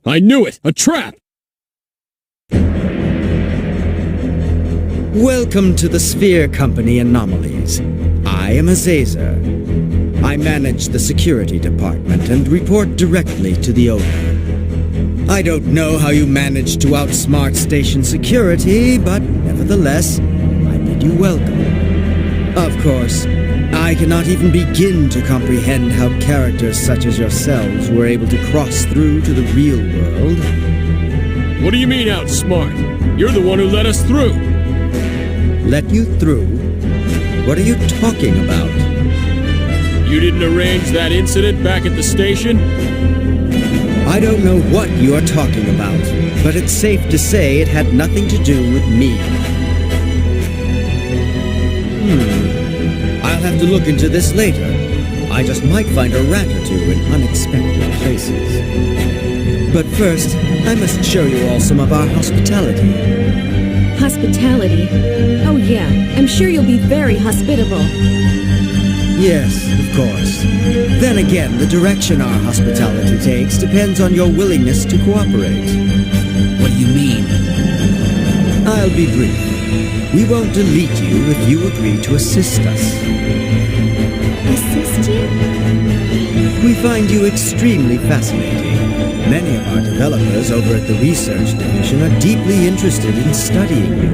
I knew it! A trap! Welcome to the Sphere Company Anomalies. I am Azazer. I manage the security department and report directly to the owner. I don't know how you managed to outsmart station security, but nevertheless, I bid you welcome. Of course, I cannot even begin to comprehend how characters such as yourselves were able to cross through to the real world. What do you mean outsmart? You're the one who let us through! Let you through? What are you talking about? You didn't arrange that incident back at the station? I don't know what you are talking about, but it's safe to say it had nothing to do with me. I'll have to look into this later. I just might find a rat or two in unexpected places. But first, I must show you all some of our hospitality. Hospitality? Oh yeah, I'm sure you'll be very hospitable. Yes, of course. Then again, the direction our hospitality takes depends on your willingness to cooperate. What do you mean? I'll be brief. We won't delete you if you agree to assist us. Assist you? We find you extremely fascinating. Many of our developers over at the research division are deeply interested in studying you.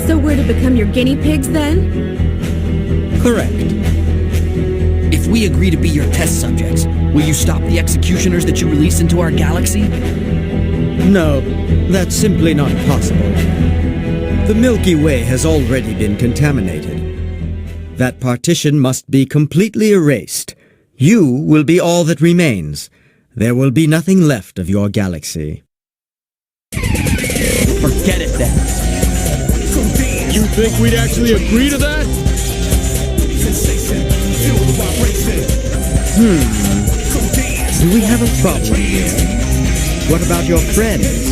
So we're to become your guinea pigs then? Correct. If we agree to be your test subjects, will you stop the executioners that you release into our galaxy? No, that's simply not possible. The Milky Way has already been contaminated. That partition must be completely erased. You will be all that remains. There will be nothing left of your galaxy. Forget it then. You think we'd actually agree to that? Do we have a problem here? What about your friends?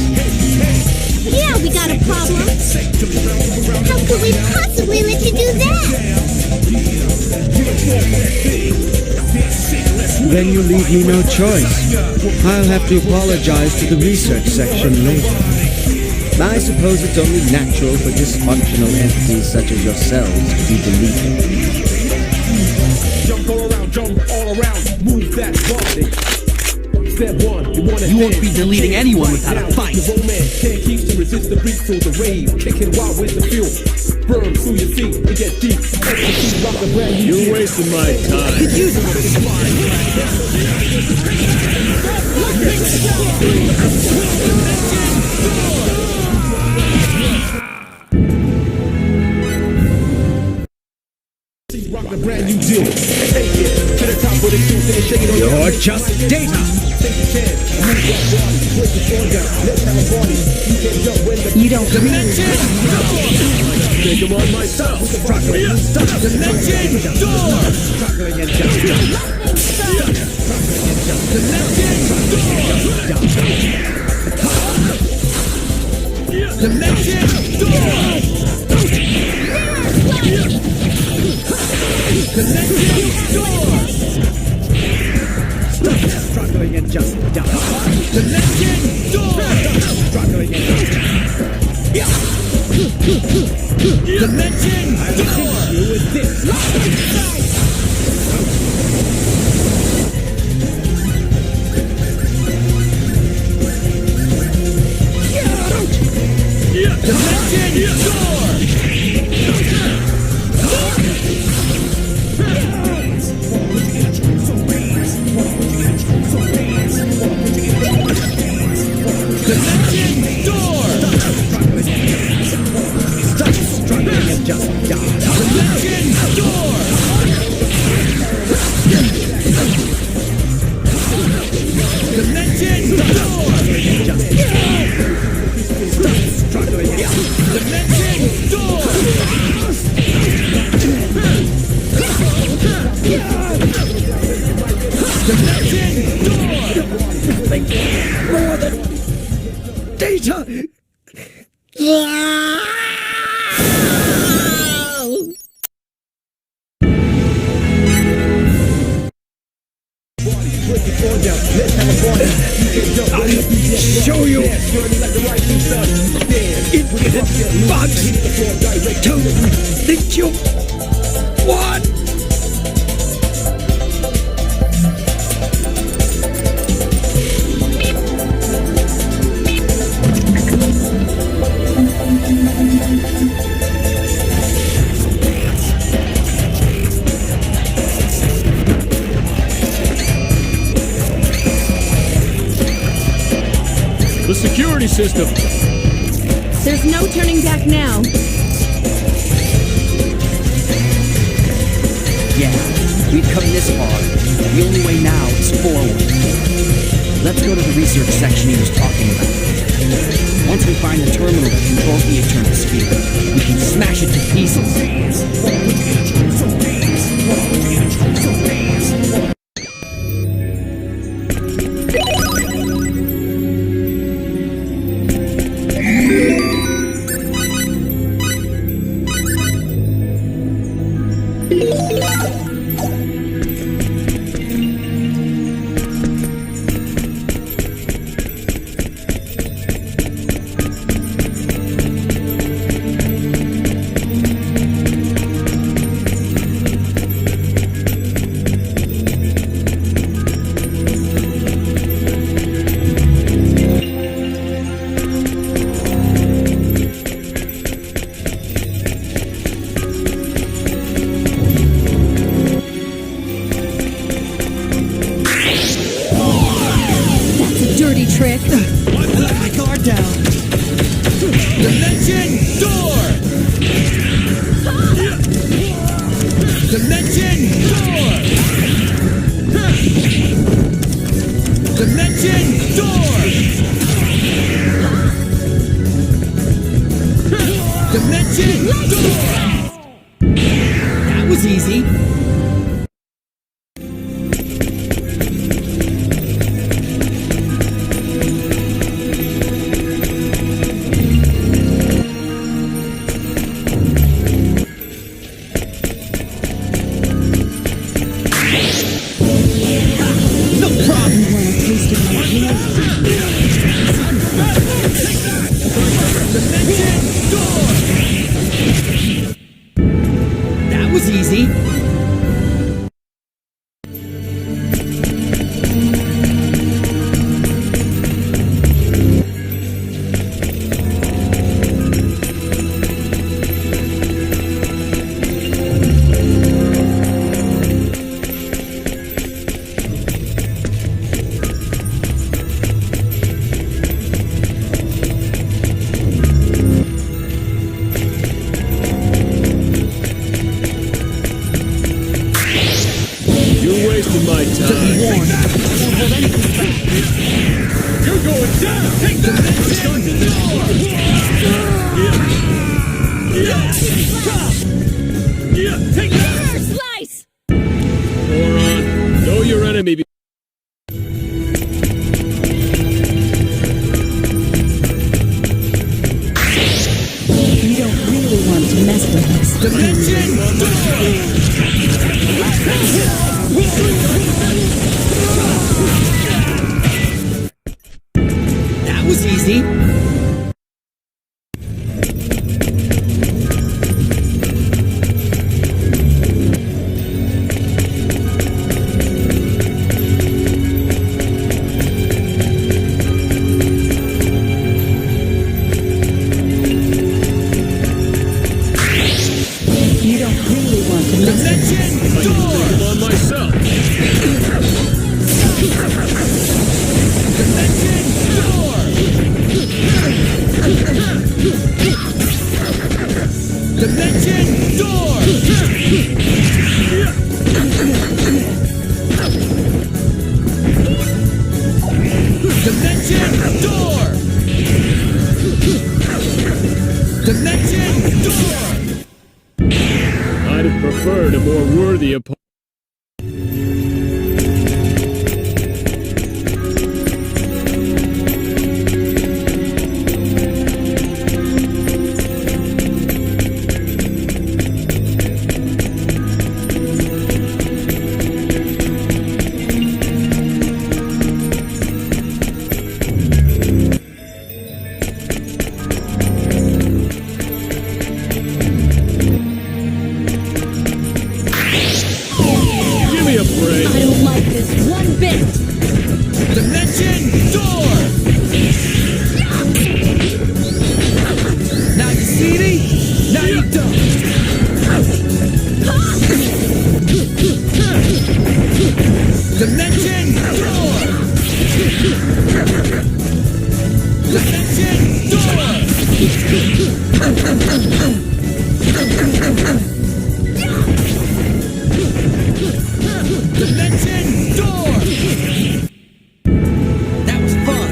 Yeah, we got a problem. How could we possibly let you do that? Then you leave me no choice. I'll have to apologize to the research section later. I suppose it's only natural for dysfunctional entities such as yourselves to be deleted. Jump all around, move that body. Step one, You won't be deleting anyone without a fight. The romance can't keep to resist the beat through the rave. Kicking wild with the feel. Burn through your seat, it gets deep. Rock a brand new. You're wasting my time. Rock a brand new deal. Take it to the top of the queue, then shake it on your You're just data! Take a chance, move that body, break the floor down, let's have a party. You can jump when the You don't Take him on myself. Dimension door! Struggling and just die. More than data! drugs? Don't think you want? The security system! There's no turning back now. Yeah, we've come this far. The only way now is forward. Let's go to the research section he was talking about. Once we find the terminal that controls the eternal sphere, we can smash it to pieces. Trick. I let my guard down. Dimension door! Dimension door! Dimension door! Dimension door! That was easy. That was easy. You're wasting my time. You're going down! Take that! Take that! Slice! Moron. Know your enemy. You don't really want to mess with us. Dimension That was easy. You don't really want to mess with us. I can take them on myself. Dimension door! Dimension door! Dimension door! I'd have preferred a more worthy opponent. last bit! Dimension door! Now you see me, now you don't. Dimension door! Dimension door! Dimension door! That was fun.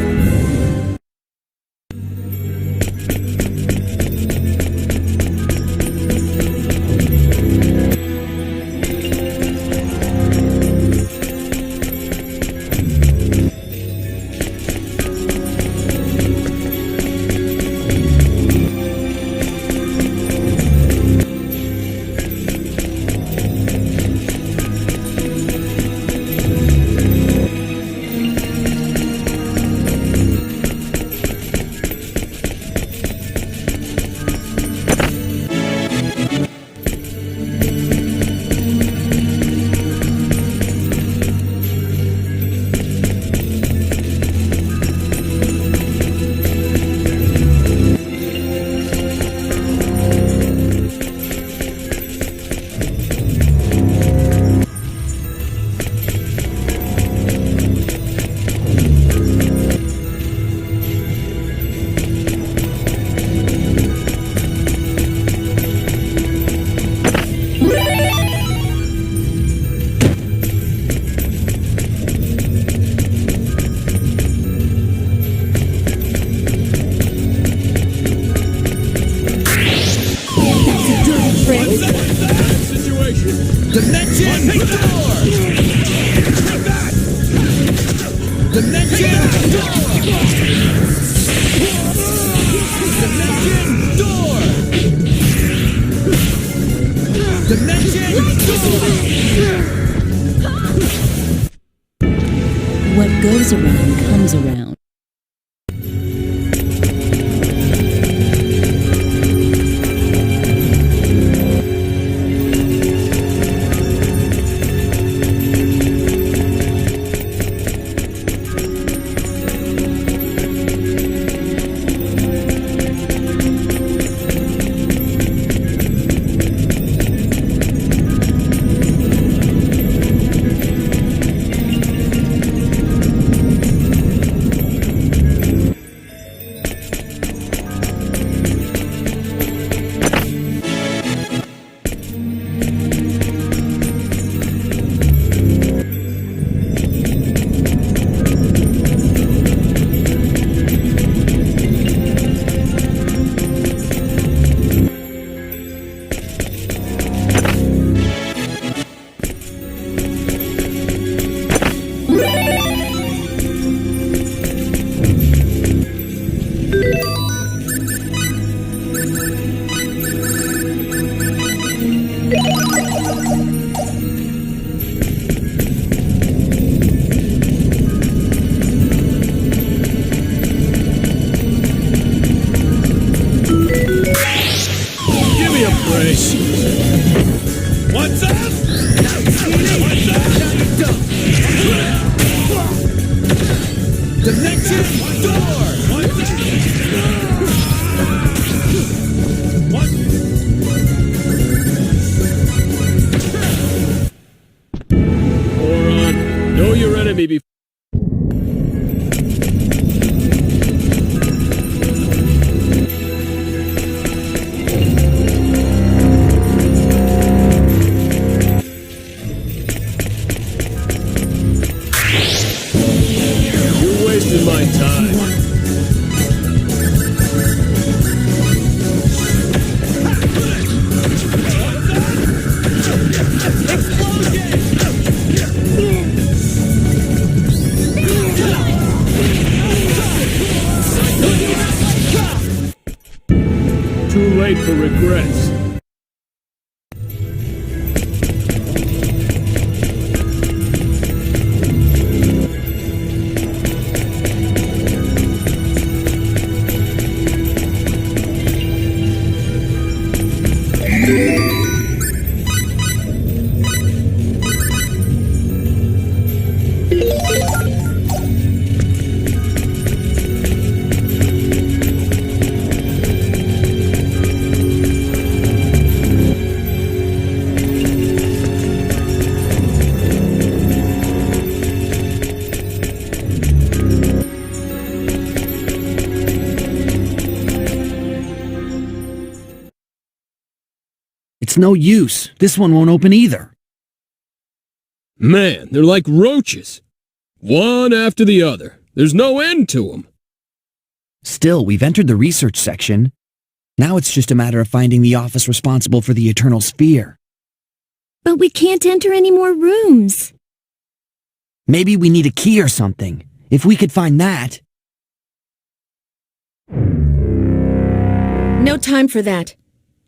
Dimension door! Dimension door! Dimension door! Dimension door! What goes around comes around. What's up? What's up? Dimension door! What's up? What? Moron, know your enemy before. Wasting my time. Too late for regrets. It's no use. This one won't open either. Man, they're like roaches. One after the other. There's no end to them. Still, we've entered the research section. Now it's just a matter of finding the office responsible for the Eternal Sphere. But we can't enter any more rooms. Maybe we need a key or something. If we could find that... No time for that.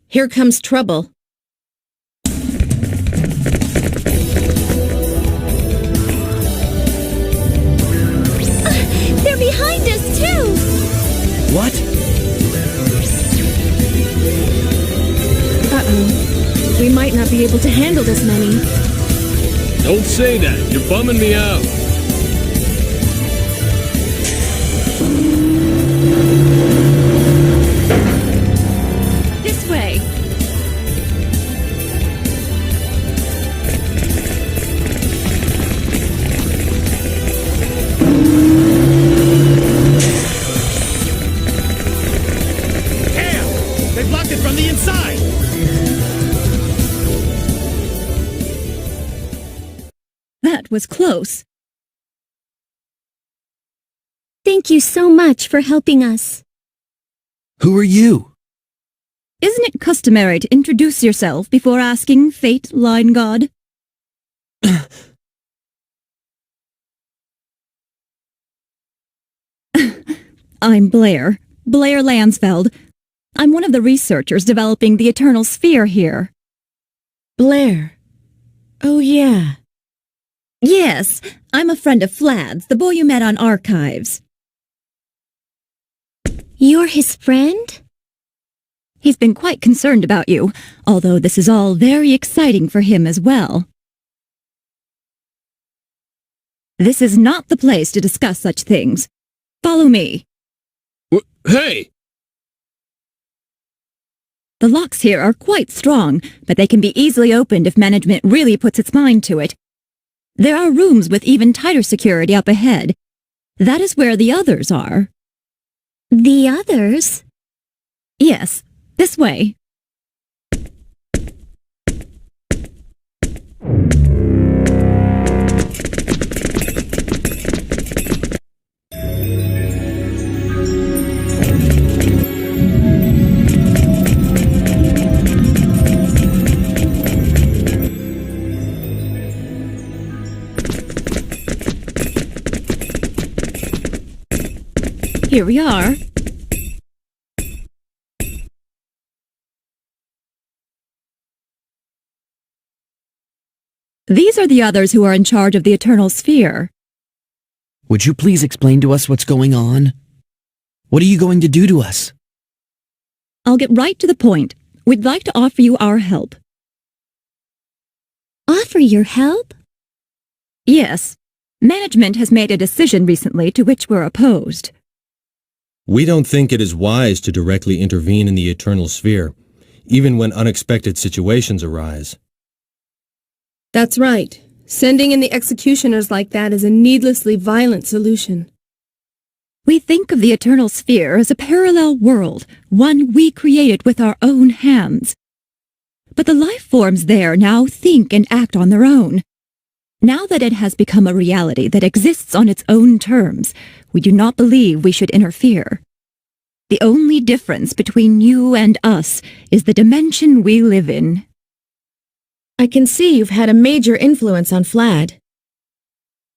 Here comes trouble. They're behind us, too! What? Uh-oh. We might not be able to handle this many. Don't say that. You're bumming me out. This way. Damn! They blocked it from the inside! That was close. Thank you so much for helping us. Who are you? Isn't it customary to introduce yourself before asking Fayt, Leingod? I'm Blair Lansfeld. I'm one of the researchers developing the Eternal Sphere here. Blair. Oh, yeah. Yes, I'm a friend of Flad's, the boy you met on Archives. You're his friend? He's been quite concerned about you, although this is all very exciting for him as well. This is not the place to discuss such things. Follow me. Hey! The locks here are quite strong, but they can be easily opened if management really puts its mind to it. There are rooms with even tighter security up ahead. That is where the others are. The others? Yes, this way. Here we are. These are the others who are in charge of the Eternal Sphere. Would you please explain to us what's going on? What are you going to do to us? I'll get right to the point. We'd like to offer you our help. Offer your help? Yes. Management has made a decision recently to which we're opposed. We don't think it is wise to directly intervene in the Eternal Sphere, even when unexpected situations arise. That's right. Sending in the executioners like that is a needlessly violent solution. We think of the Eternal Sphere as a parallel world, one we created with our own hands. But the life forms there now think and act on their own. Now that it has become a reality that exists on its own terms, we do not believe we should interfere. The only difference between you and us is the dimension we live in. I can see you've had a major influence on Flad.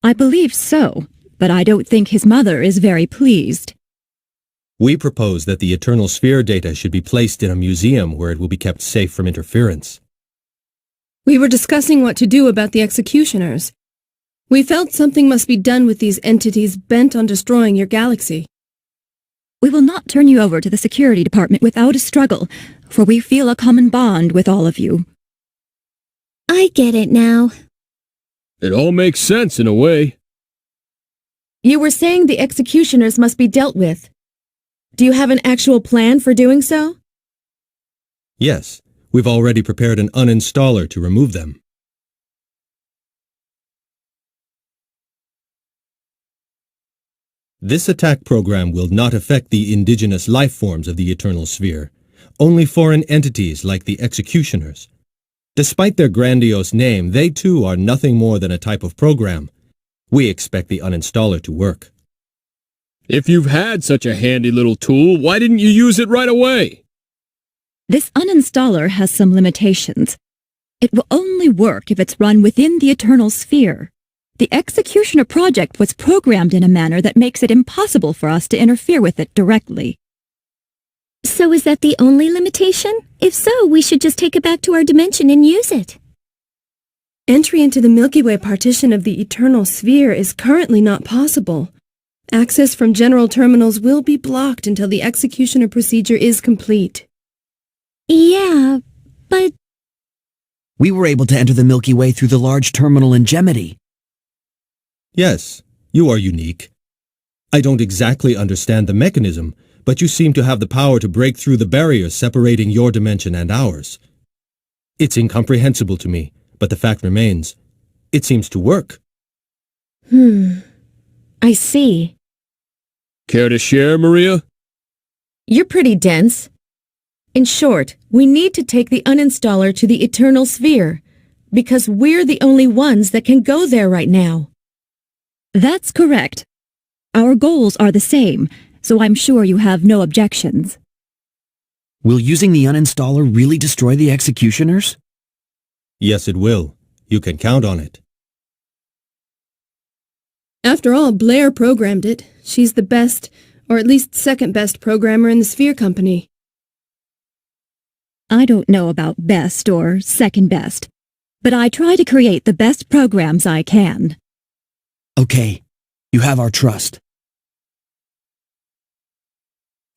I believe so, but I don't think his mother is very pleased. We propose that the Eternal Sphere data should be placed in a museum where it will be kept safe from interference. We were discussing what to do about the executioners. We felt something must be done with these entities bent on destroying your galaxy. We will not turn you over to the security department without a struggle, for we feel a common bond with all of you. I get it now. It all makes sense in a way. You were saying the executioners must be dealt with. Do you have an actual plan for doing so? Yes, we've already prepared an uninstaller to remove them. This attack program will not affect the indigenous life forms of the Eternal Sphere, only foreign entities like the executioners, Despite their grandiose name, they too are nothing more than a type of program. We expect the uninstaller to work. If you've had such a handy little tool, why didn't you use it right away? This uninstaller has some limitations. It will only work if it's run within the Eternal Sphere. The Executioner project was programmed in a manner that makes it impossible for us to interfere with it directly. So is that the only limitation? If so, we should just take it back to our dimension and use it. Entry into the Milky Way partition of the Eternal Sphere is currently not possible. Access from general terminals will be blocked until the Executioner procedure is complete. Yeah, but... We were able to enter the Milky Way through the large terminal in Gemini. Yes, you are unique. I don't exactly understand the mechanism, but you seem to have the power to break through the barriers separating your dimension and ours. It's incomprehensible to me, but the fact remains. It seems to work. I see. Care to share, Maria? You're pretty dense. In short, we need to take the uninstaller to the Eternal Sphere, because we're the only ones that can go there right now. That's correct. Our goals are the same, so I'm sure you have no objections. Will using the uninstaller really destroy the Executioners? Yes, it will. You can count on it. After all, Blair programmed it. She's the best, or at least second best programmer in the Sphere Company. I don't know about best or second best, but I try to create the best programs I can. Okay, you have our trust.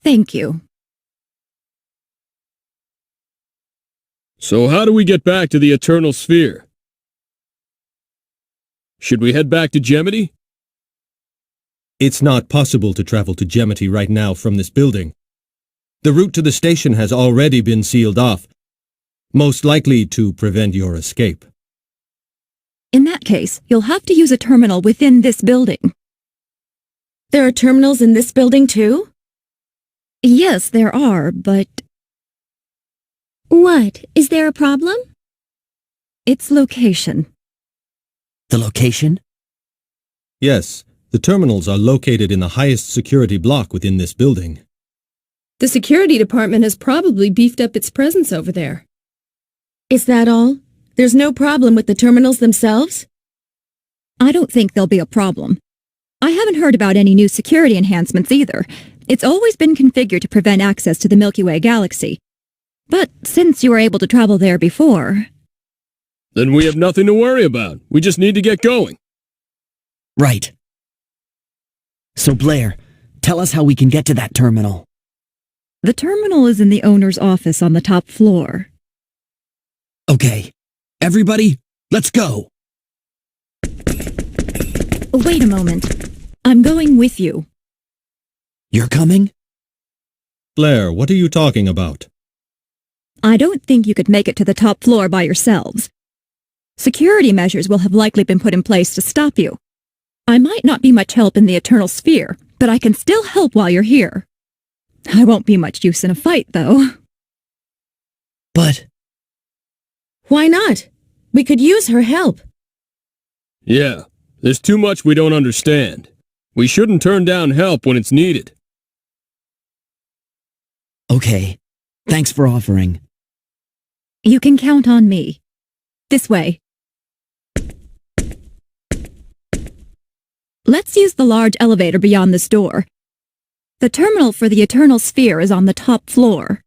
Thank you. So how do we get back to the Eternal Sphere? Should we head back to Gemini? It's not possible to travel to Gemini right now from this building. The route to the station has already been sealed off, most likely to prevent your escape. In that case, you'll have to use a terminal within this building. There are terminals in this building too? Yes, there are, but... What? Is there a problem? Its location. The location? Yes, the terminals are located in the highest security block within this building. The security department has probably beefed up its presence over there. Is that all? There's no problem with the terminals themselves? I don't think there'll be a problem. I haven't heard about any new security enhancements either. It's always been configured to prevent access to the Milky Way galaxy. But since you were able to travel there before... Then we have nothing to worry about. We just need to get going. Right. So Blair, tell us how we can get to that terminal. The terminal is in the owner's office on the top floor. Okay. Everybody, let's go! Wait a moment. I'm going with you. You're coming? Blair, what are you talking about? I don't think you could make it to the top floor by yourselves. Security measures will have likely been put in place to stop you. I might not be much help in the Eternal Sphere, but I can still help while you're here. I won't be much use in a fight, though. But... Why not? We could use her help. Yeah, there's too much we don't understand. We shouldn't turn down help when it's needed. Okay. Thanks for offering. You can count on me. This way. Let's use the large elevator beyond this door. The terminal for the Eternal Sphere is on the top floor.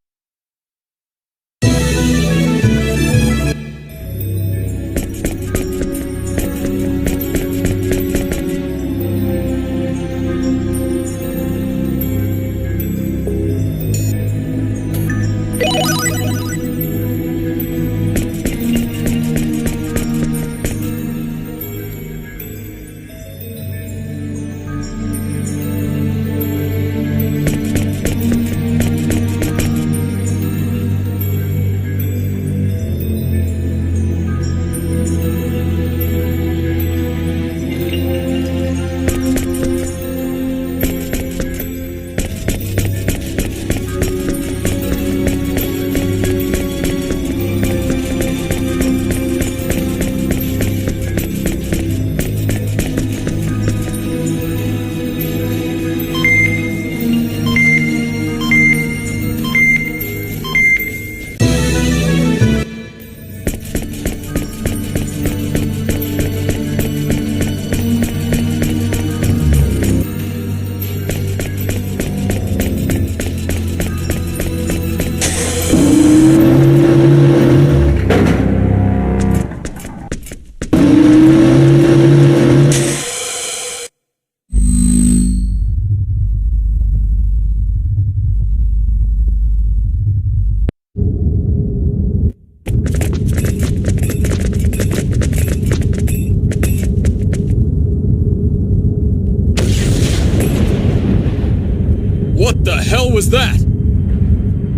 was that?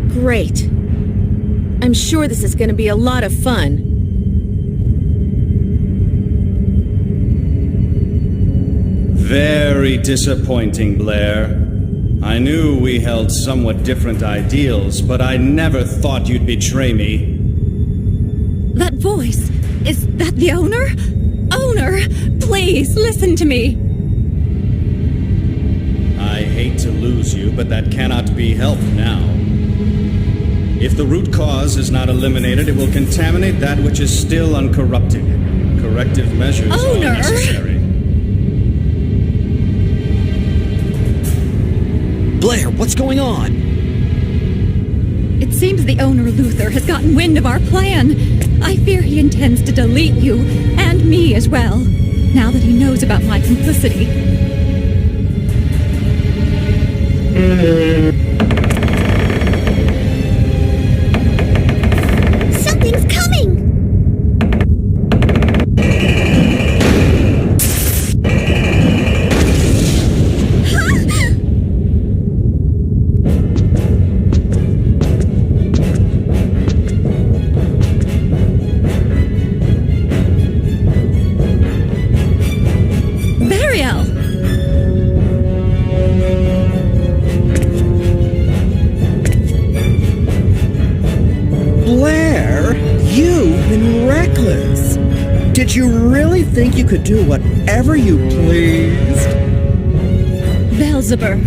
Great. I'm sure this is going to be a lot of fun. Very disappointing, Blair. I knew we held somewhat different ideals, but I never thought you'd betray me. That voice, is that the owner? Owner, please listen to me. I hate to lose you, but that cannot be helped now. If the root cause is not eliminated, it will contaminate that which is still uncorrupted. Corrective measures are necessary. Blair, what's going on? It seems the owner Luther has gotten wind of our plan. I fear he intends to delete you, and me as well, now that he knows about my complicity. Something's coming! Did you really think you could do whatever you pleased? Beelzebub.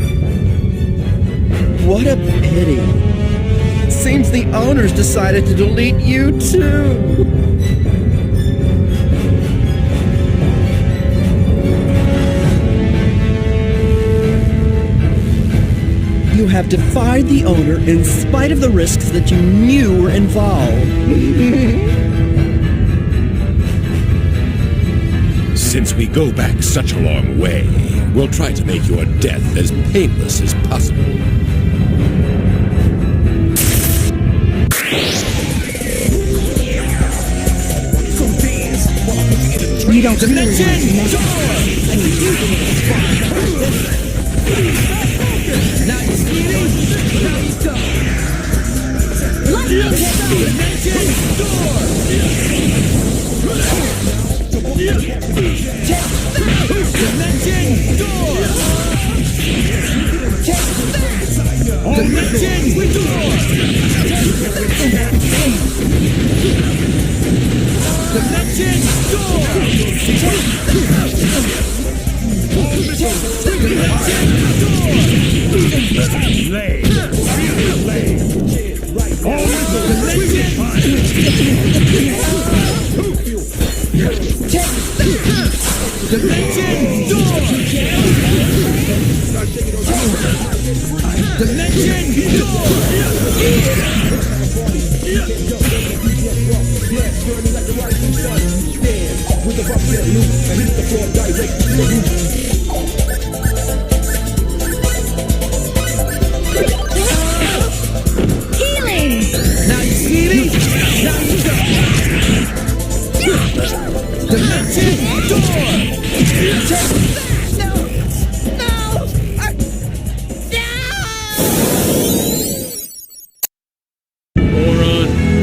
What a pity. Seems the owners decided to delete you too. You have defied the owner in spite of the risks that you knew were involved. Since we go back such a long way, we'll try to make your death as painless as possible. You don't really Now you're speeding, now you stop. Dimension door! Dimension door! Dimension door! Dimension door!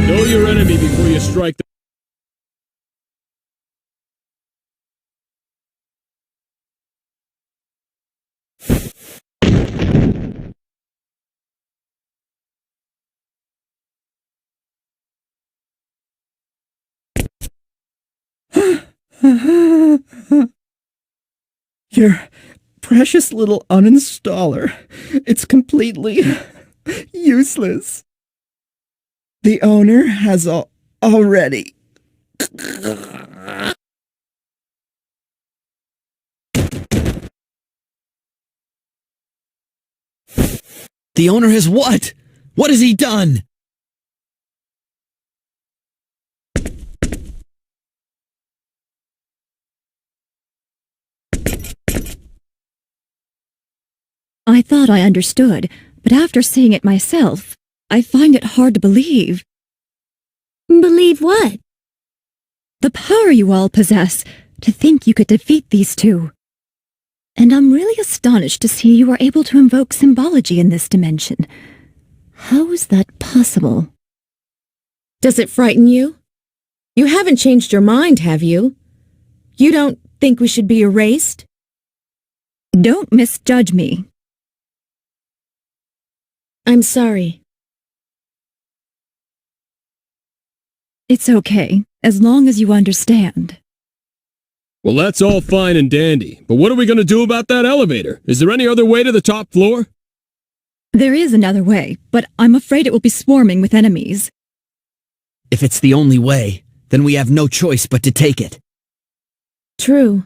Know your enemy before you strike them. Your precious little uninstaller. It's completely useless. The owner has already. The owner has what? What has he done? I thought I understood, but after seeing it myself, I find it hard to believe. Believe what? The power you all possess, to think you could defeat these two. And I'm really astonished to see you are able to invoke symbology in this dimension. How is that possible? Does it frighten you? You haven't changed your mind, have you? You don't think we should be erased? Don't misjudge me. I'm sorry. It's okay, as long as you understand. Well, that's all fine and dandy, but what are we going to do about that elevator? Is there any other way to the top floor? There is another way, but I'm afraid it will be swarming with enemies. If it's the only way, then we have no choice but to take it. True.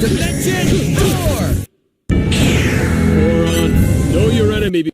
Dimension door! Moron, know your enemy.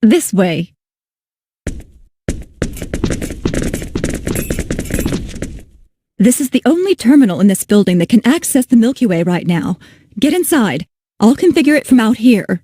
This way. This is the only terminal in this building that can access the Milky Way right now. Get inside. I'll configure it from out here.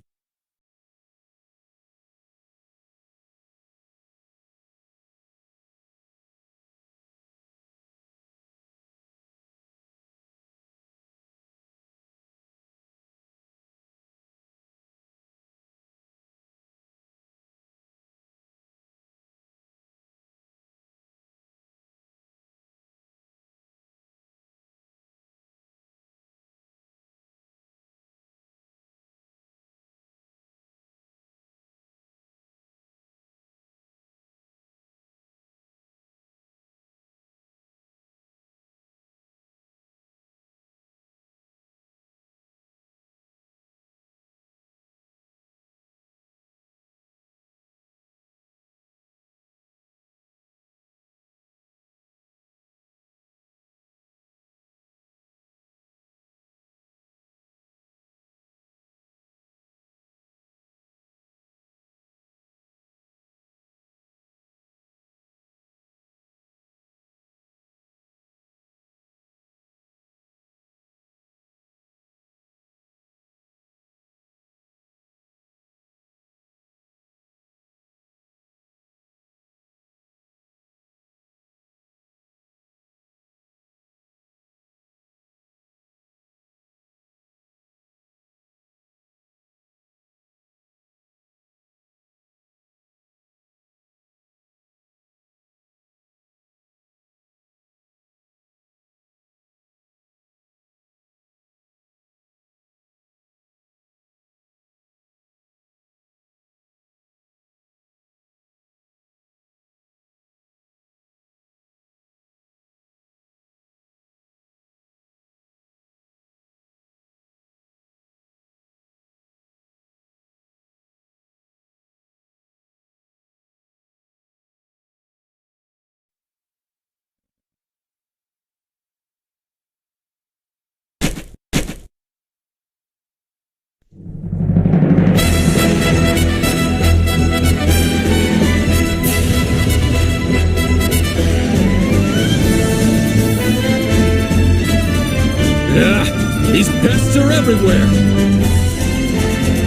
These pests are everywhere!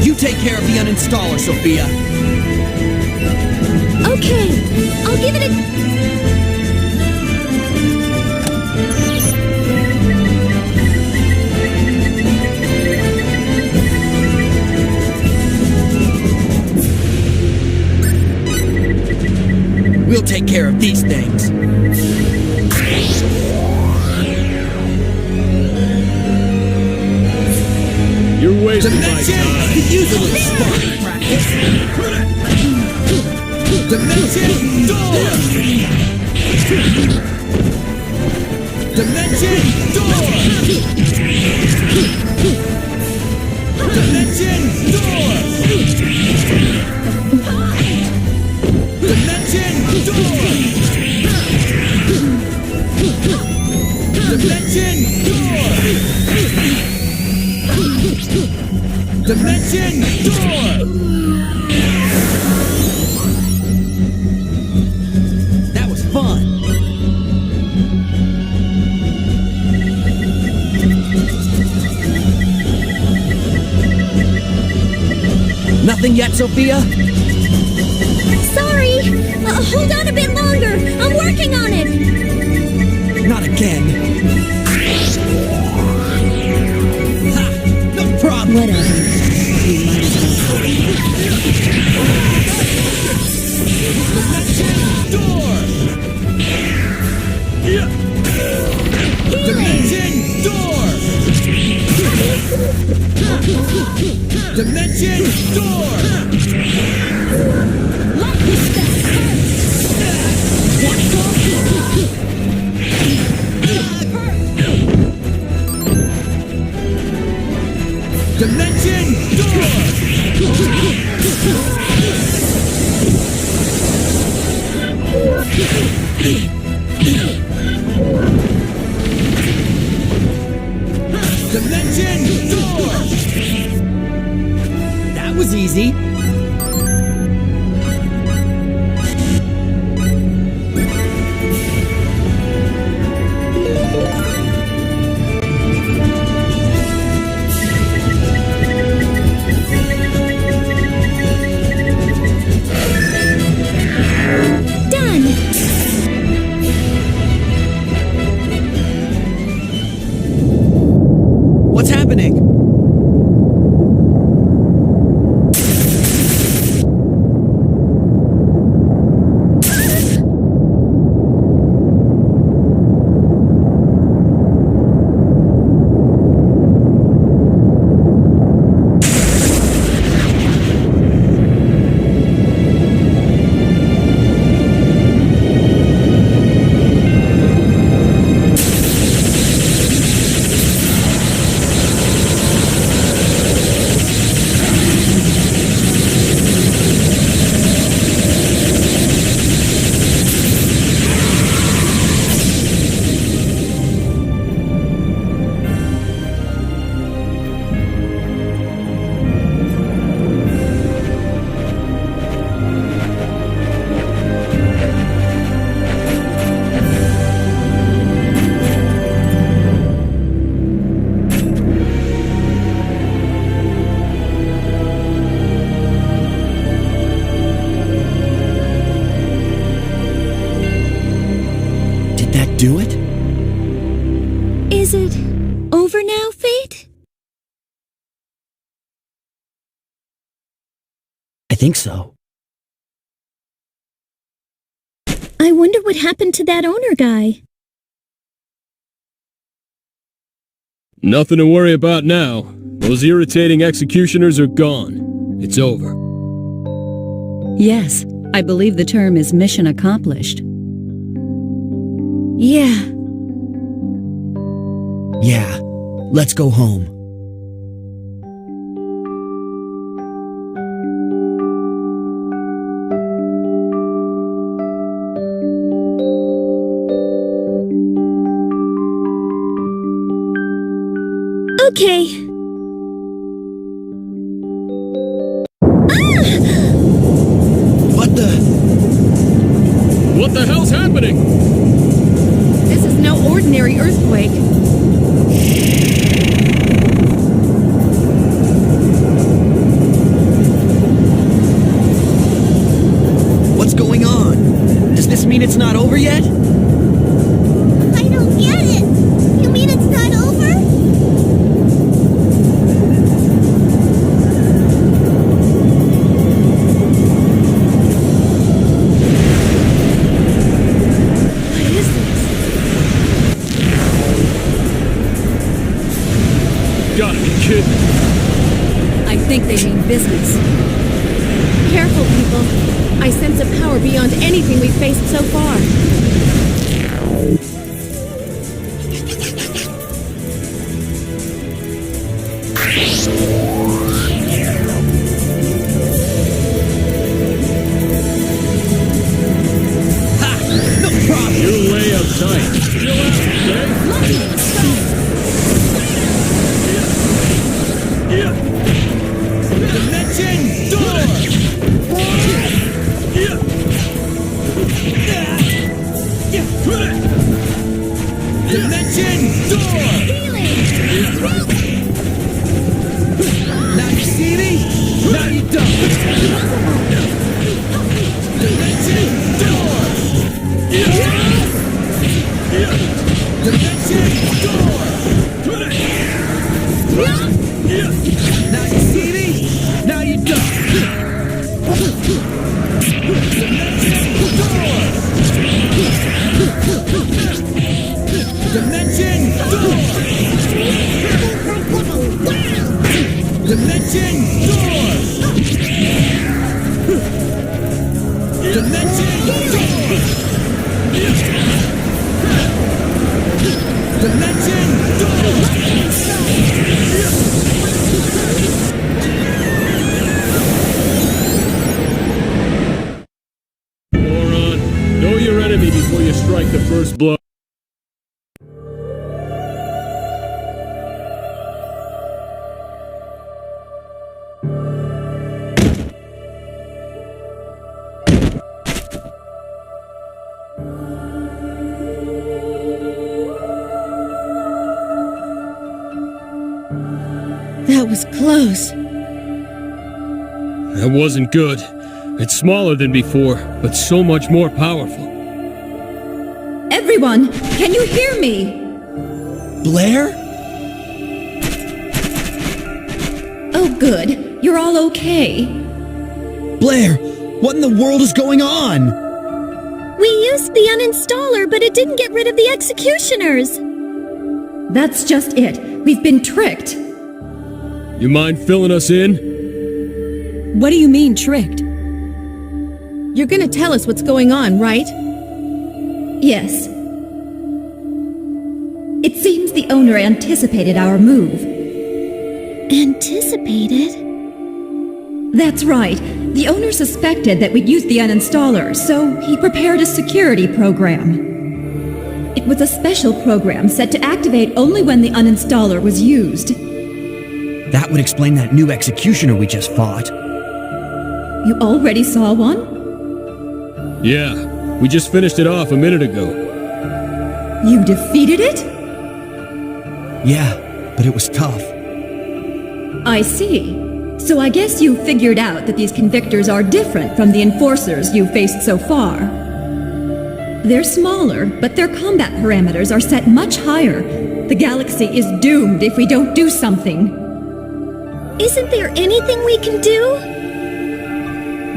You take care of the uninstaller, Sophia. Okay, I'll give it a... We'll take care of these things. You're wasting my time. Could use a little sparring practice. Dimension door! Dimension door! Dimension door! Sophia? Sorry! Hold on a bit longer! I'm working on it! Not again. Ha! No problem! Whatever. You might as Dimension door! Lock this back! Dimension door! Dimension door! That was easy. What's happening? Do it? Is it over now, Fayt? I think so. I wonder what happened to that owner guy. Nothing to worry about now. Those irritating executioners are gone. It's over. Yes, I believe the term is mission accomplished. Yeah. Yeah. Let's go home. Okay. What the hell's happening? This is no ordinary earthquake. What's going on? Does this mean it's not over yet? I don't get it. You mean it's not over? Gotta be kidding. I think they mean business. Careful, people. I sense a power beyond anything we've faced so far. Ha! No problem! You're way uptight. Chill out, Dimension door! Dimension door! Moron, know your enemy before you strike the first blow. That was close. That wasn't good. It's smaller than before, but so much more powerful. Everyone, can you hear me? Blair? Oh, good. You're all okay. Blair, what in the world is going on? We used the uninstaller, but it didn't get rid of the executioners. That's just it. We've been tricked. You mind filling us in? What do you mean, tricked? You're gonna tell us what's going on, right? Yes. It seems the owner anticipated our move. Anticipated? That's right. The owner suspected that we'd use the uninstaller, so he prepared a security program. It was a special program set to activate only when the uninstaller was used. That would explain that new executioner we just fought. You already saw one? Yeah, we just finished it off a minute ago. You defeated it? Yeah, but it was tough. I see. So I guess you figured out that these convictors are different from the enforcers you've faced so far. They're smaller, but their combat parameters are set much higher. The galaxy is doomed if we don't do something. Isn't there anything we can do?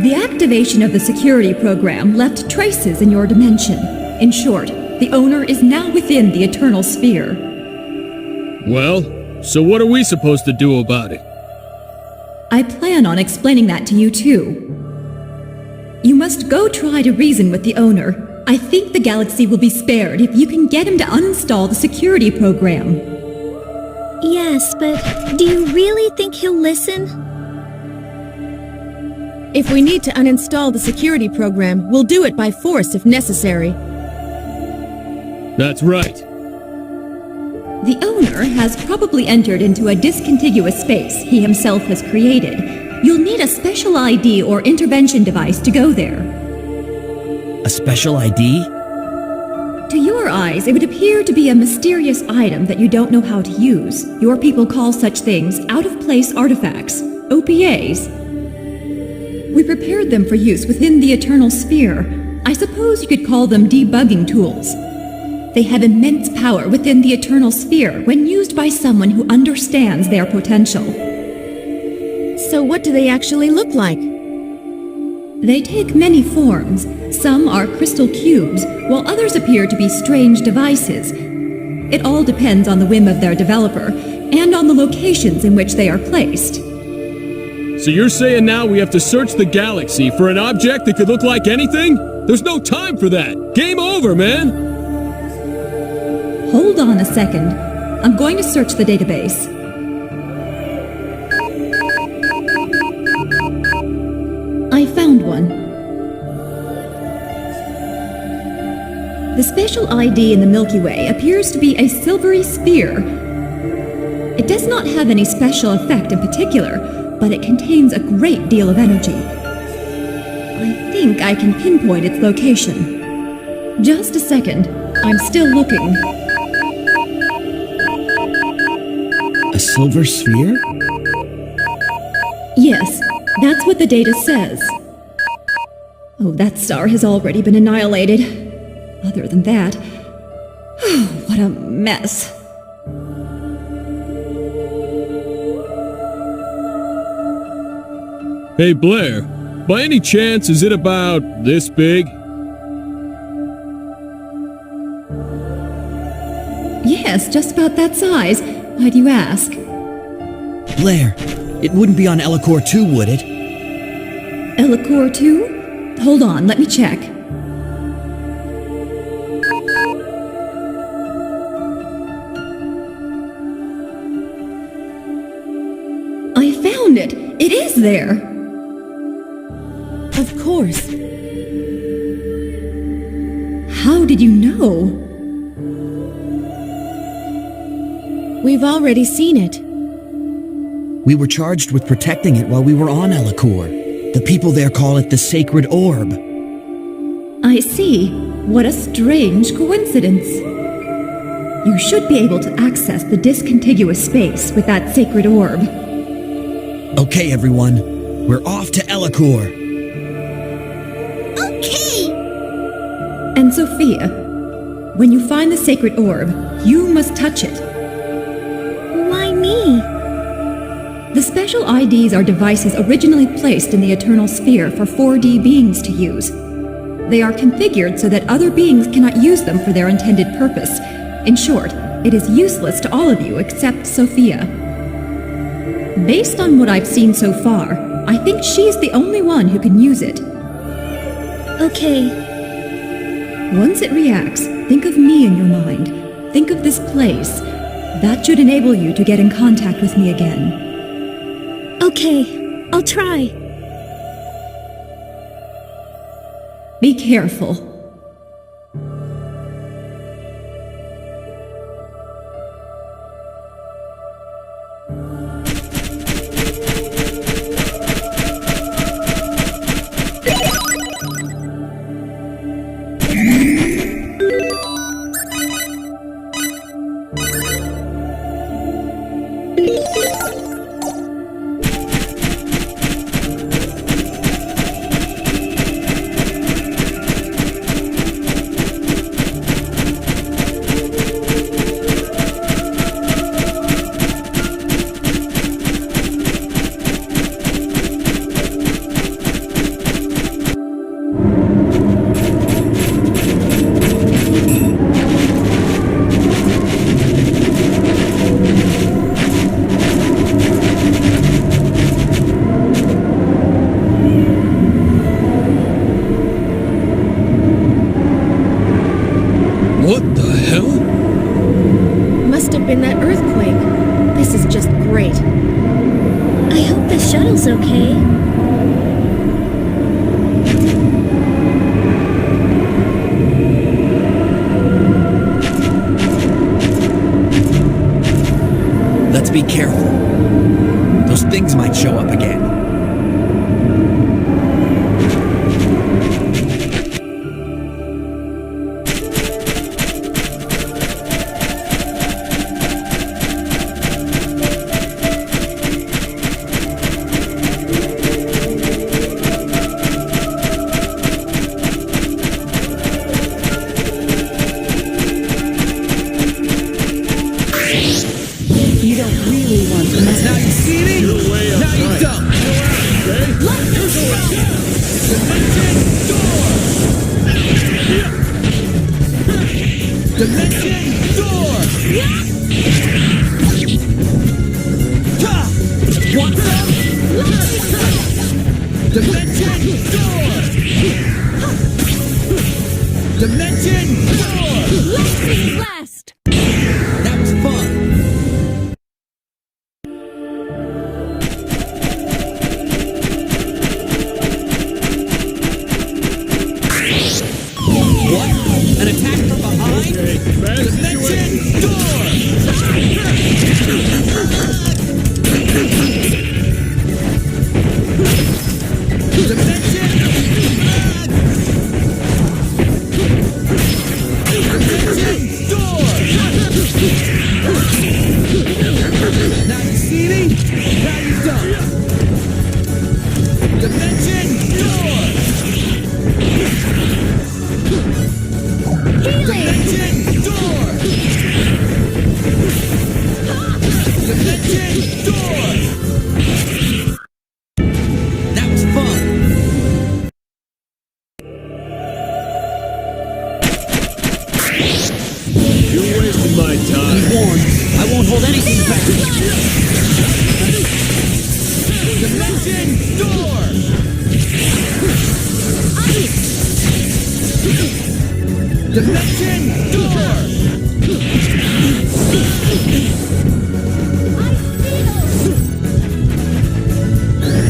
The activation of the security program left traces in your dimension. In short, the owner is now within the Eternal Sphere. Well, so what are we supposed to do about it? I plan on explaining that to you too. You must go try to reason with the owner. I think the galaxy will be spared if you can get him to uninstall the security program. Yes, but do you really think he'll listen? If we need to uninstall the security program, we'll do it by force if necessary. That's right. The owner has probably entered into a discontiguous space he himself has created. You'll need a special ID or intervention device to go there. A special ID? To your eyes, it would appear to be a mysterious item that you don't know how to use. Your people call such things out-of-place artifacts, OPAs. We prepared them for use within the Eternal Sphere. I suppose you could call them debugging tools. They have immense power within the Eternal Sphere when used by someone who understands their potential. So what do they actually look like? They take many forms. Some are crystal cubes, while others appear to be strange devices. It all depends on the whim of their developer, and on the locations in which they are placed. So you're saying now we have to search the galaxy for an object that could look like anything? There's no time for that! Game over, man! Hold on a second. I'm going to search the database. I found one. The special ID in the Milky Way appears to be a silvery sphere. It does not have any special effect in particular, but it contains a great deal of energy. I think I can pinpoint its location. Just a second. I'm still looking. A silver sphere? Yes, that's what the data says. Oh, that star has already been annihilated. Other than that, what a mess. Hey Blair, by any chance is it about this big? Yes, just about that size. Why do you ask? Blair, it wouldn't be on Elicor 2, would it? Elicor 2? Hold on, let me check. I found it! It is there! Of course. How did you know? We've already seen it. We were charged with protecting it while we were on Elacour. The people there call it the Sacred Orb. I see. What a strange coincidence. You should be able to access the discontiguous space with that sacred orb. Okay, everyone. We're off to Elacour. Okay! And Sophia, when you find the sacred orb, you must touch it. Why me? The special IDs are devices originally placed in the Eternal Sphere for 4D beings to use. They are configured so that other beings cannot use them for their intended purpose. In short, it is useless to all of you except Sophia. Based on what I've seen so far, I think she's the only one who can use it. Okay. Once it reacts, think of me in your mind. Think of this place. That should enable you to get in contact with me again. Okay, I'll try. Be careful. Okay. Let's be careful. Those things might show up again. I Dimension door!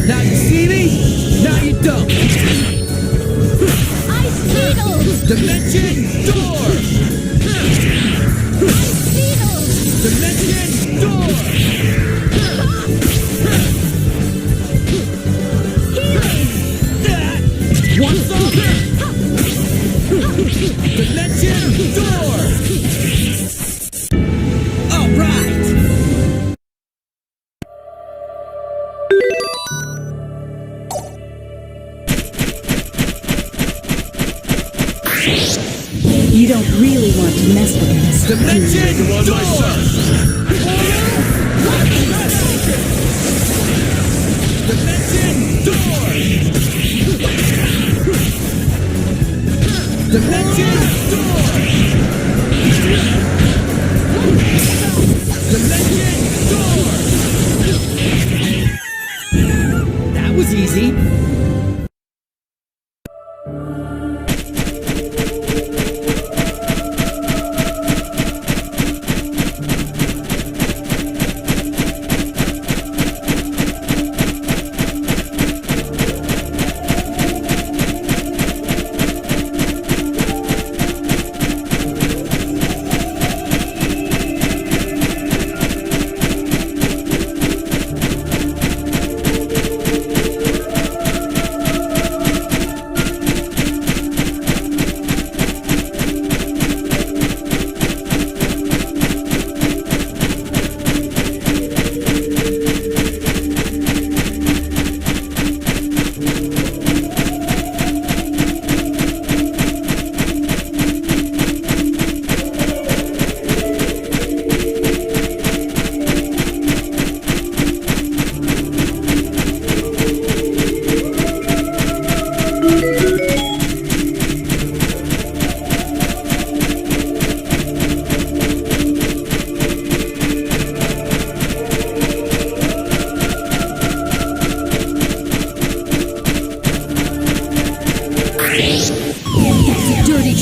Now you see me, now you don't. Ice Beetles! Dimension door! Ice Beetles! Dimension door! Once over! Dimension door! All right! You don't really want to mess with us. Dimension door! Dimension door! Dimension door! Dimension door! That was easy.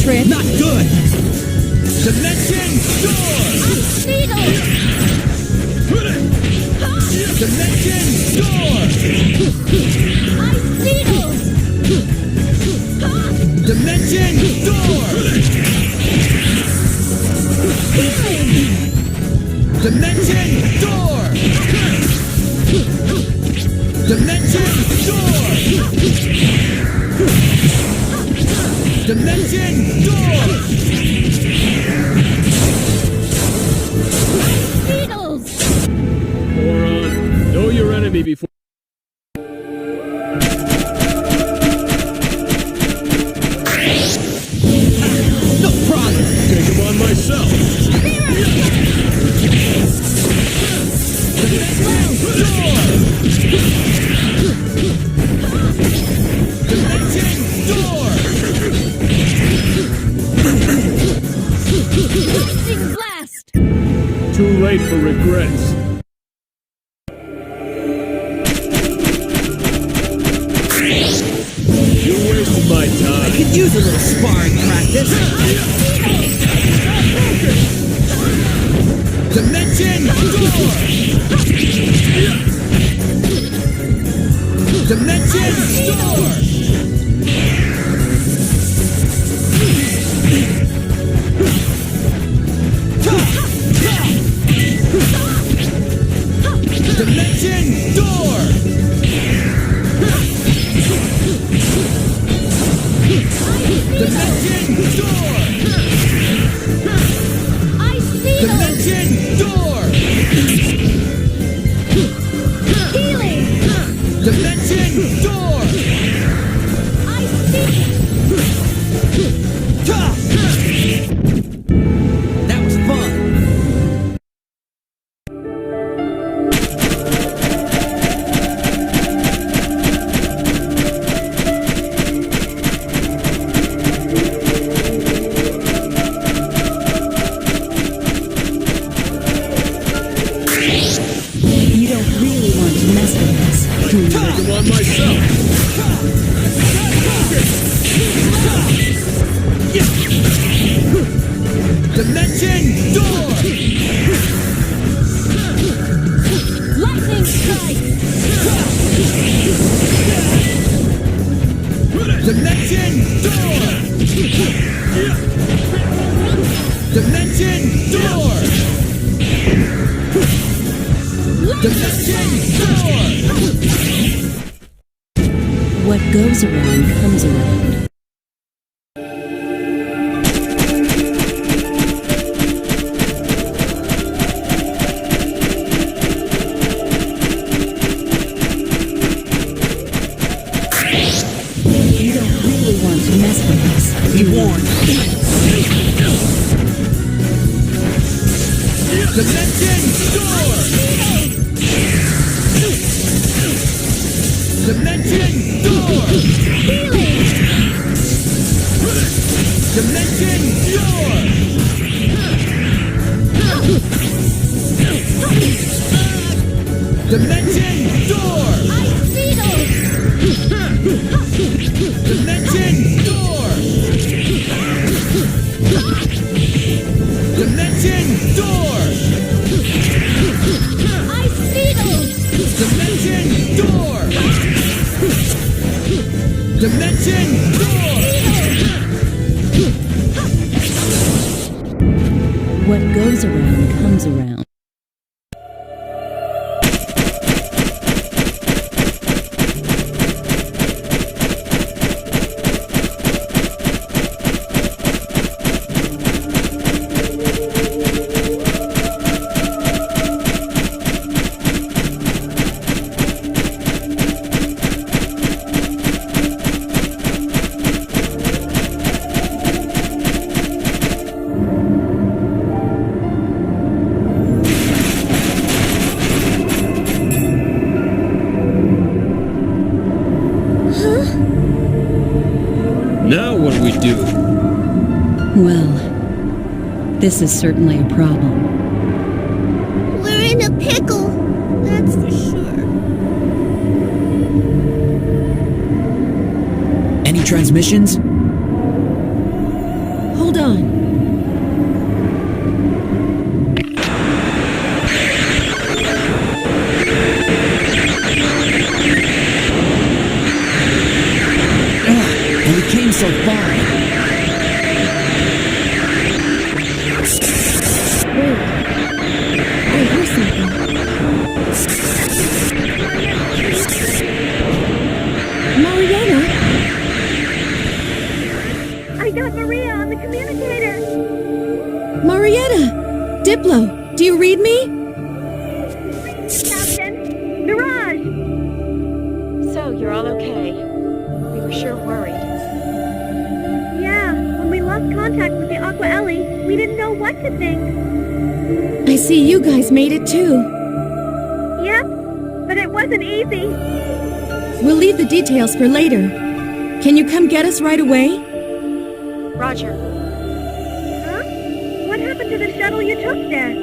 Trick. Not good! Dimension door! Ice Beetles! Dimension door! Ice Beetles! Dimension door! Dimension door! Dimension door! Dimension door! Beetles! Moron. Know your enemy before... No problem! Take him on myself. Dimension door! Dimension door! Lightning Blast! Too late for regrets. You wasted my time. Could use a little sparring practice. Dimension door! Dimension door! Dimension door! Dimension door! Ice Beetles! Dimension door! Healing! Dimension door! Ice Beetles! That was fun! You don't really want to mess with us. Take him on myself. Dimension door! Dimension door! Dimension door! What goes around comes around. You don't really want to mess with us. Be warned. Dimension door! Dimension door! Dimension door! Dimension door! Dimension door! Dimension door! Dimension door! Dimension door! What goes around comes around. Now what do we do? Well, this is certainly a problem. We're in a pickle, that's for sure. Any transmissions? Hold on. And we came so far. Wait. I hear something. Mariana! I got Maria on the communicator. Marietta! Diplo, do you read me? Captain, Mirage. So, you're all okay. We were sure worried. Yeah, when we lost contact with the Aqua Ellie, we didn't know what to think. I see you guys made it too. Yep, but it wasn't easy. We'll leave the details for later. Can you come get us right away? Roger. Huh? What happened to the shuttle you took there?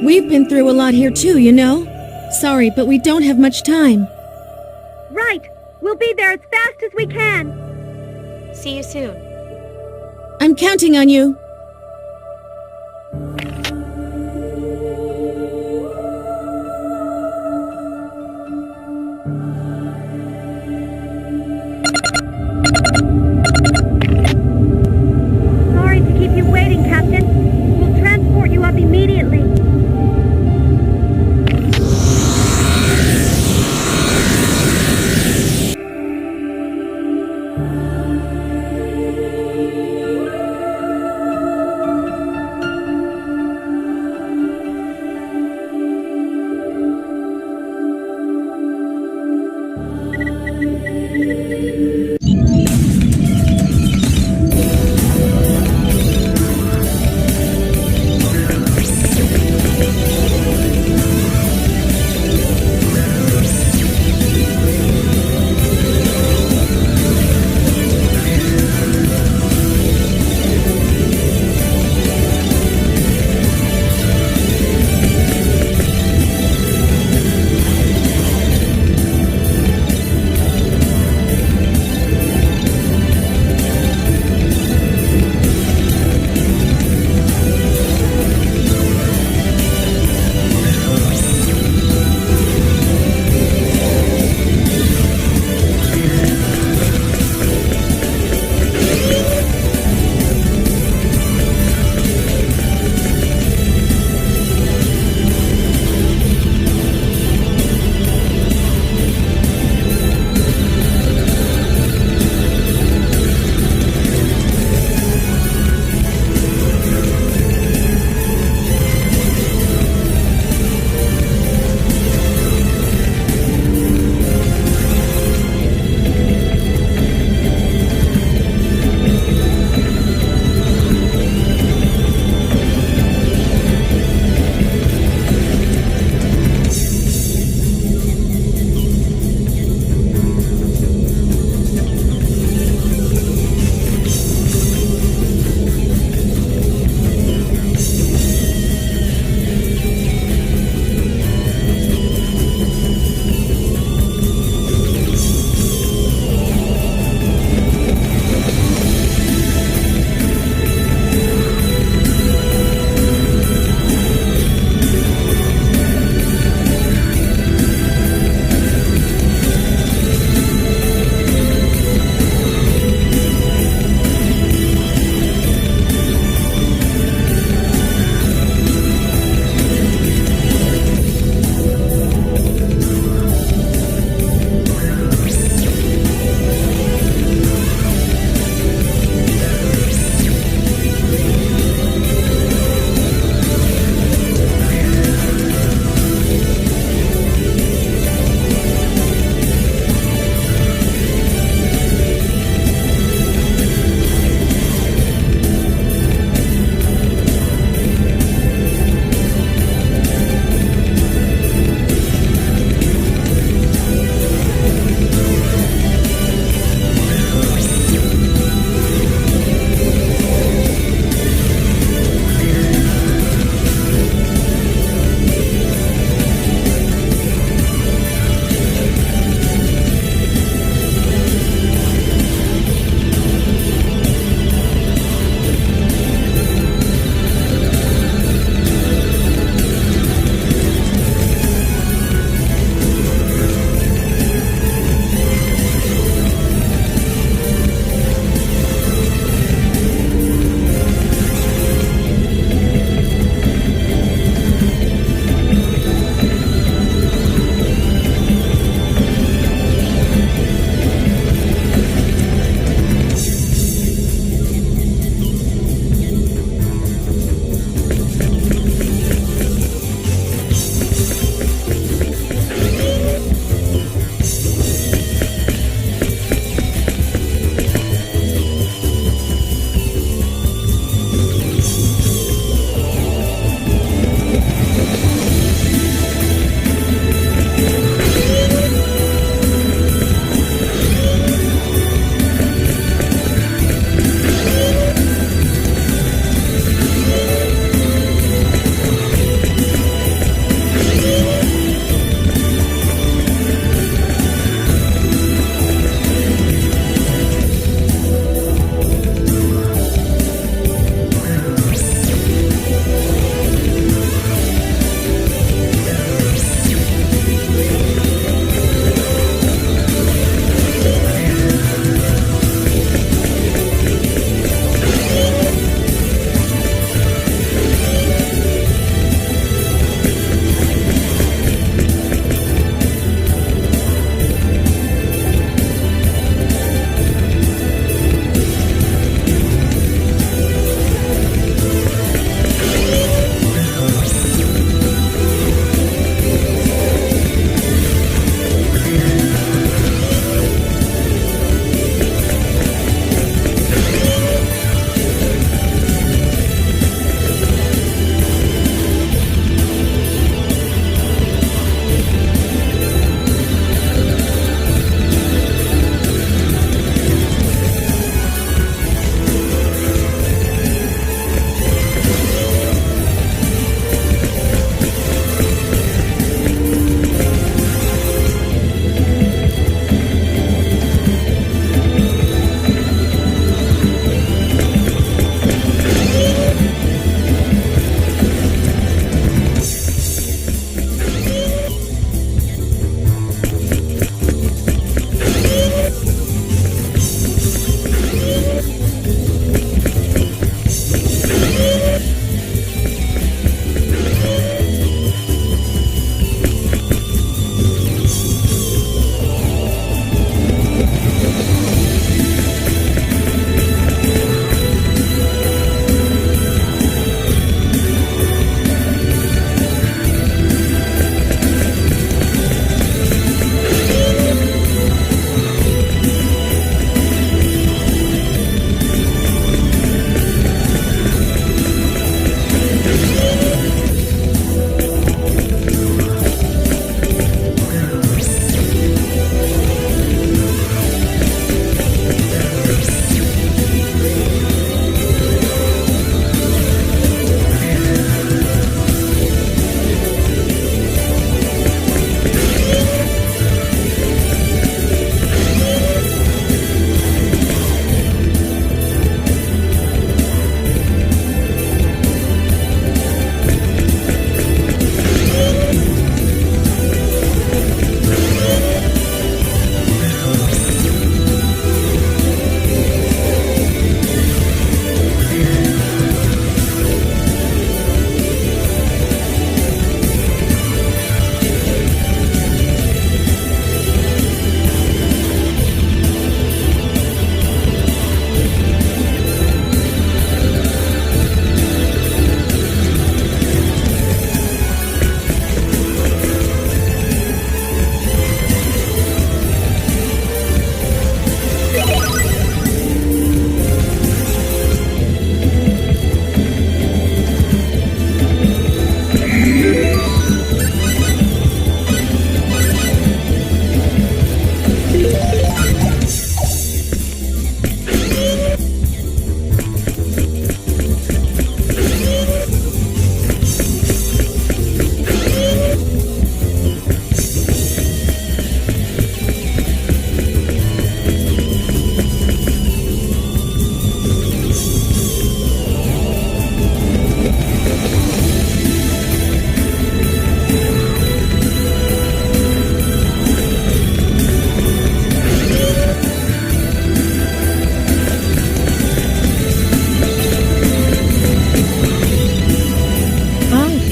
We've been through a lot here too, you know. Sorry, but we don't have much time. Right. We'll be there as fast as we can. See you soon. I'm counting on you. Sorry to keep you waiting, Captain. We'll transport you up immediately.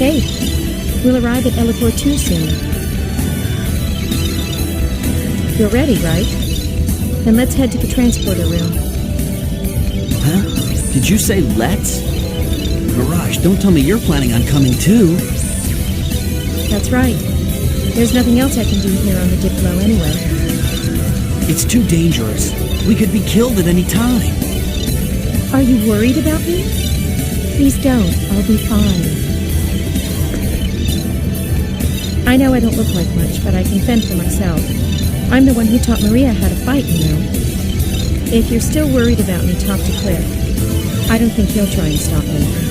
Fayt. We'll arrive at Elipor 2 soon. You're ready, right? Then let's head to the transporter room. Huh? Did you say let's? Mirage, don't tell me you're planning on coming too. That's right. There's nothing else I can do here on the Diplo anyway. It's too dangerous. We could be killed at any time. Are you worried about me? Please don't. I'll be fine. I know I don't look like much, but I can fend for myself. I'm the one who taught Maria how to fight, you know. If you're still worried about me, talk to Cliff. I don't think he'll try and stop me.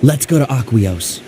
Let's go to Aquios.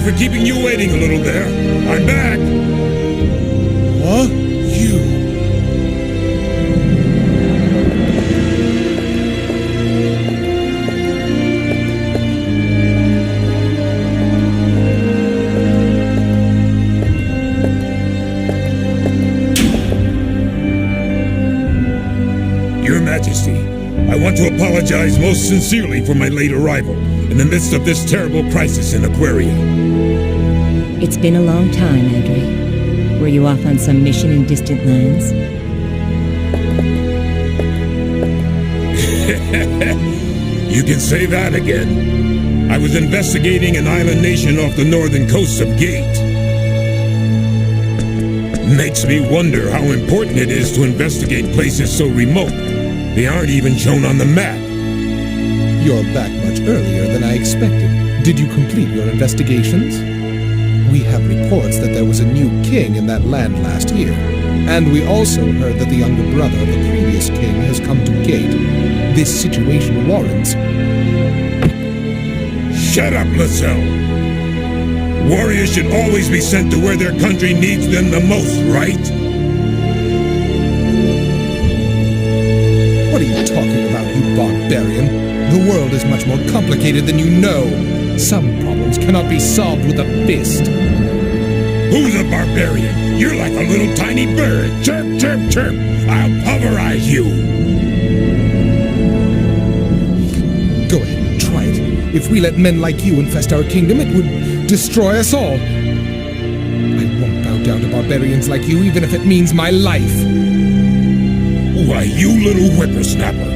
for keeping you waiting a little there. I'm back. Huh? You. Your Majesty, I want to apologize most sincerely for my late arrival in the midst of this terrible crisis in Aquaria. It's been a long time, Adri. Were you off on some mission in distant lands? You can say that again. I was investigating an island nation off the northern coast of Gate. Makes me wonder how important it is to investigate places so remote. They aren't even shown on the map. You're back much earlier than I expected. Did you complete your investigations? We have reports that there was a new king in that land last year. And we also heard that the younger brother of the previous king has come to Gate. This situation warrants... Shut up, Lascelles. Warriors should always be sent to where their country needs them the most, right? What are you talking about, you barbarian? The world is much more complicated than you know. Some problems cannot be solved with a fist. Who's a barbarian? You're like a little tiny bird. Chirp, chirp, chirp. I'll pulverize you. Go ahead, try it. If we let men like you infest our kingdom, it would destroy us all. I won't bow down to barbarians like you, even if it means my life. Why, you little whippersnapper.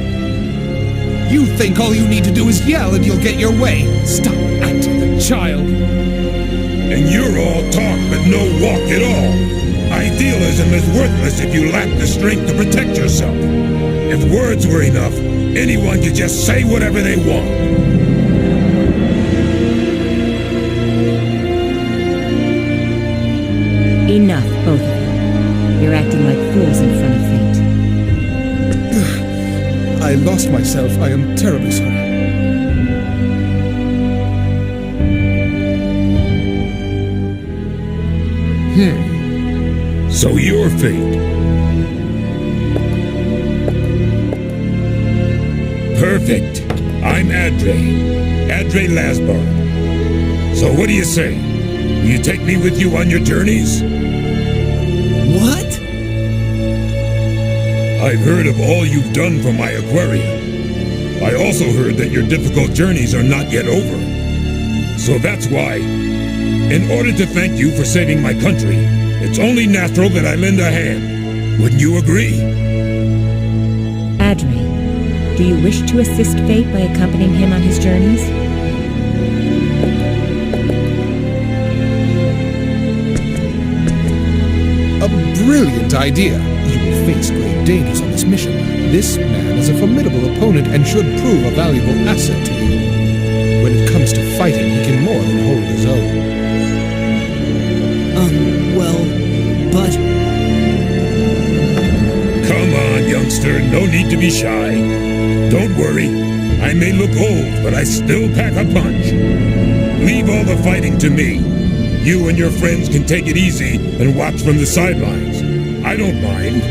You think all you need to do is yell and you'll get your way. Stop acting the child. And you're all talk but no walk at all. Idealism is worthless if you lack the strength to protect yourself. If words were enough, anyone could just say whatever they want. Enough, both of you. You're acting like fools in front of Fayt. I lost myself. I am terribly sorry. So you're Fayt. Perfect. I'm Adre Lasbar. So what do you say? Will you take me with you on your journeys? What? I've heard of all you've done for my aquarium. I also heard that your difficult journeys are not yet over. So that's why, in order to thank you for saving my country, it's only natural that I lend a hand. Wouldn't you agree? Adre, do you wish to assist Fayt by accompanying him on his journeys? A brilliant idea. You will face great dangers on this mission. This man is a formidable opponent and should prove a valuable asset to you. When it comes to fighting, he can more than hold his own. But... Come on, youngster. No need to be shy. Don't worry. I may look old, but I still pack a punch. Leave all the fighting to me. You and your friends can take it easy and watch from the sidelines. I don't mind.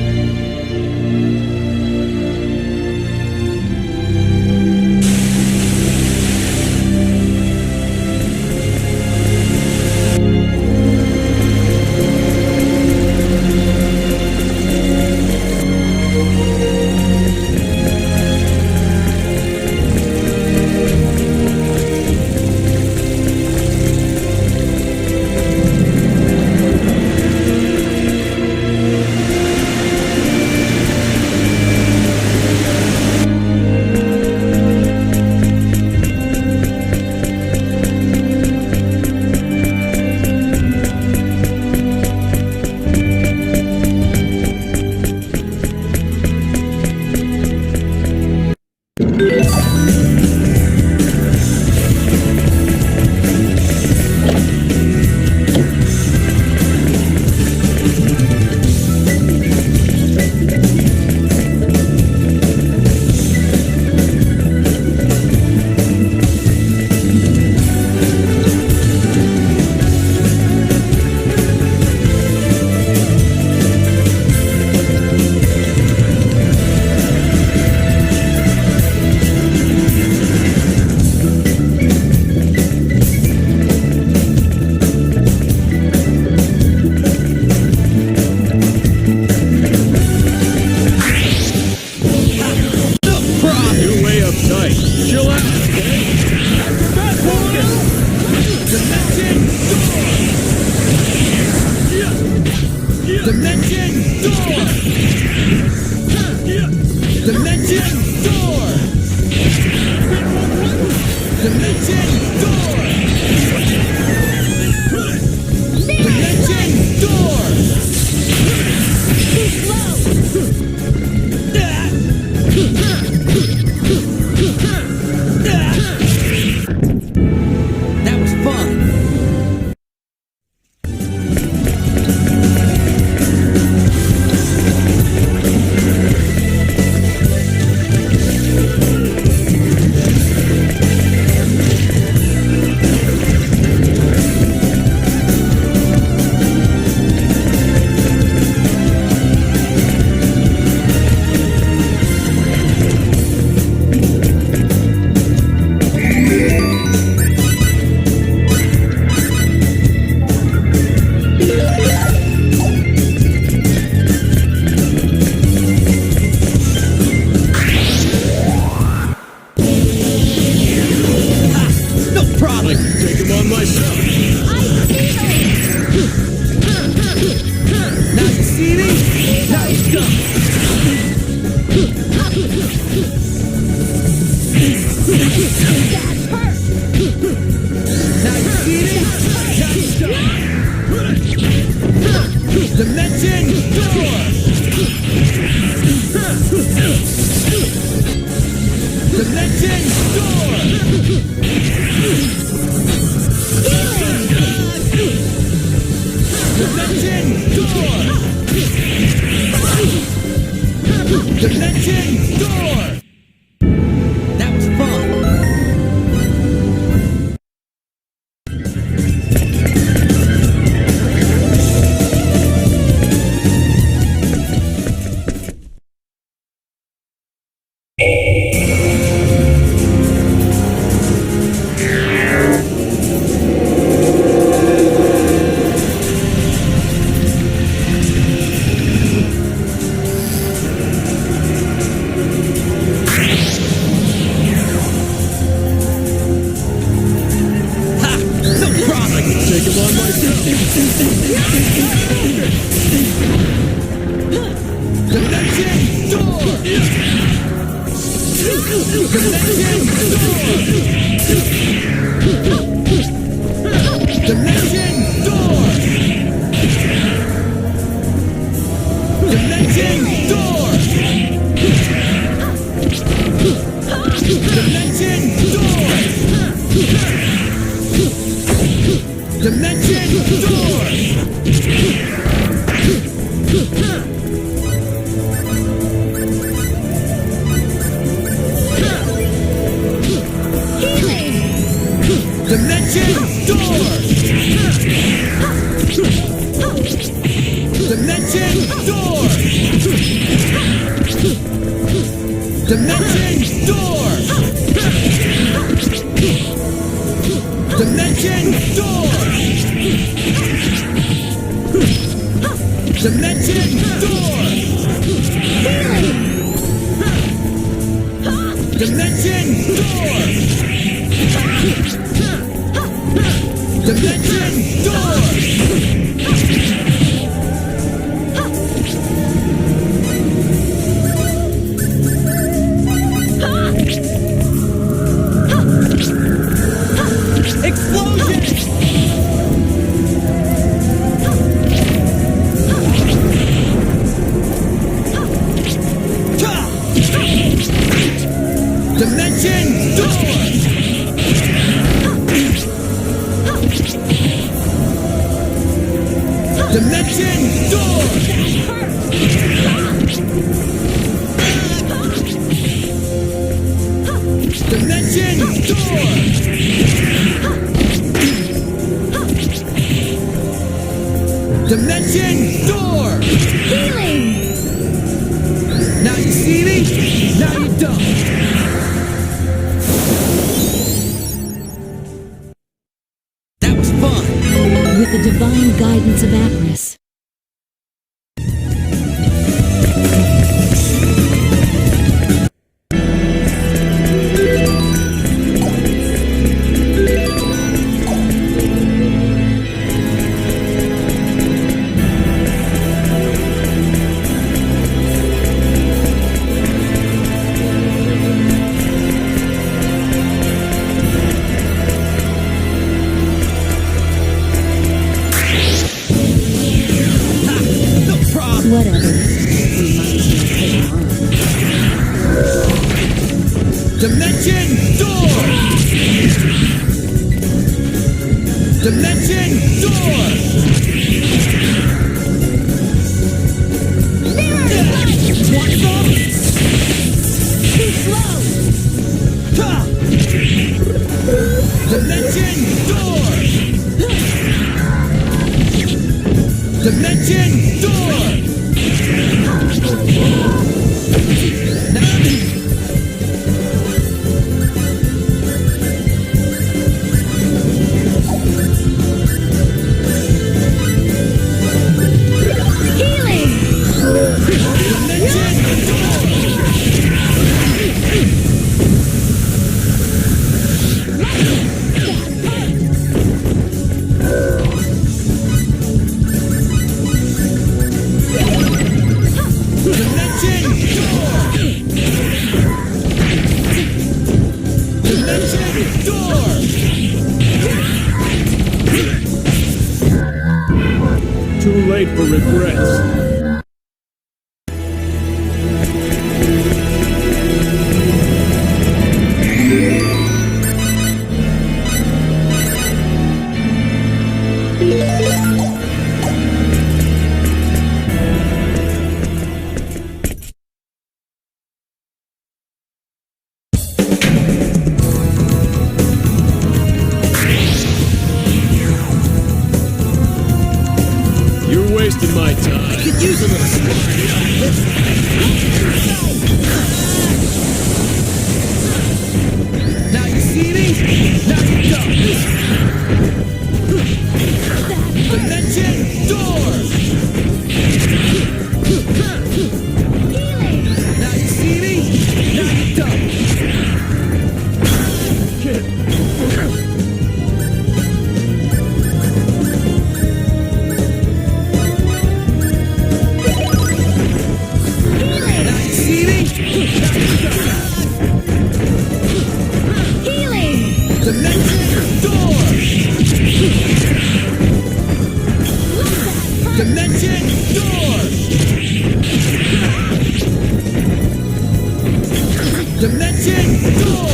Dimension door! That was fun! Dimension door! Healing! Now you see me, now you don't. That was fun! With the divine guidance of Acris. Whatever. Dimension door! Dimension door! Want some? Too slow! Ha! Dimension door! Dimension door! Too late for regrets. Dimension door!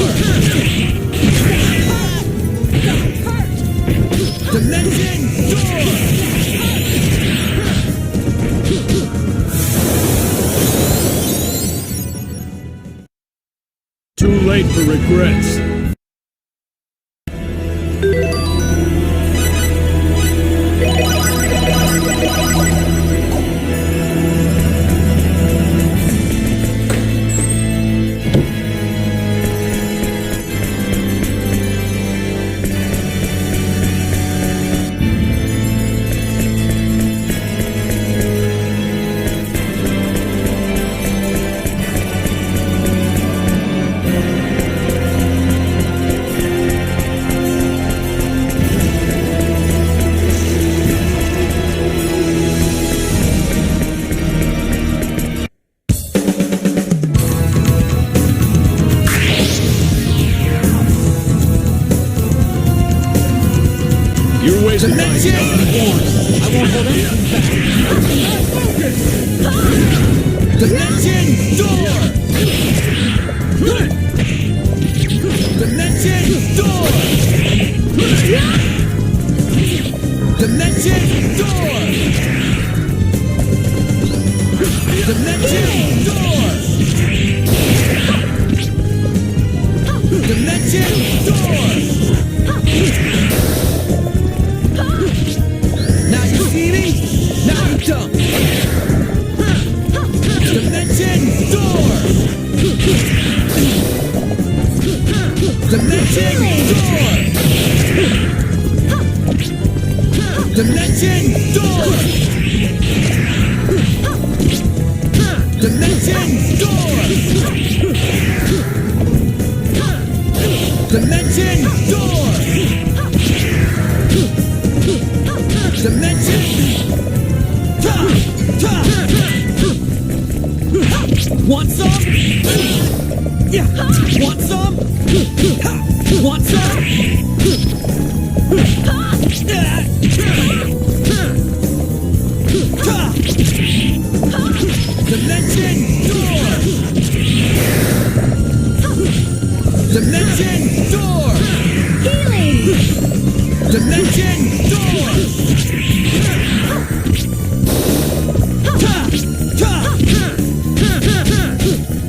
Dimension door! Too late for regrets. You're wasting my time. I won't hold anything back. Dimension door! Dimension door! Dimension door! Dimension door! Dimension door! Now you see me? Now you don't. Dimension door! Dimension door! Dimension door! Dimension door! Dimension door! Dimension! Want some? Yeah. Want some? Want some? Dimension door! Dimension door! Healing! Dimension door!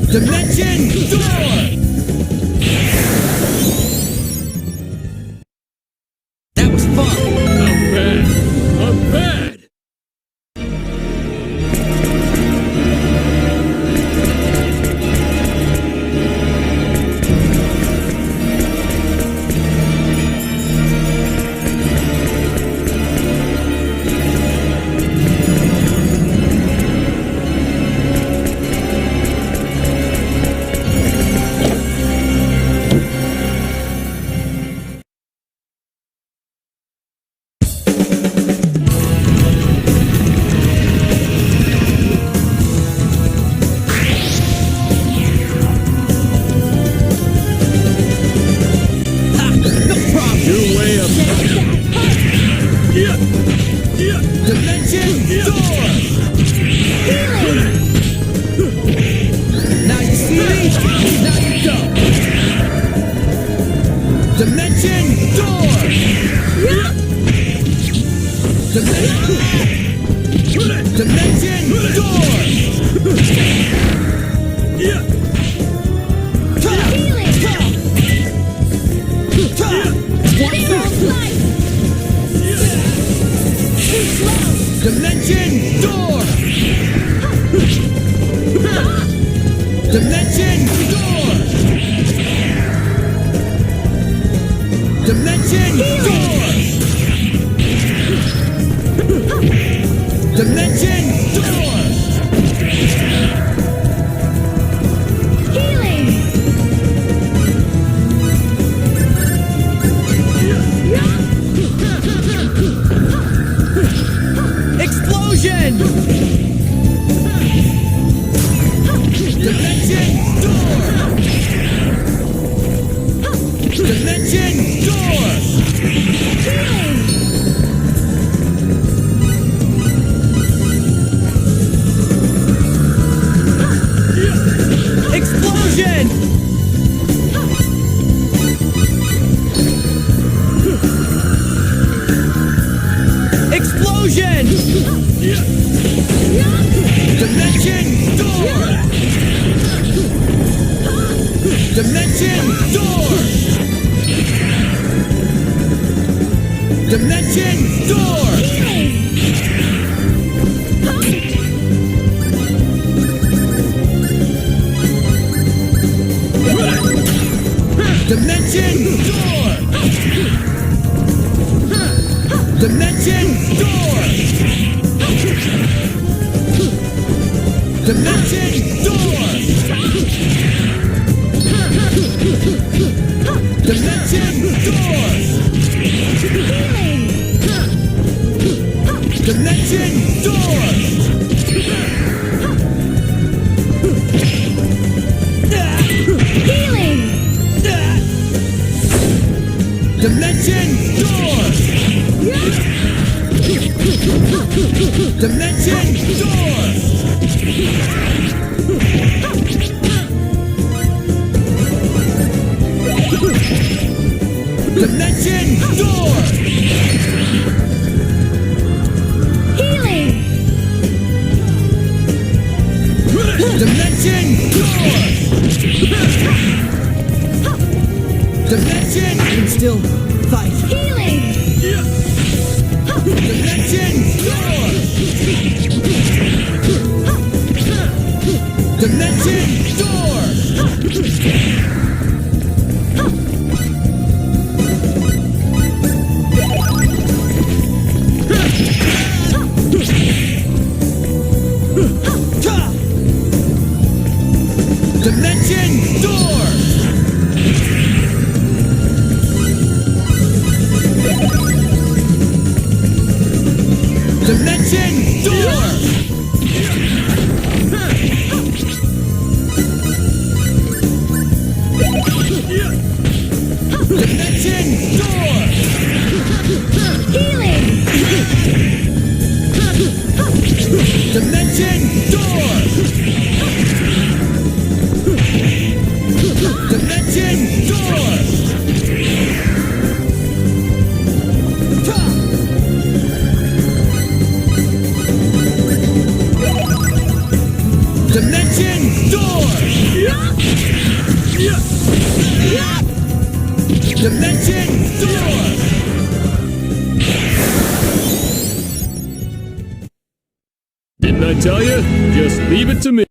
Dimension door! That was fun! I'm bad. I'm bad. Dimension door! Now you see me? Now you don't. Dimension door! Dimension door! Dimension door! Dimension door! Dimension door! Dimension door! Healing! Explosion! Dimension door! Dimension door! Explosion! Dimension door! Dimension door! Dimension door! Dimension door! Dimension door! Dimension door! Healing! Dimension door! Dimension door! Dimension door! Healing! Dimension door! Dimension! I can still fight. Healing! Dimension door! Dimension door! Dimension door! Dimension door! Dimension door! Healing! Dimension door! Dimension door! Dimension door! Dimension door! Didn't I tell you? Just leave it to me.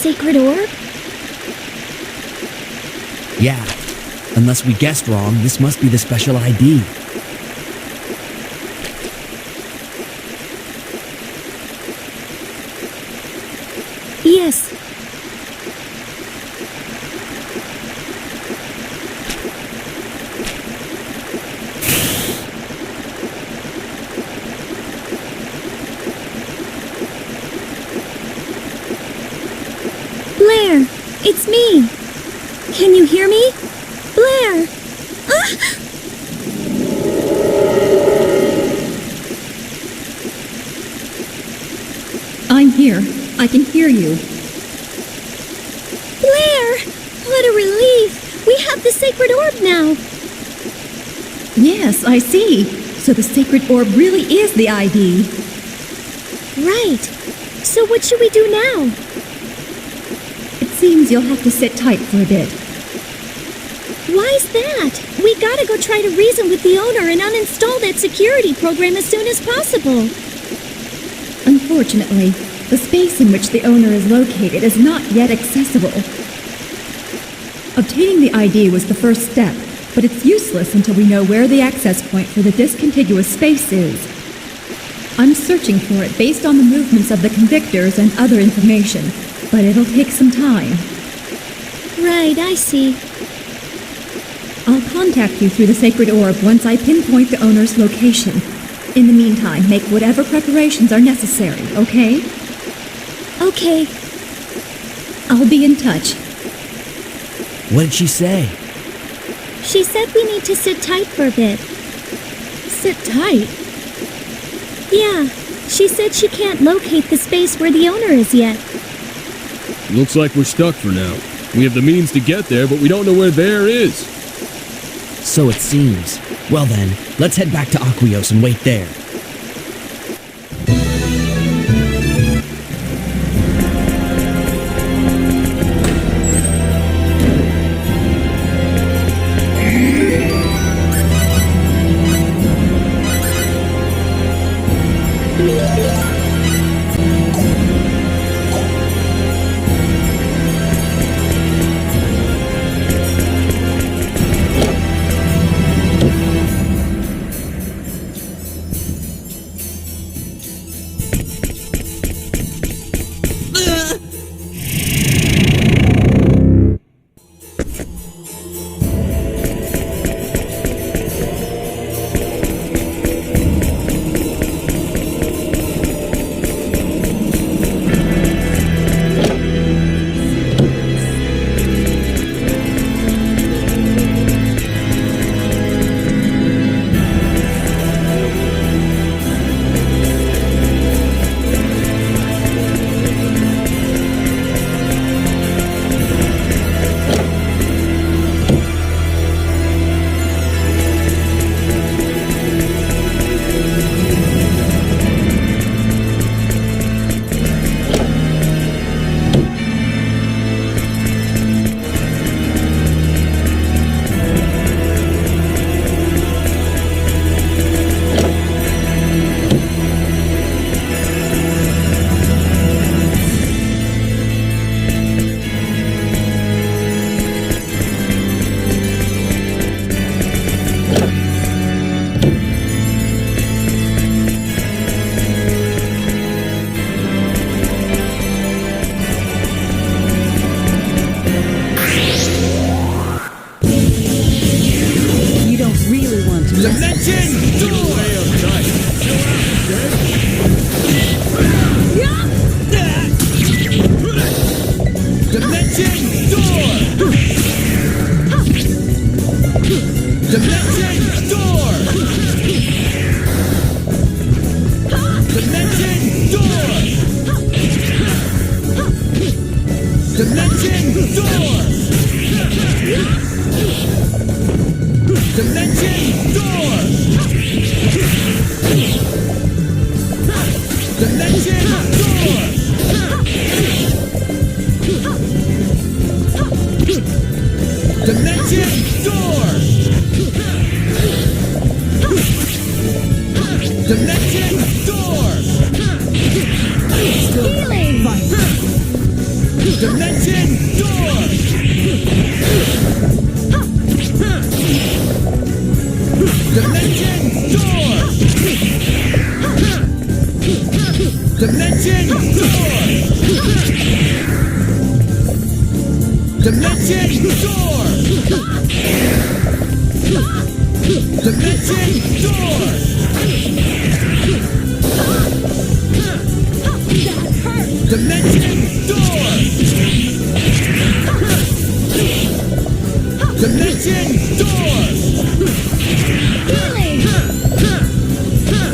sacred orb? Yeah. Unless we guessed wrong, this must be the special ID. Yes. Blair, it's me. Can you hear me? Blair! Ah! I'm here. I can hear you. Blair! What a relief! We have the sacred orb now. Yes, I see. So the sacred orb really is the ID. Right. So what should we do now? It seems you'll have to sit tight for a bit. Why's that? We gotta go try to reason with the owner and uninstall that security program as soon as possible. Unfortunately, the space in which the owner is located is not yet accessible. Obtaining the ID was the first step, but it's useless until we know where the access point for the discontiguous space is. I'm searching for it based on the movements of the convictors and other information, but it'll take some time. Right, I see. I'll contact you through the sacred orb once I pinpoint the owner's location. In the meantime, make whatever preparations are necessary, okay? Okay. I'll be in touch. What did she say? She said we need to sit tight for a bit. Sit tight? Yeah. She said she can't locate the space where the owner is yet. Looks like we're stuck for now. We have the means to get there, but we don't know where there is. So it seems. Well then, let's head back to Aquios and wait there. Dimension door! Dimension door! Dimension door! Dimension door! Dimension door! Dimension door!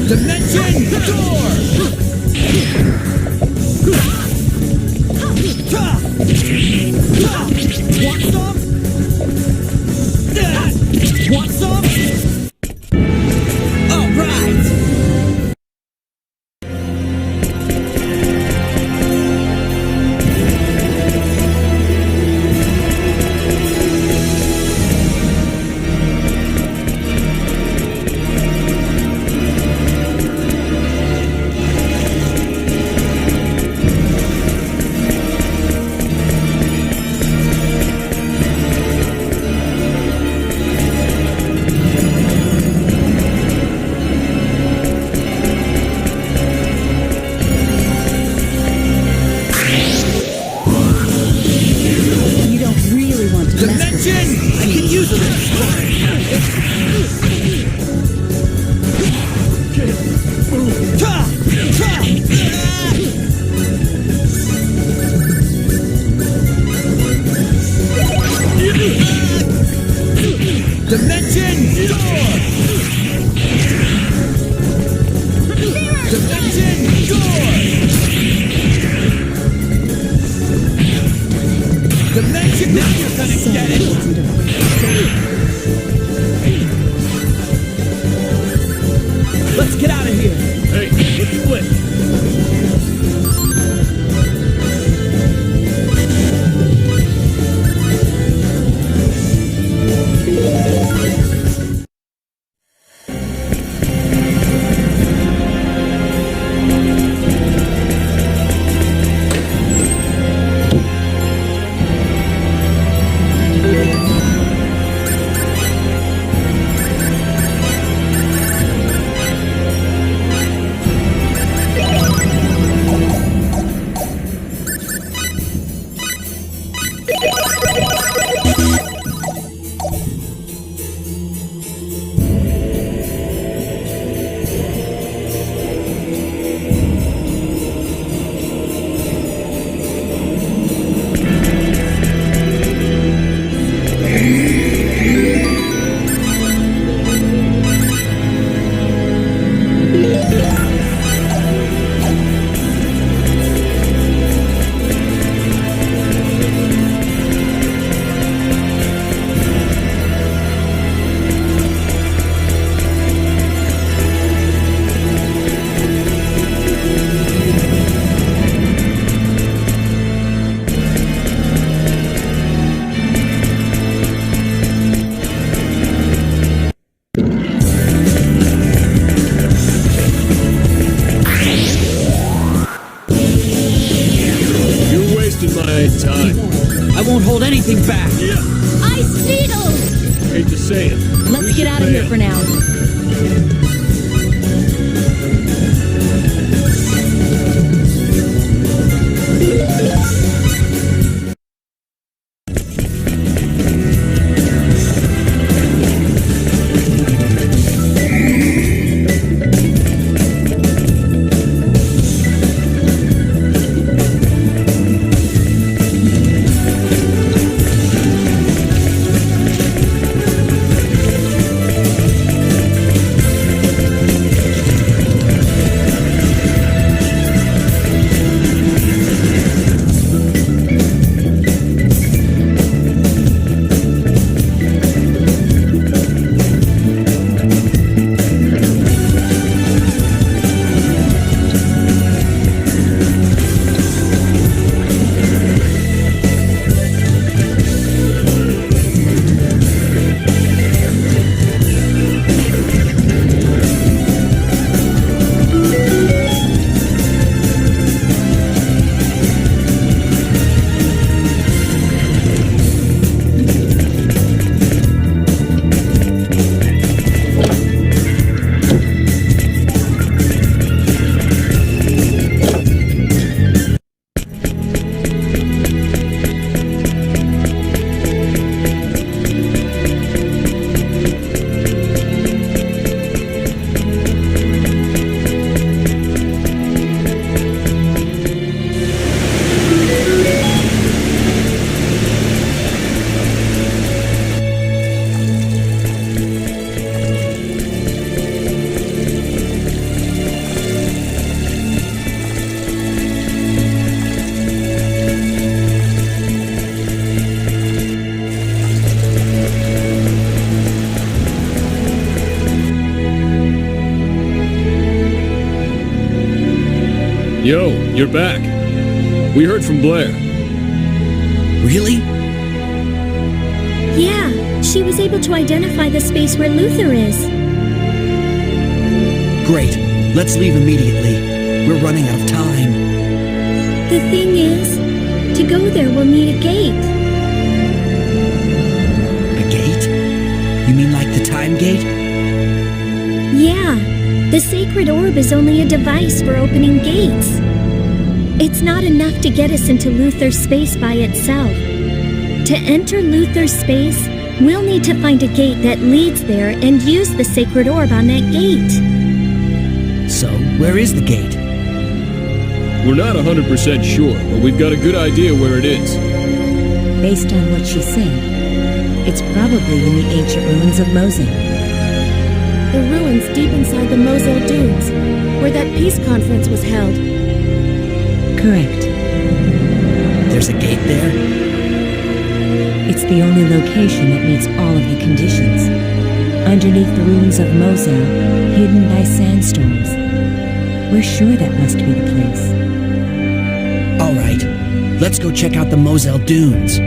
Dimension door! Want some? Want some? All right! Let's get out of here. Hey, let's split. I won't hold anything back. Ice needles! Hate to say it. Let's get out of here for now. Yo, you're back. We heard from Blair. Really? Yeah, she was able to identify the space where Luther is. Great. Let's leave immediately. We're running out of time. The thing is, to go there we'll need a gate. A gate? You mean like the time gate? Yeah, the sacred orb is only a device for opening gates. It's not enough to get us into Luther's space by itself. To enter Luther's space, we'll need to find a gate that leads there and use the sacred orb on that gate. So, where is the gate? We're not 100% sure, but we've got a good idea where it is. Based on what she said, it's probably in the ancient ruins of Moselle. The ruins deep inside the Moselle Dunes, where that peace conference was held. Correct. There's a gate there? It's the only location that meets all of the conditions. Underneath the ruins of Moselle, hidden by sandstorms. We're sure that must be the place. All right. Let's go check out the Moselle Dunes.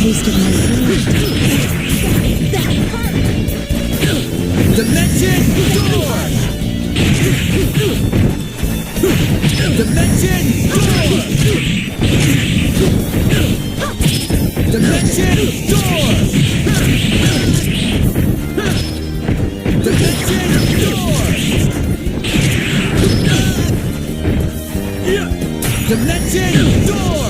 taste of my food. Dimension door! Dimension door! Dimension door! Dimension door! Dimension door!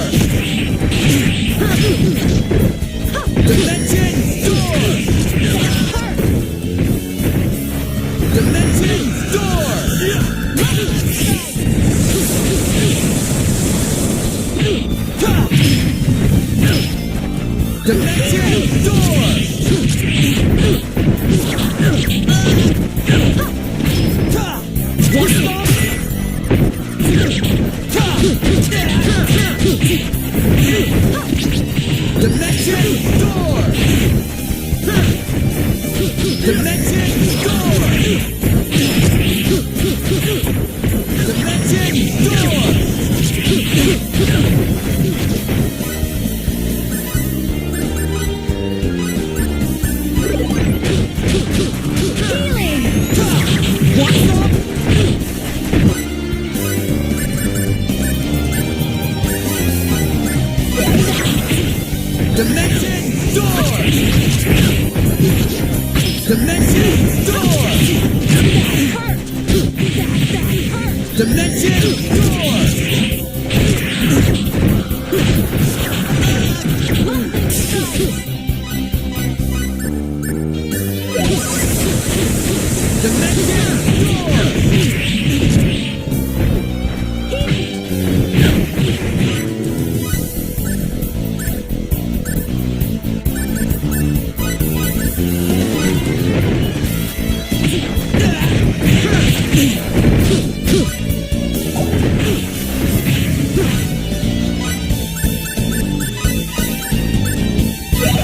Dimension door! Dimension Door! Dimension Door! Dimension Door! Dimension Door! Dimension Door! Dimension Door! Dimension Door! Dimension Door!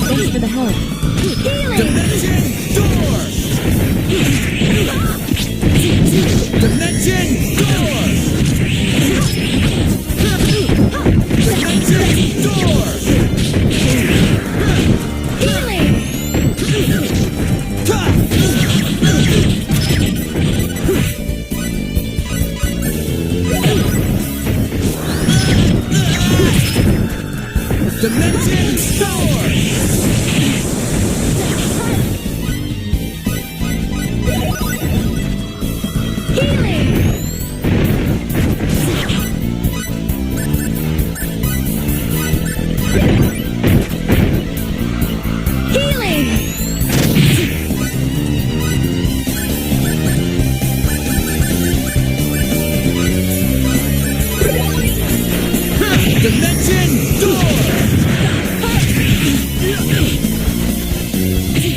Thanks for the help. Dimension Door! Dimension Door! Dimension Door! Dimension Door! Dimension Door!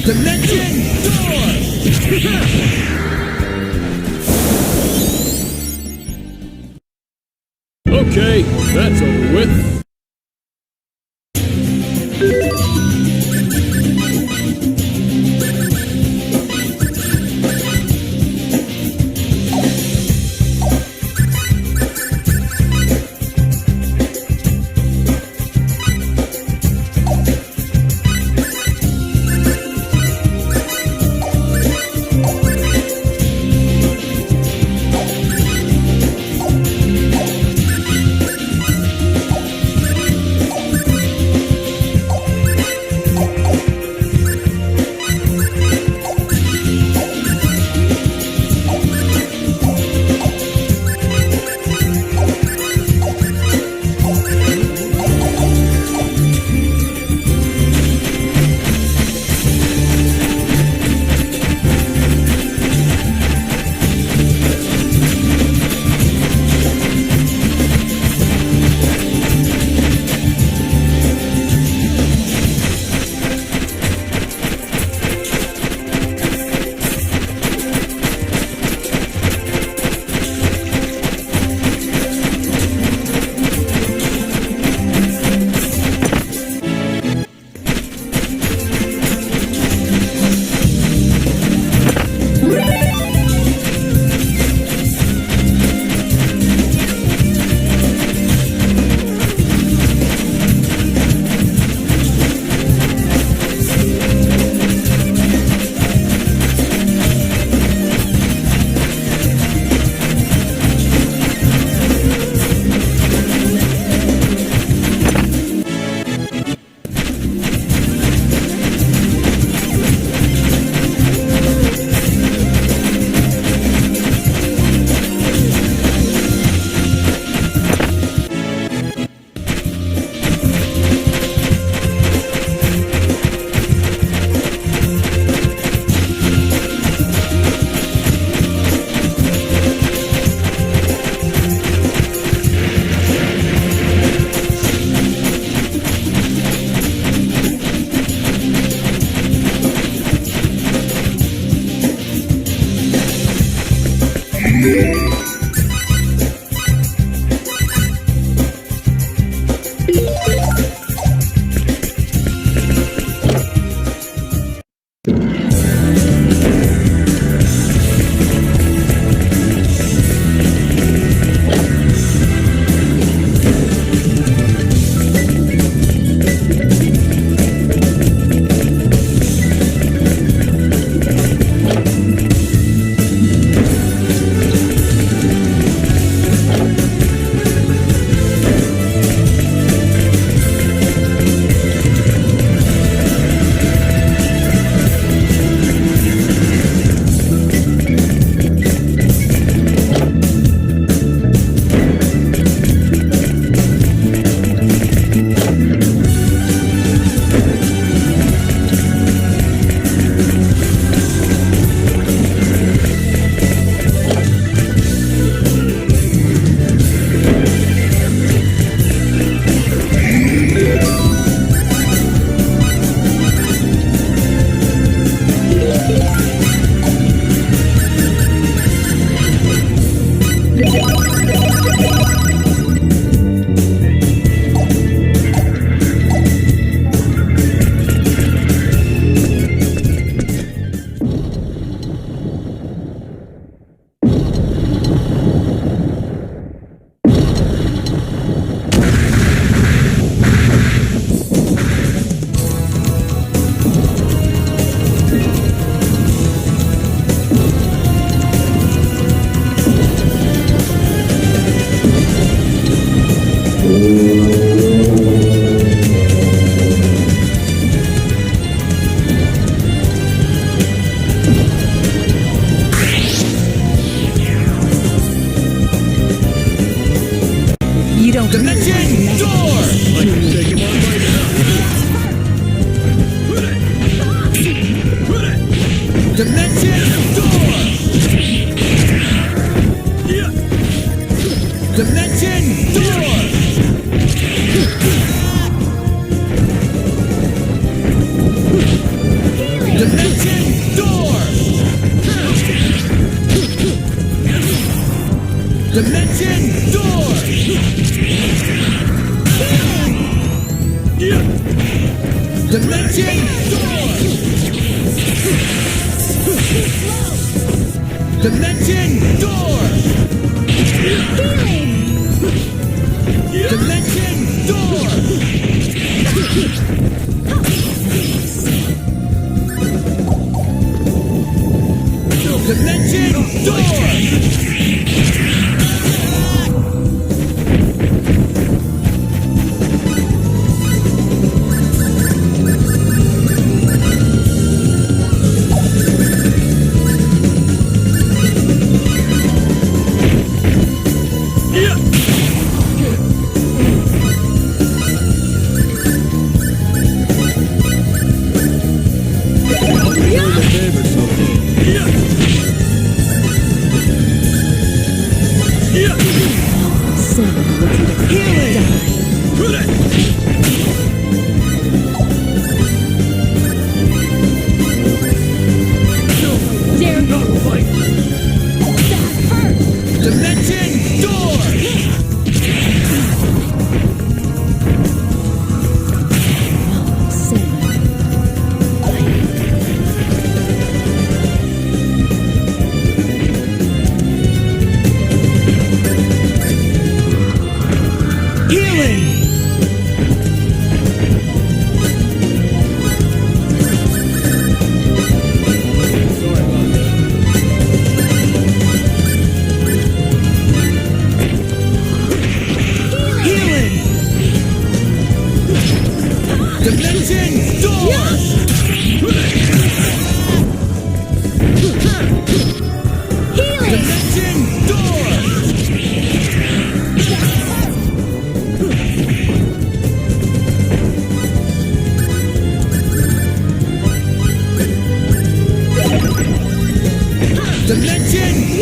Dimension Door! Okay, that's over with. Dimension door! Like you take him on right now. Dimension door! Dimension door! Dimension door! Dimension door! Dimension door! Dimension door! Dimension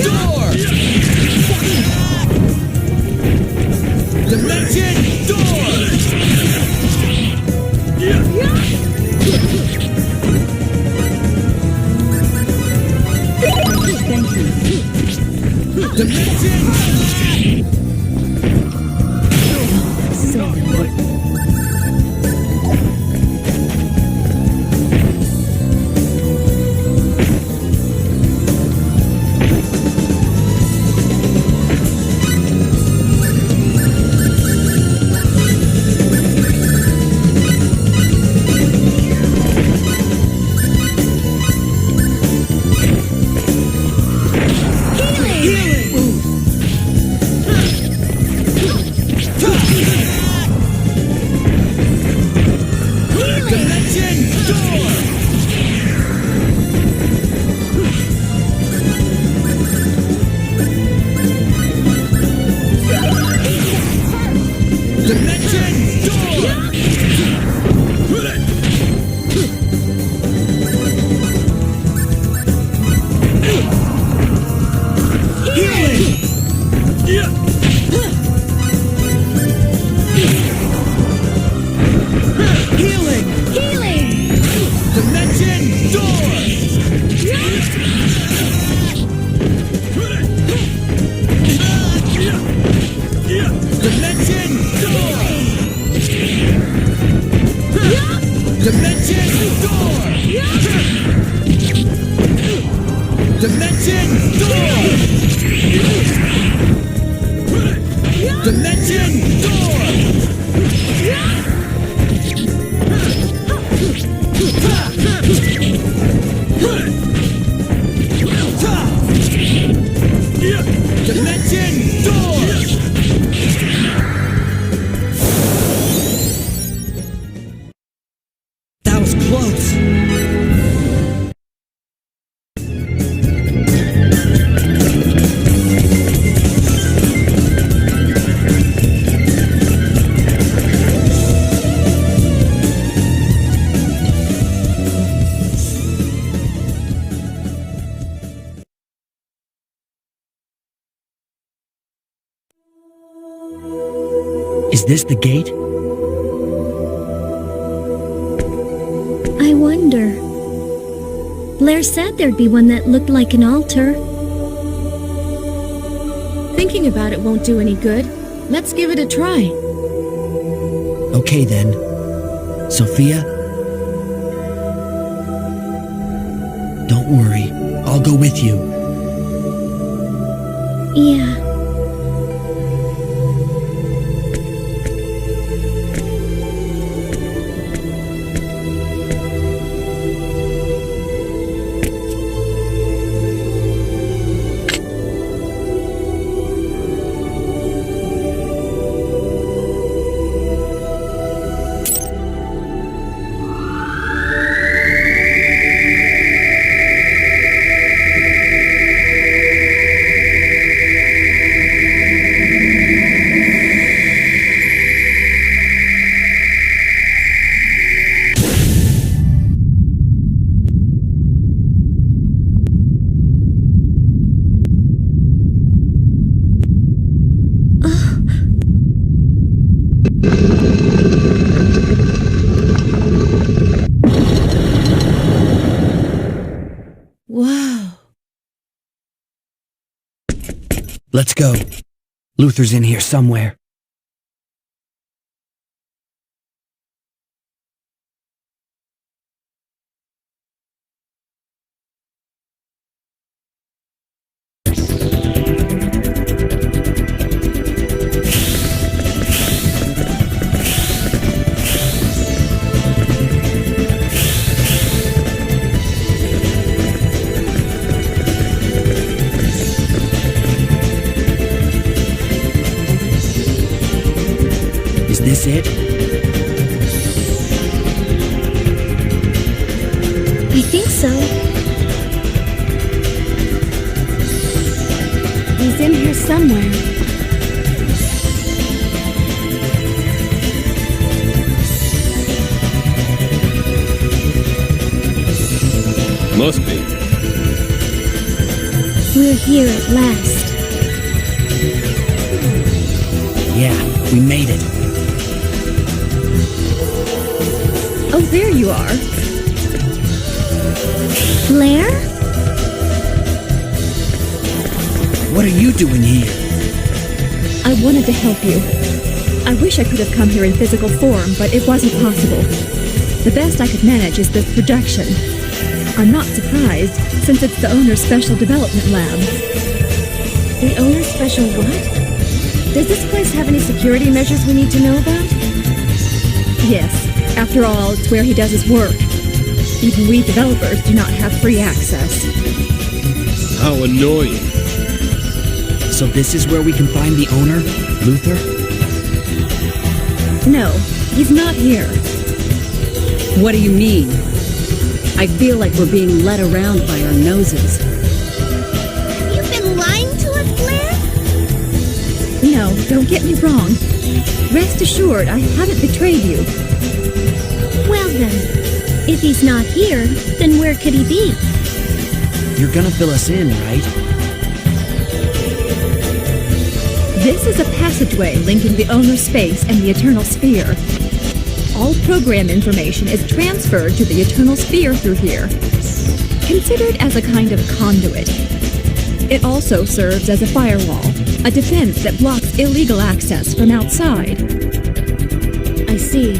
door! Dimension door! Dimension! dimension door! Healing! Healing! Healing! Dimension door! Dimension door! Dimension door! Dimension door! Dimension door! Dimension door! That was close. Is this the gate? I wonder. Blair said there'd be one that looked like an altar. Thinking about it won't do any good. Let's give it a try. Okay then. Sophia? Don't worry. I'll go with you. Yeah. Wow. Let's go. Luther's in here somewhere. Is this it? I think so. He's in here somewhere. Must be. We're here at last. Yeah, we made it. Oh, there you are. Blair? What are you doing here? I wanted to help you. I wish I could have come here in physical form, but it wasn't possible. The best I could manage is this projection. I'm not surprised, since it's the owner's special development lab. The owner's special what? Does this place have any security measures we need to know about? Yes, after all, it's where he does his work. Even we developers do not have free access. How annoying. So this is where we can find the owner, Luther? No, he's not here. What do you mean? I feel like we're being led around by our noses. You've been lying to us, Blair? No, don't get me wrong. Rest assured, I haven't betrayed you. Well then, if he's not here, then where could he be? You're gonna fill us in, right? This is a passageway linking the owner space and the Eternal Sphere. All program information is transferred to the Eternal Sphere through here. Consider it as a kind of conduit. It also serves as a firewall, a defense that blocks illegal access from outside. I see.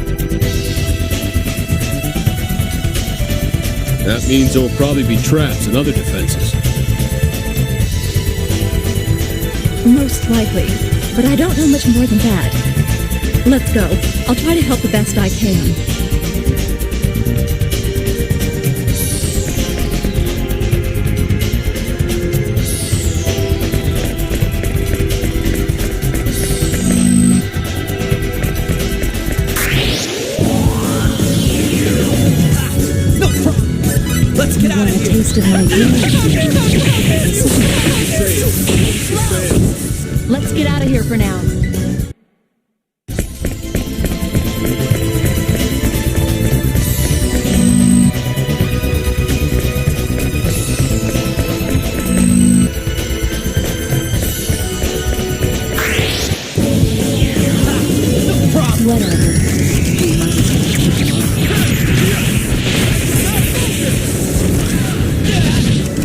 That means there will probably be traps and other defenses. Most likely, but I don't know much more than that. Let's go. I'll try to help the best I can. Let's get out of here! Taste of my Let's get out of here for now.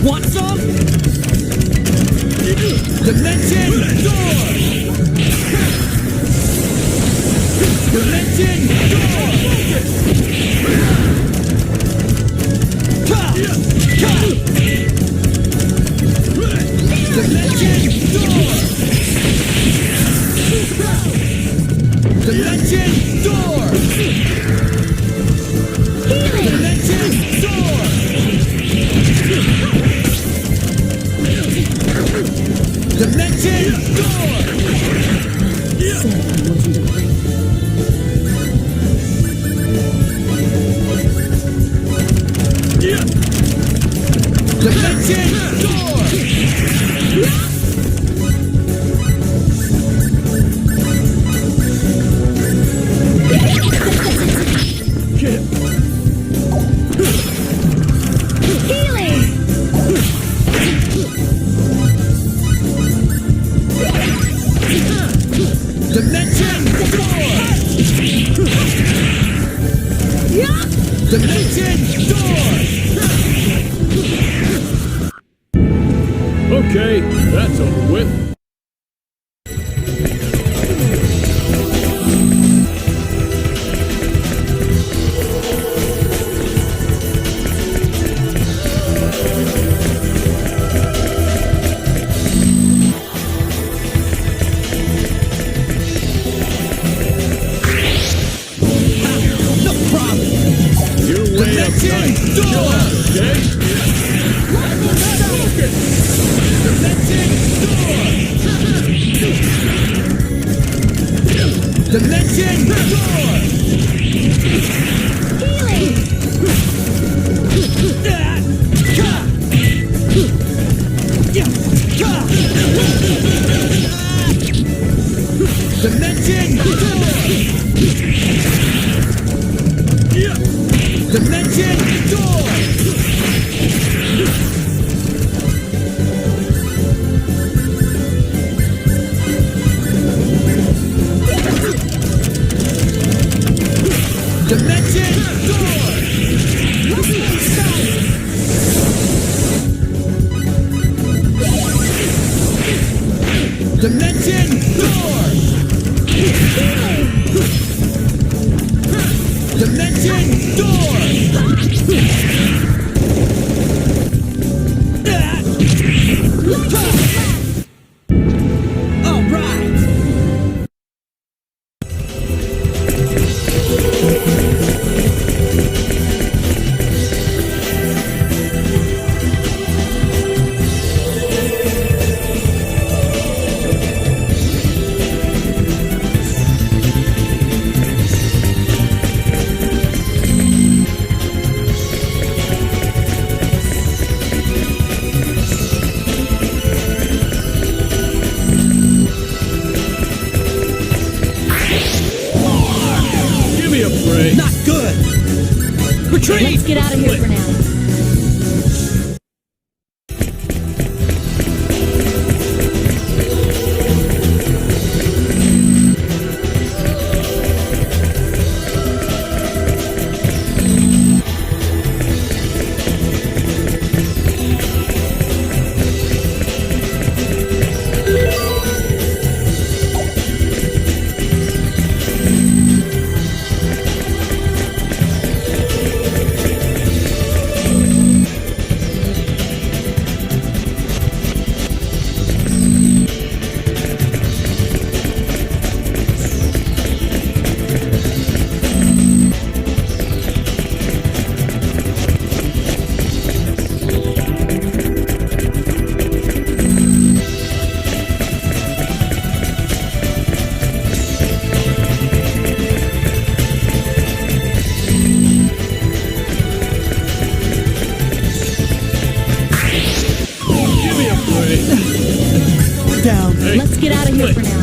Want some? Dimension door! Dimension door! Dimension door! Dimension door! Dimension door! Dimension door! Said I wasn't afraid. Dimension door! Dimension door! Dimension door! Okay, that's over with. Dimension door! Dimension door! Dimension door! Dimension door! Dimension door! Dimension door! All right! afraid. Not good! Retreat! Let's get out of here for now. Let's get out of here for now.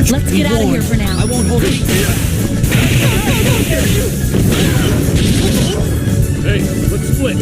Let's get out of here for now. I won't hold it. Hey, let's split.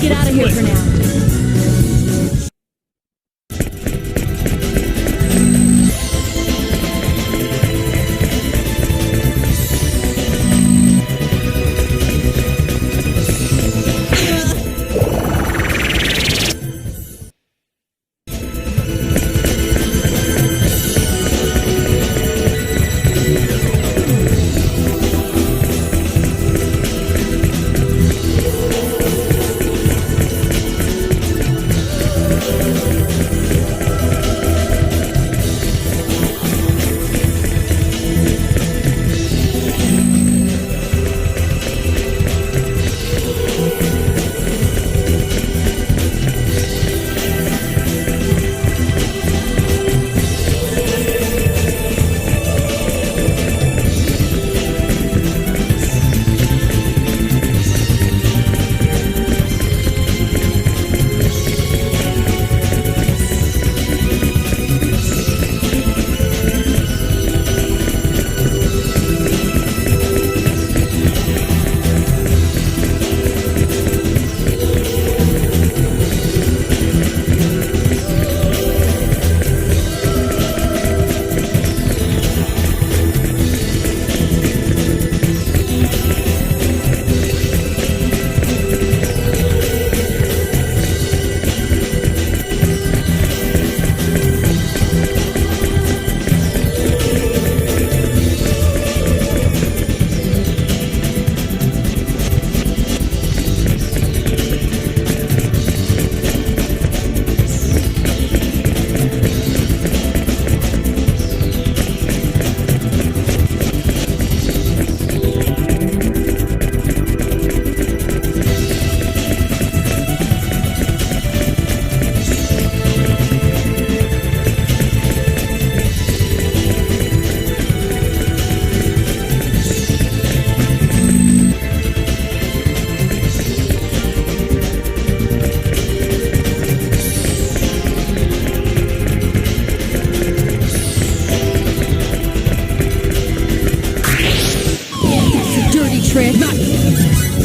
Let's get out of here for now.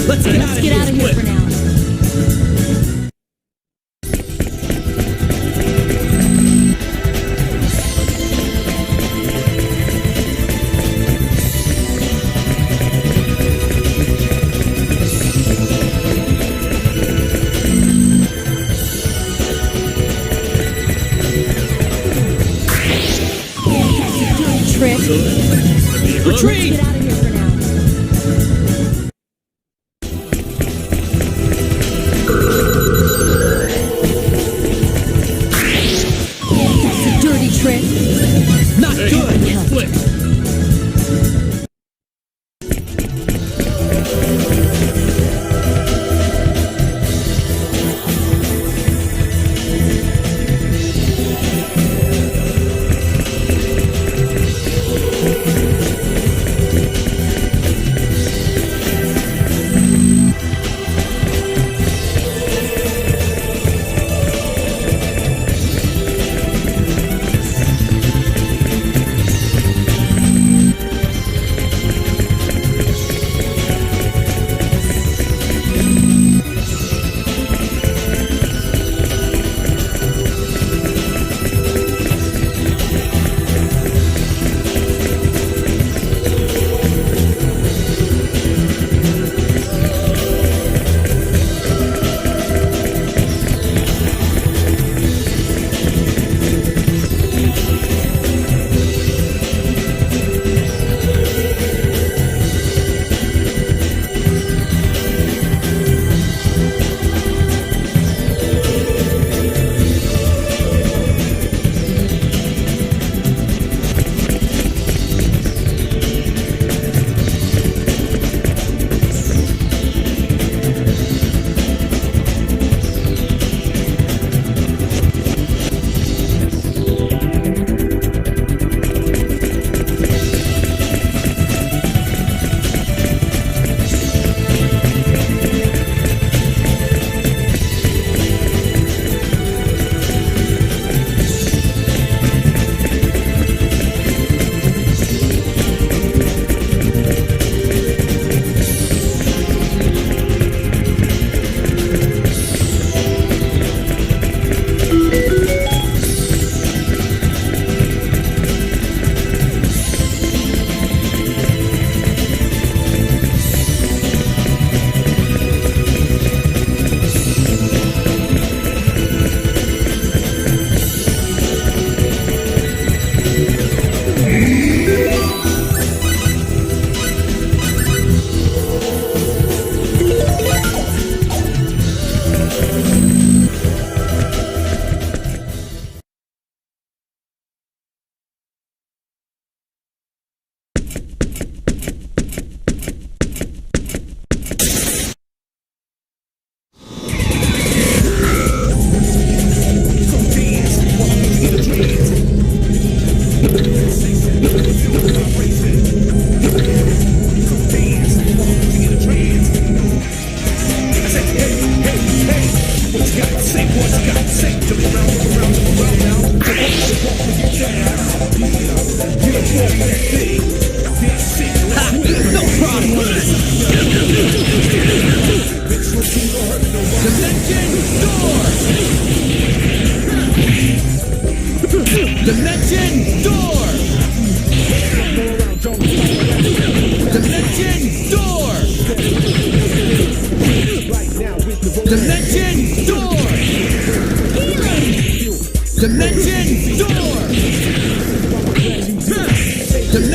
Let's get out of here for now. Retreat! Get out of here for now. That's a dirty trick. Not good! Flip!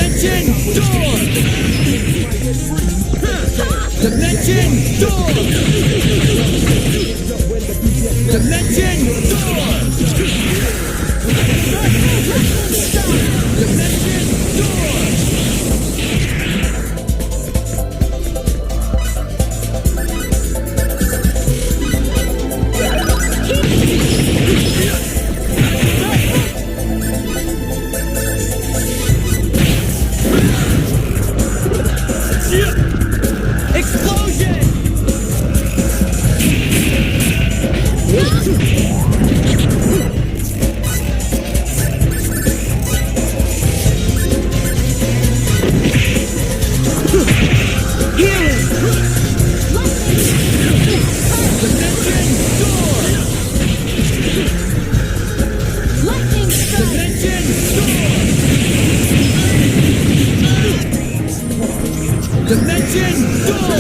Dimension door! Dimension door! Dimension door! Dimension door! Explosion! Dimension door! Dimension door!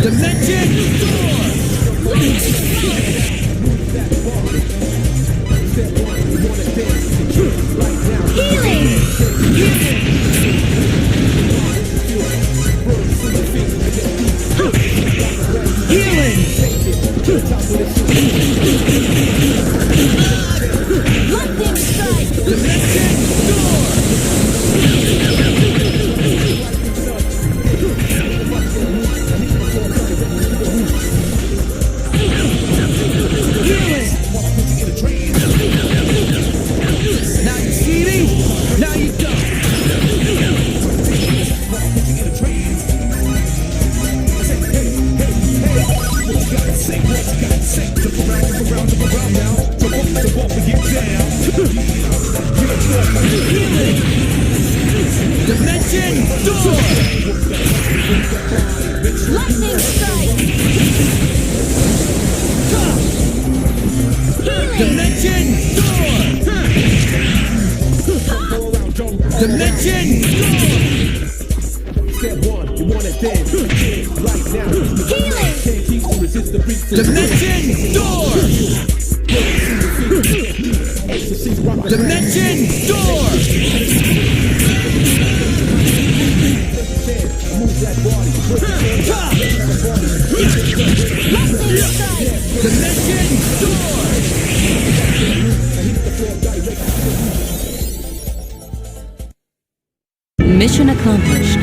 Dimension door! Healing! Healing! Lightning strike! Dimension door! Now you see me, now you don't. Dimension door! Lightning strike! Dimension door! Dimension door! Step one, you want it then. Right now. Healing! Can't keep or resist the beat. Dimension door! Dimension door! Move that body. Lightning strike! Dimension door! Mission accomplished.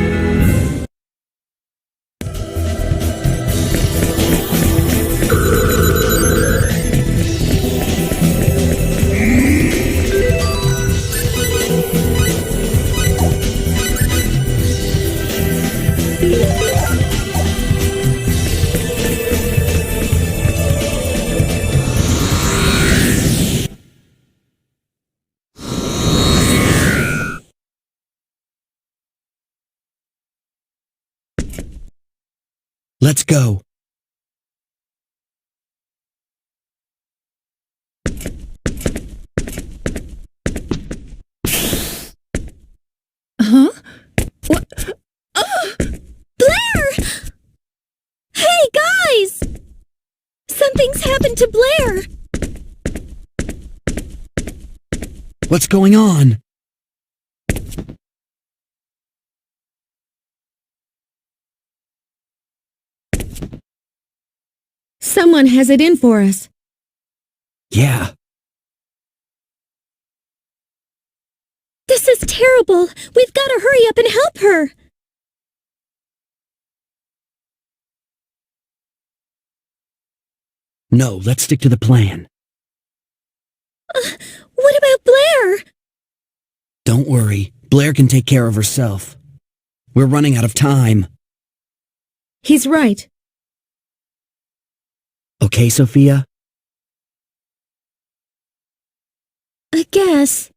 Let's go. Huh? What? Blair! Hey, guys! Something's happened to Blair! What's going on? Someone has it in for us. Yeah. This is terrible! We've got to hurry up and help her! No, let's stick to the plan. What about Blair? Don't worry. Blair can take care of herself. We're running out of time. He's right. Okay, Sophia? I guess.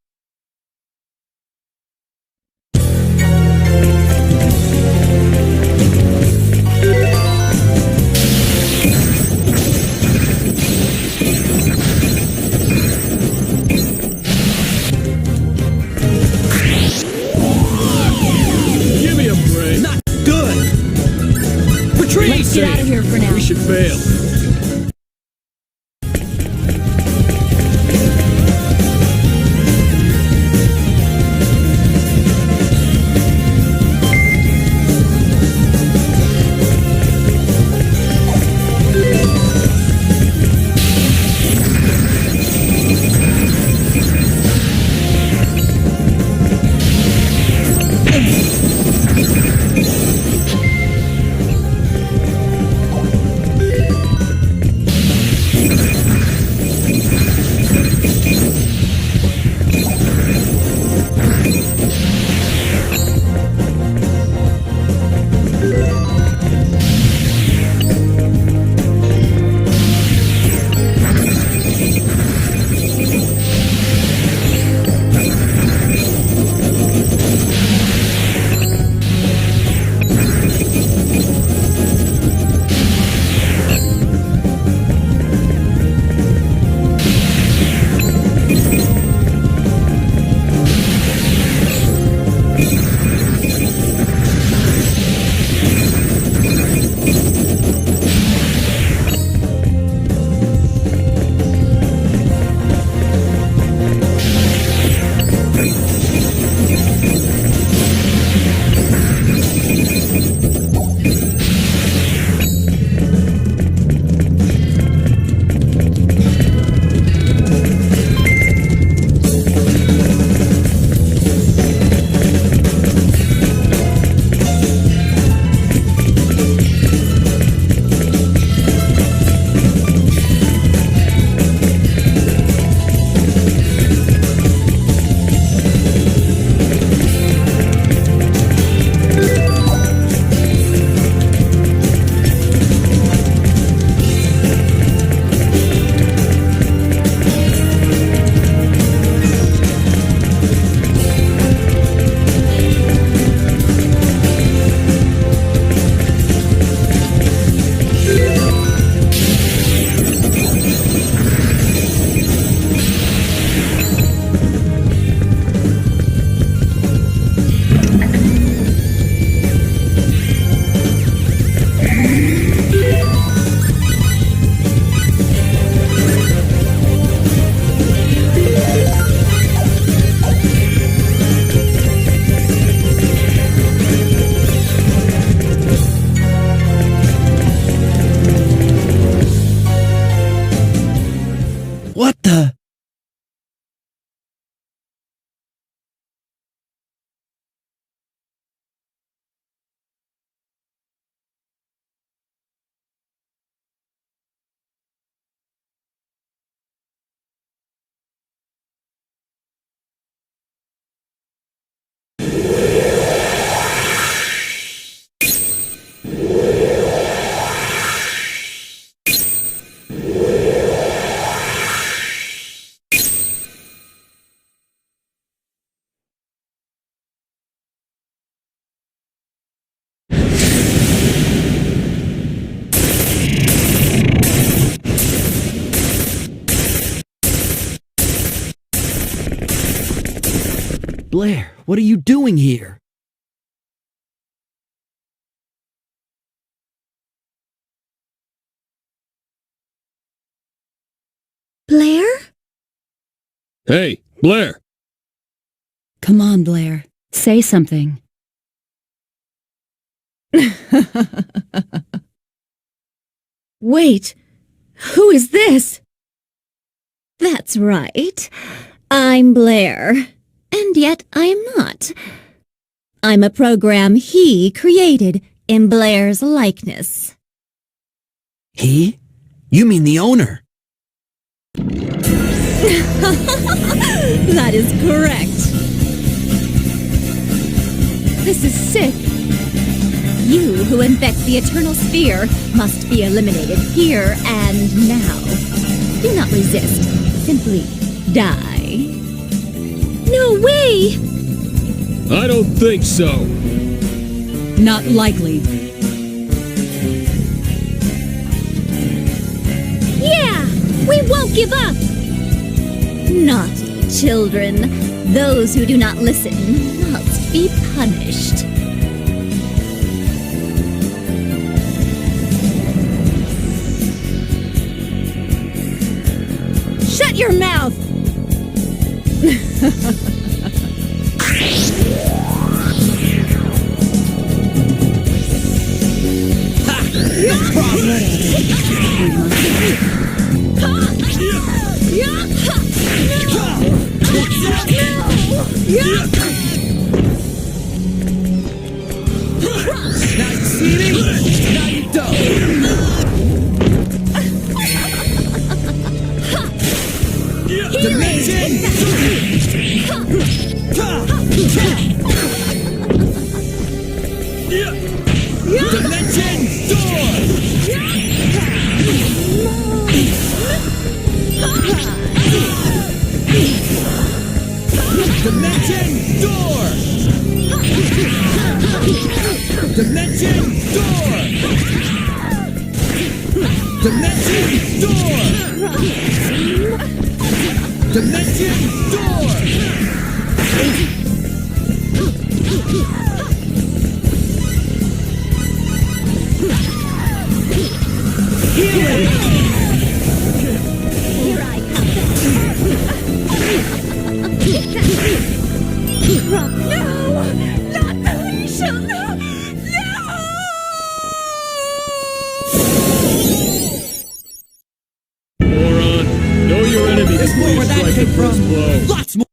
Give me a break. Not good! Retreat! Let's get out of here for now. We should fail. What the? Blair, what are you doing here? Blair? Hey, Blair! Come on, Blair. Say something. Wait, who is this? That's right. I'm Blair. And yet I'm not. I'm a program he created in Blair's likeness. He? You mean the owner? That is correct. This is sick. You who infect the Eternal Sphere must be eliminated here and now. Do not resist. Simply die. No way! I don't think so. Not likely. Yeah! We won't give up! Not children. Those who do not listen must be punished. Shut your mouth! Now you see me? Now you don't. Dimension! Dimension door! Dimension door! Dimension door! Dimension door! Dimension door! Here I come. No! Not Alicia! No! Moron, know your enemy before you strike the first blow. Lots more!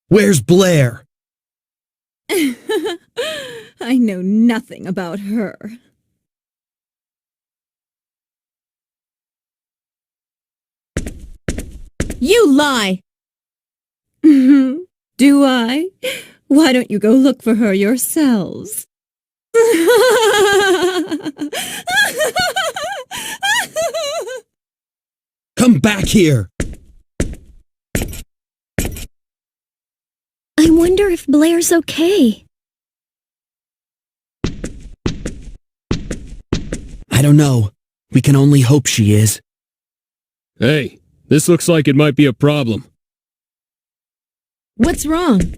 Where's Blair? I know nothing about her. You lie! Do I? Why don't you go look for her yourselves? Come back here! I wonder if Blair's okay. I don't know. We can only hope she is. Hey, this looks like it might be a problem. What's wrong?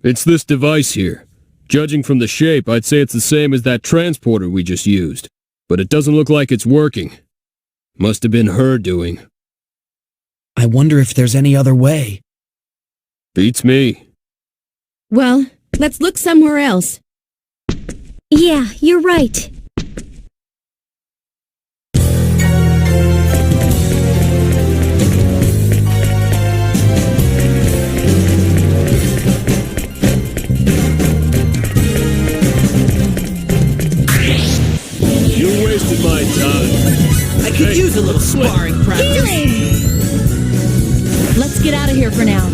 It's this device here. Judging from the shape, I'd say it's the same as that transporter we just used. But it doesn't look like it's working. Must have been her doing. I wonder if there's any other way. Beats me. Well, let's look somewhere else. Yeah, you're right. You wasted my time. I could use a little sparring practice. Let's get out of here for now.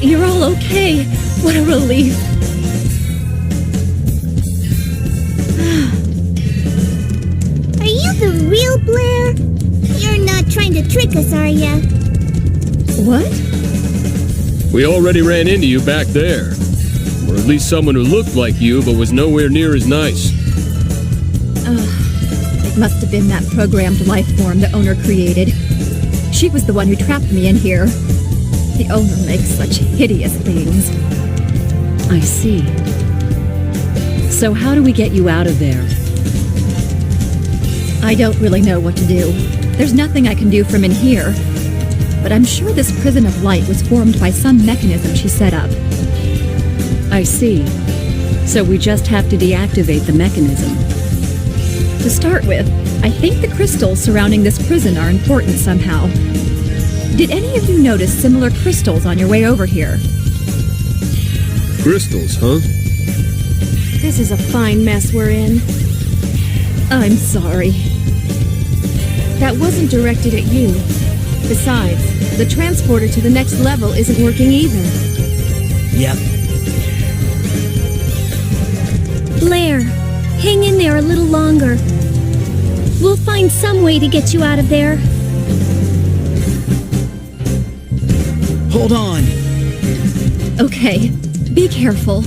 You're all okay. What a relief. Are you the real Blair? You're not trying to trick us, are ya? What? We already ran into you back there. Or at least someone who looked like you but was nowhere near as nice. It must have been that programmed life form the owner created. She was the one who trapped me in here. The owner makes such hideous things. I see. So how do we get you out of there? I don't really know what to do. There's nothing I can do from in here. But I'm sure this prison of light was formed by some mechanism she set up. I see. So we just have to deactivate the mechanism. To start with, I think the crystals surrounding this prison are important somehow. Did any of you notice similar crystals on your way over here? Crystals, huh? This is a fine mess we're in. I'm sorry. That wasn't directed at you. Besides, the transporter to the next level isn't working either. Yep. Blair, hang in there a little longer. We'll find some way to get you out of there. Hold on. Okay, be careful.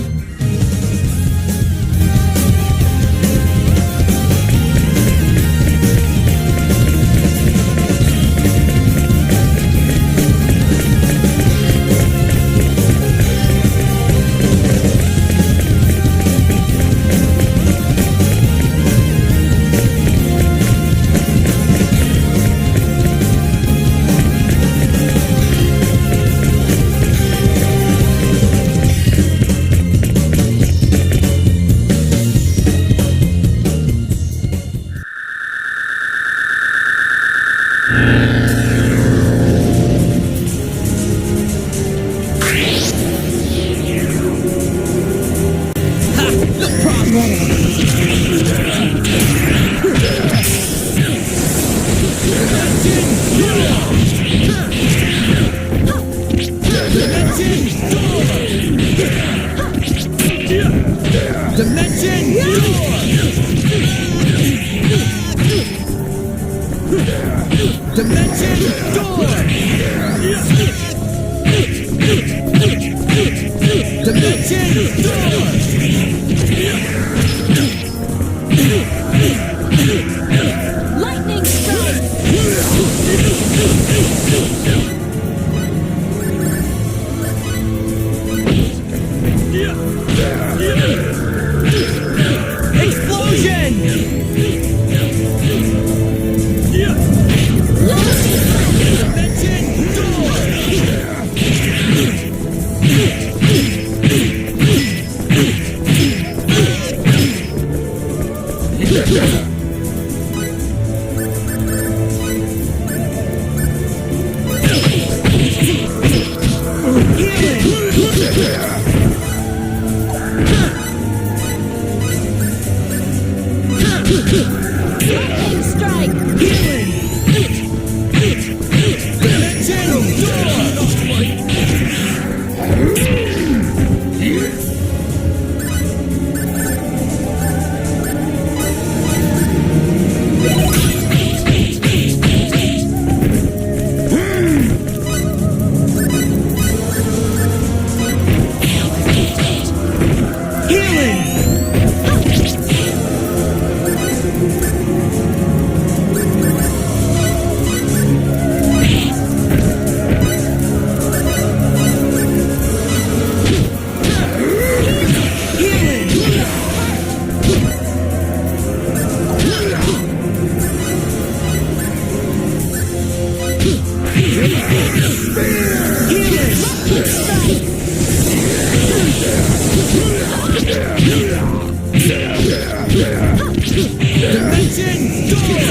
Dimension door!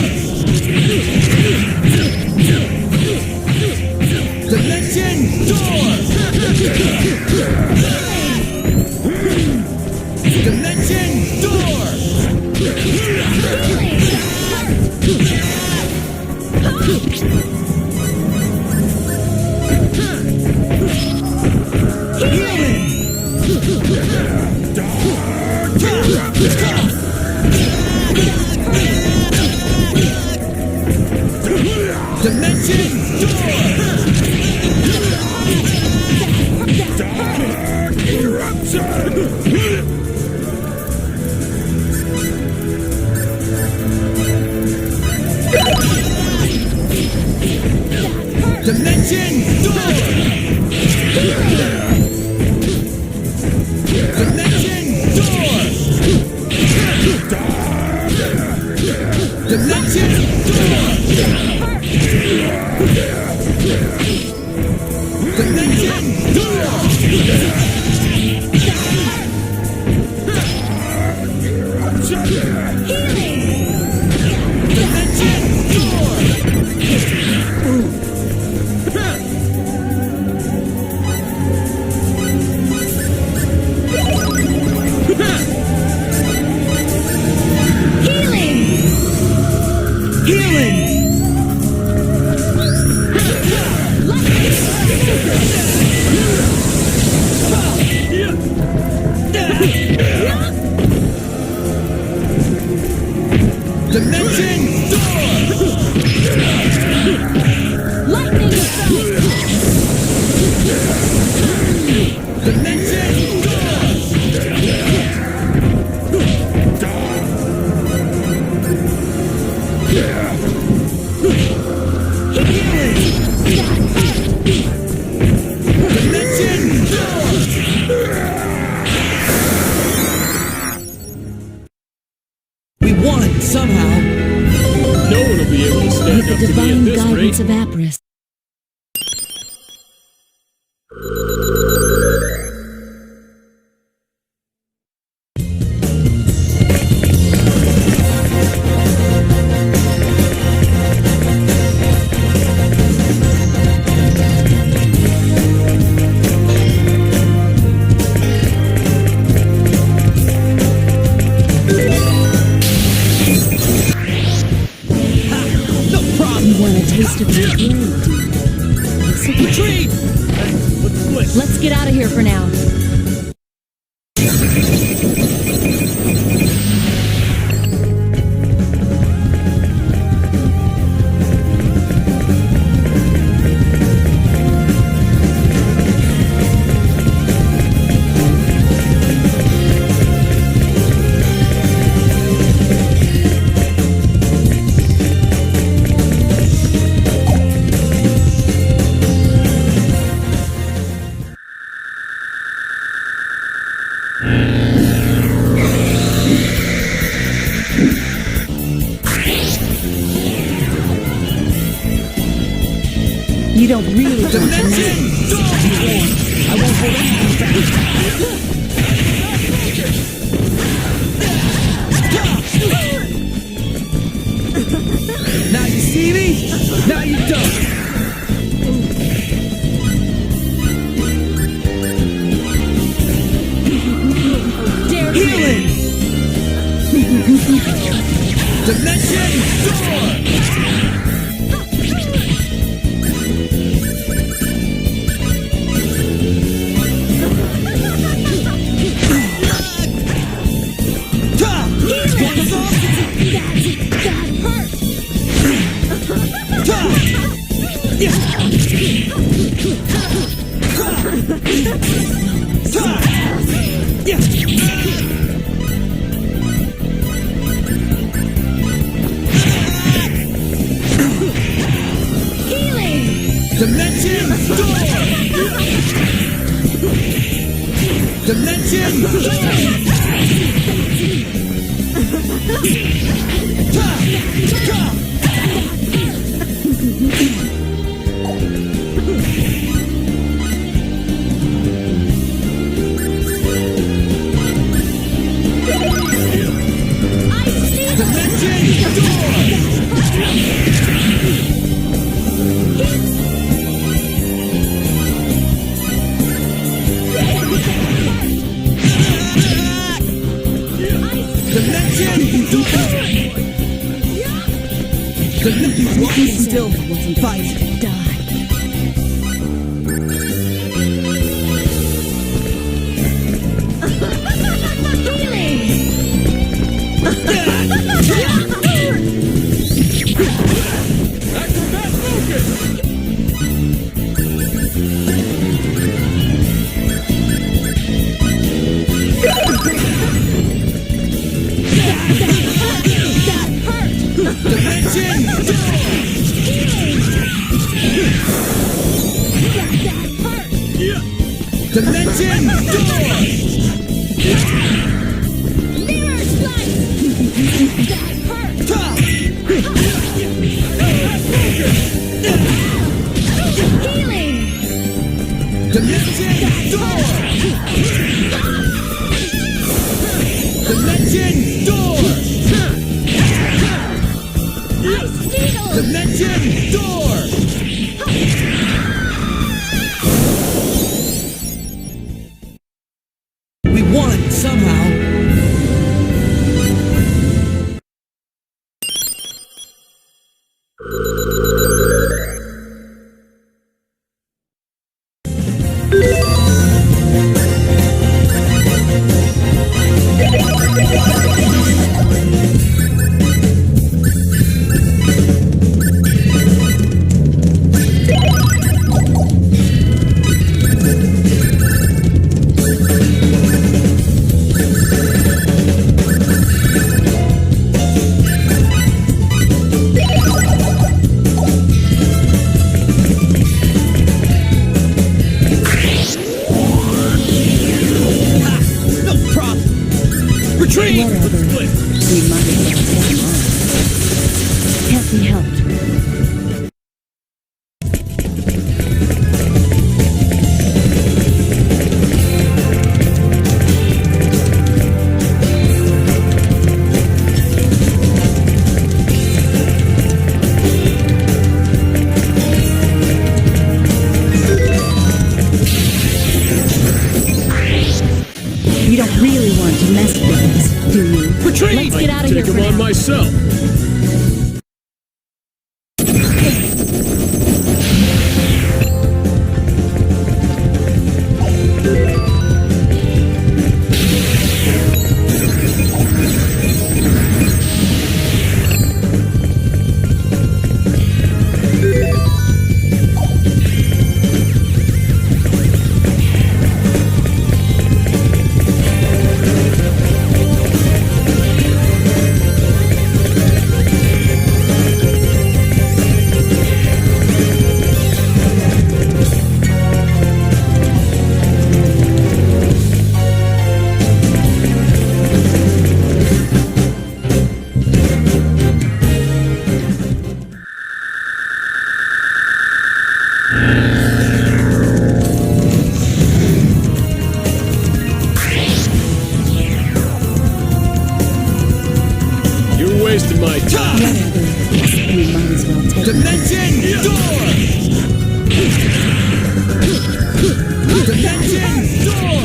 Dimension door! Dimension door! Dimension Dark eruption! Dimension door! Dimension door! Dimension door! Dimension door! Dimension door! Lightning strike! Dimension We won, somehow! No one will be able to stand With the up to me divine at this guidance rate. of Apris. Retreat! Let's get out of here for now. You don't really want to Dimension I won't hold anything back. Now you see me? Now you don't. Healing! Dimension door! Dimension door! Dimension Dimension Still fight. Die. Dimension door! Mirror slice! That hurt! Healing! Dimension door! Dimension door! Dimension door! We won, somehow. Retreat! Whatever. We might as well take them on. Can't be helped. You don't really want to mess with us, do you? Retreat! Let's get out of Take here him for on now. myself. You're wasting my time. We might as well take them on. Dimension door! Dimension door!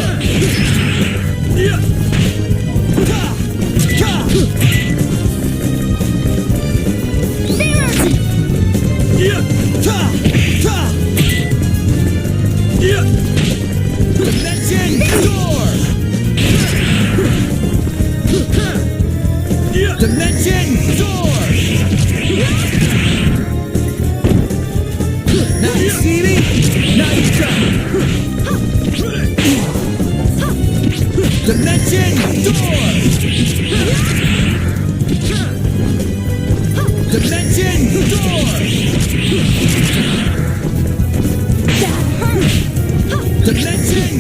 Dimension door! Dimension door! Now you see me? Now you come! Dimension door! Dimension door! Dimension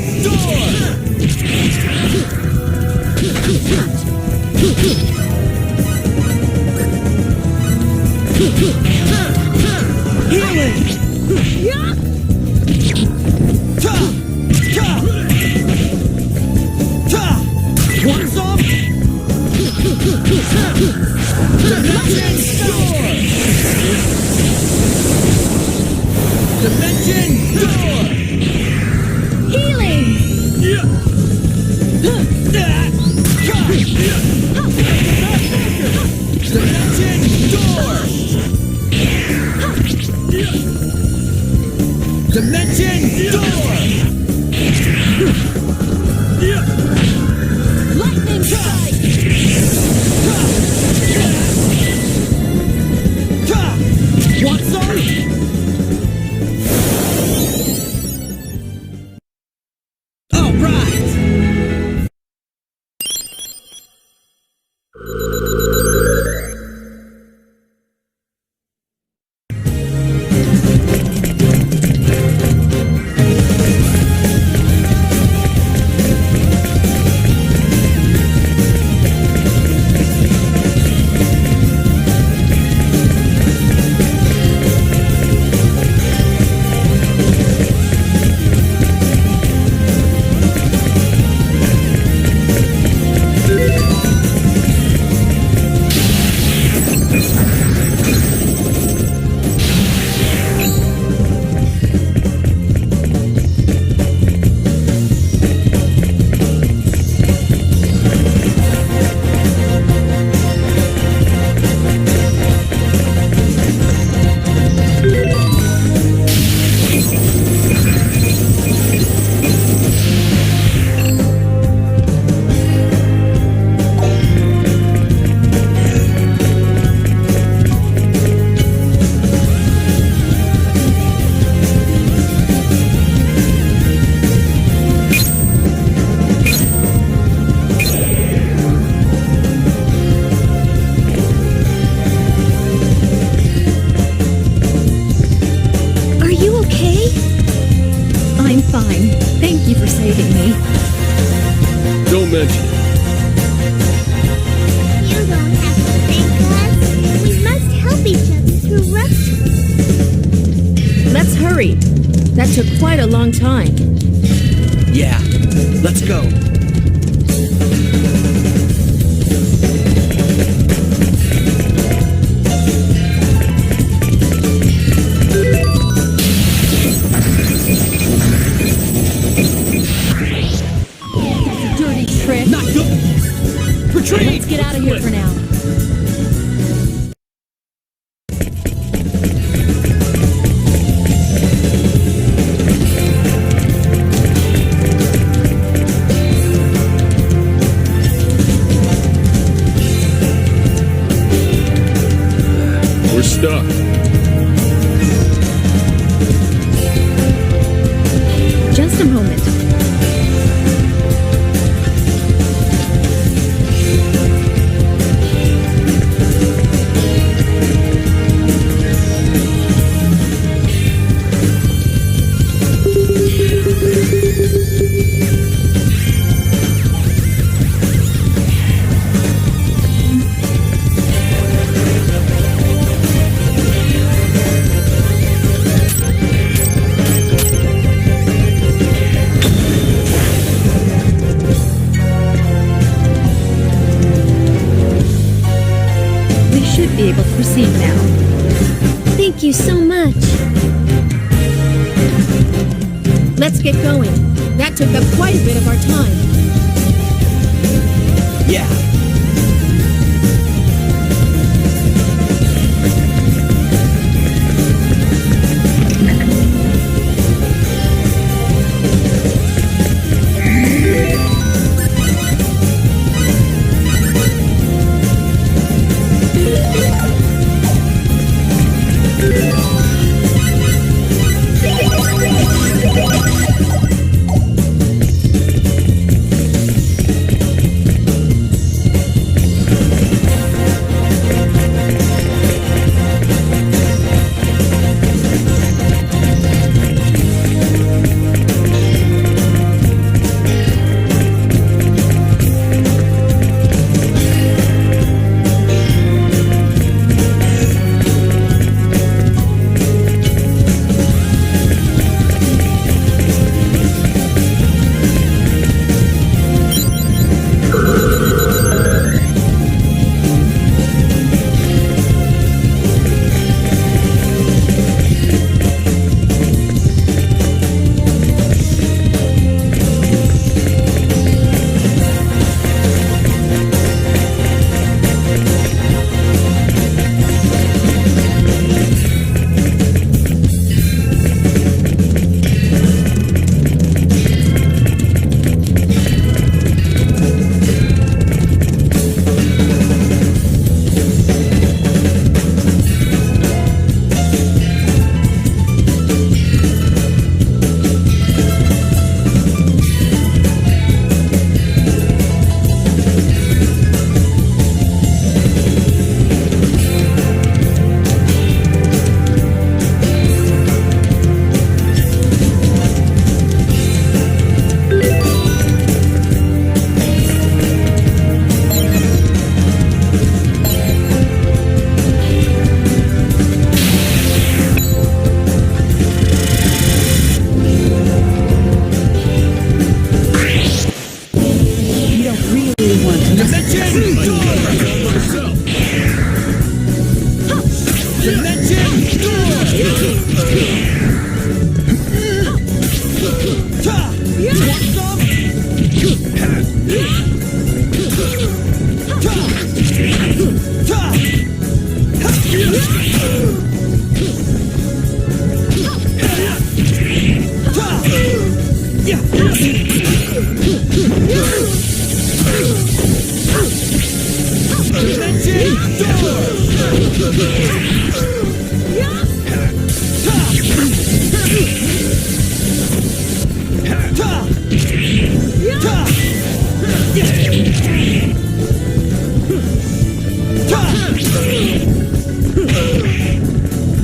Want some? Dimension door! Dimension door! Healing! Dimension door! swat zone? All right! Don't mention it. You don't have to thank us. We must help each other through rough times. Let's hurry. That took quite a long time. Yeah, let's go. Dirty trick. Not good. Retreat! Let's get out of here for now. We're stuck. Just a moment. Be able to proceed now. Thank you so much. Let's get going. That took up quite a bit of our time. Yeah.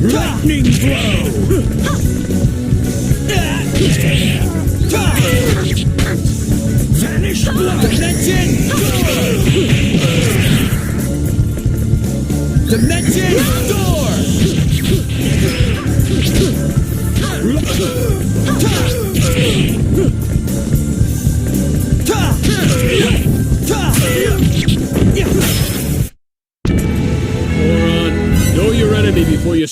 Lightning blow! Vanish blow! Dimension door! Dimension door! Moron, know your enemy before you...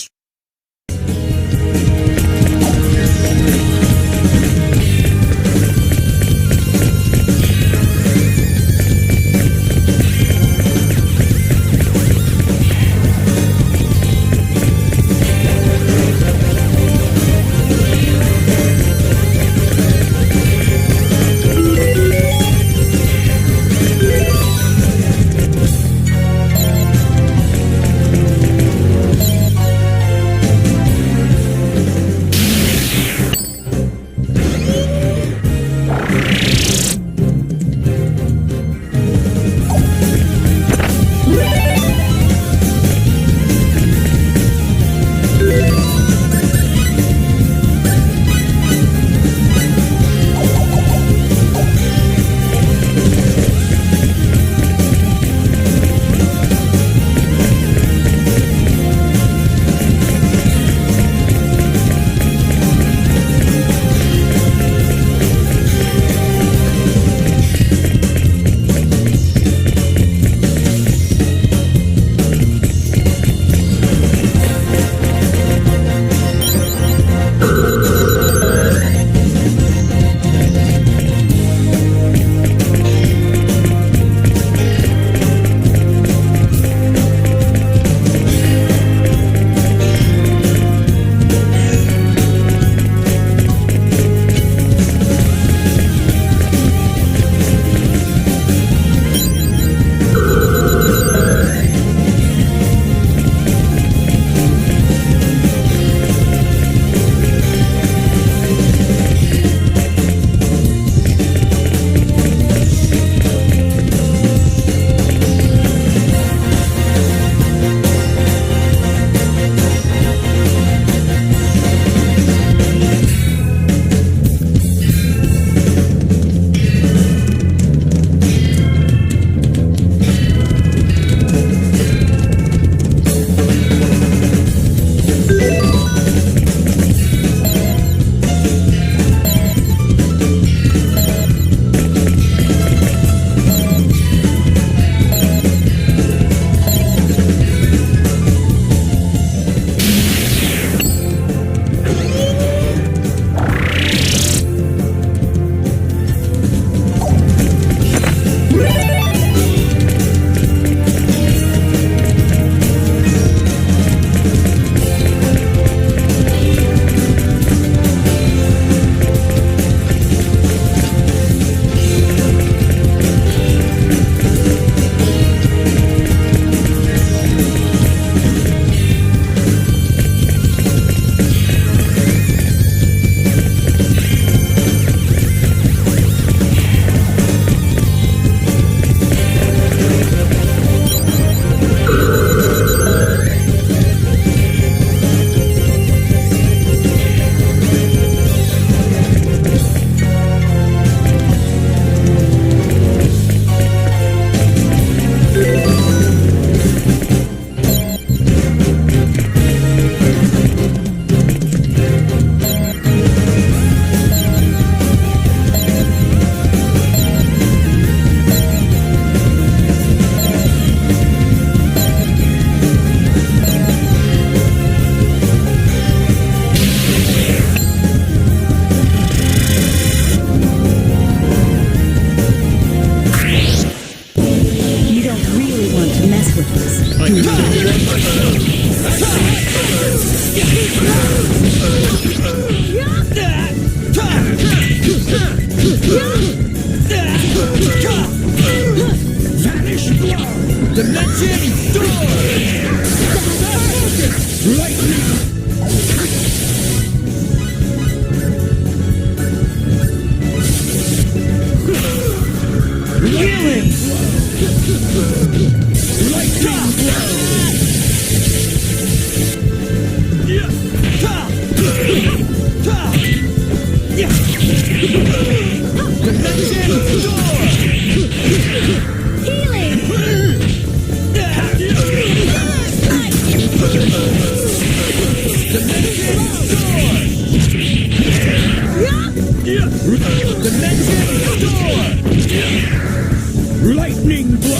Lightning blow!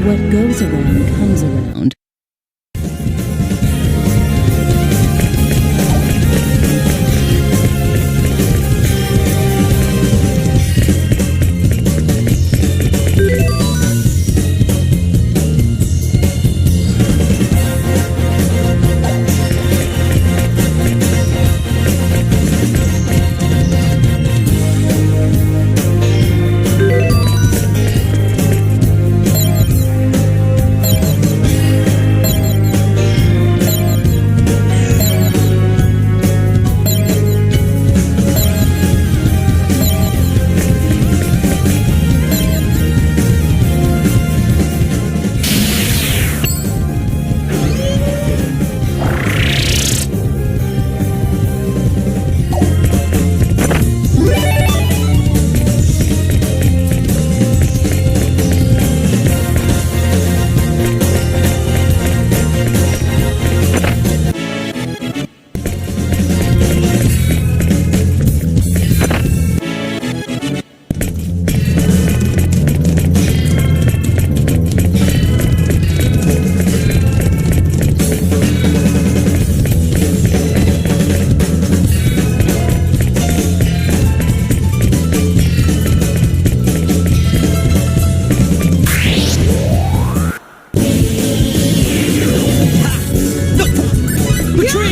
What goes around comes around.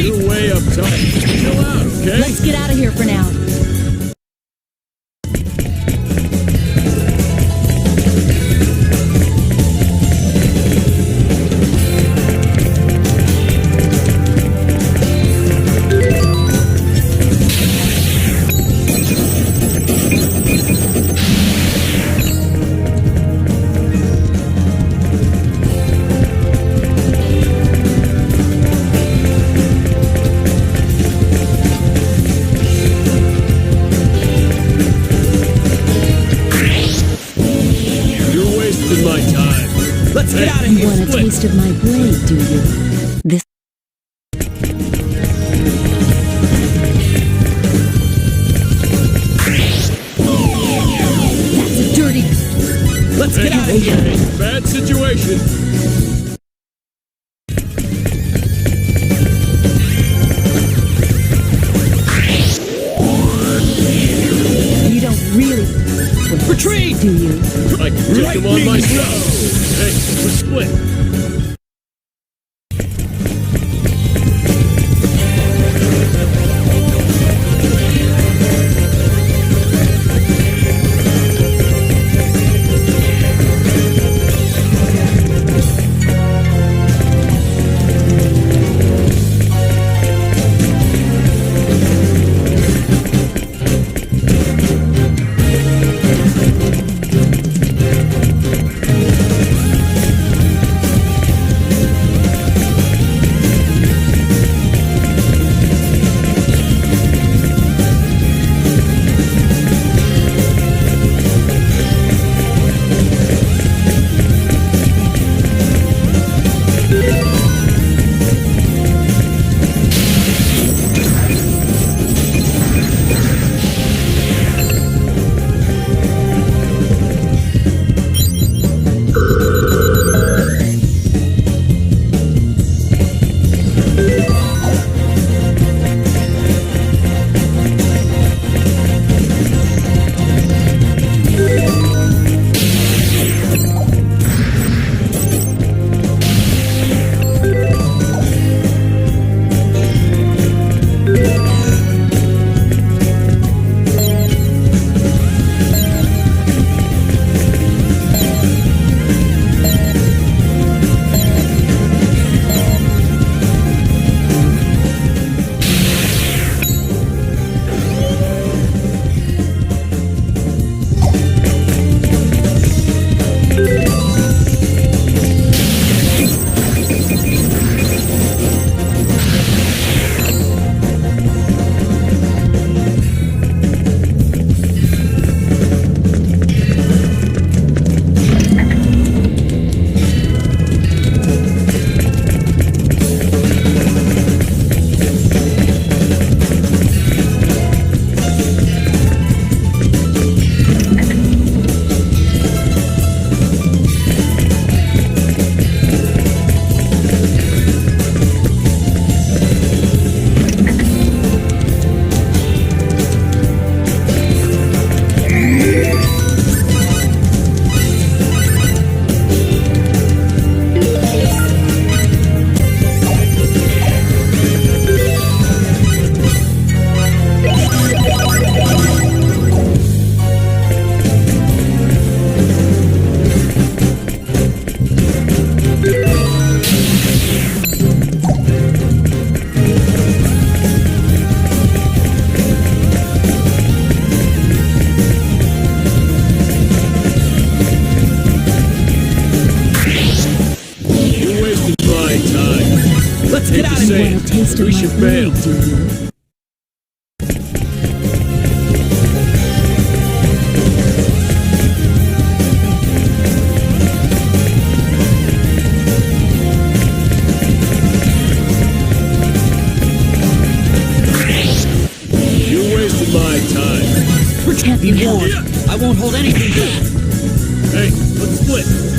You're way up top. Chill out, okay? Let's get out of here for now. My time. Let's get out of here. You want a taste of my blade, do you? This. That's a dirty. Let's get out of here. Bad situation. You don't really retreat, do you? I can take him on myself. Hey, we're split. taste of We my should blade, bail. do you? You wasted my time. Be warned, I won't hold anything back. Hey, let's split.